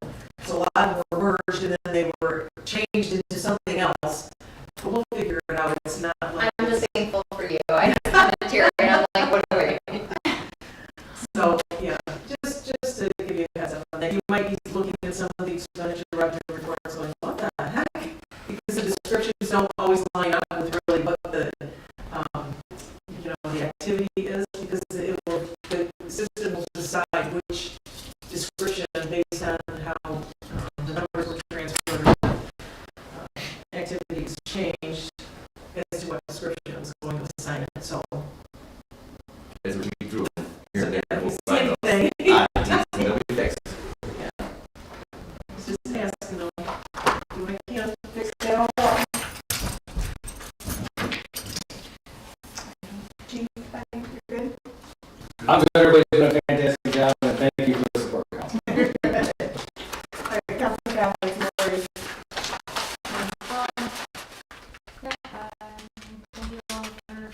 so a lot of them were merged and then they were changed into something else. But we'll figure it out. It's not like I'm just thankful for you. I volunteer and I'm like, what are we doing? So just to give you a heads up on that, you might be looking at some of the expenditure revenue reports going, what the heck? Because the descriptions don't always line up with really what the the activity is, because the system will decide which description based on how the numbers were transferred, activities changed as to what description is going to assign it. So as we read through here and there, we'll see find anything. they'll be fixed. Just asking them, do I can't fix that all up? Chief, I think. I'm sure everybody's doing a fantastic job, and thank you for the support, Council. All right, Councilman Catholic, Lori. Thank you all for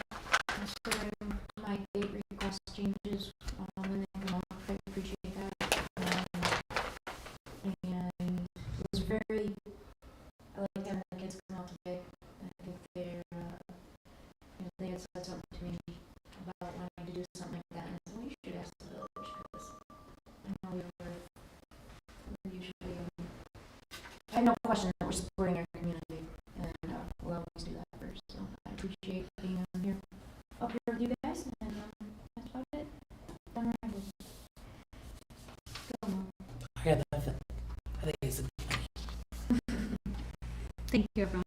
considering my date request changes when they come up. I appreciate that. And it was very, I like having the kids come out today. I think they're, they had said something to me about wanting to do something like that. And I said, well, you should ask the village because I know we're usually, I have no question that we're supporting our community. And we'll always do that first. So I appreciate being on here, up here with you guys. And that's about it. Done right. Go, Mom. I got nothing. I think it's Thank you, everyone.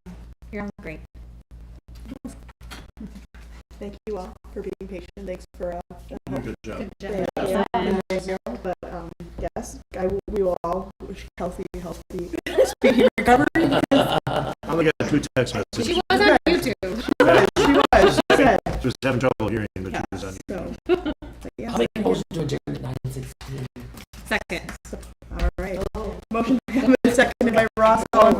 You're all great. Thank you all for being patient. Thanks for Good job. Good yeah, job. but yes, we will all wish healthy, speedy recovery. I only got 2 text messages. She was on YouTube. She was. She said. She was having trouble hearing that she was on. So, but yeah. I'll make a motion to adjourn at 9:16. Second. All right. Motion seconded by Ross. All in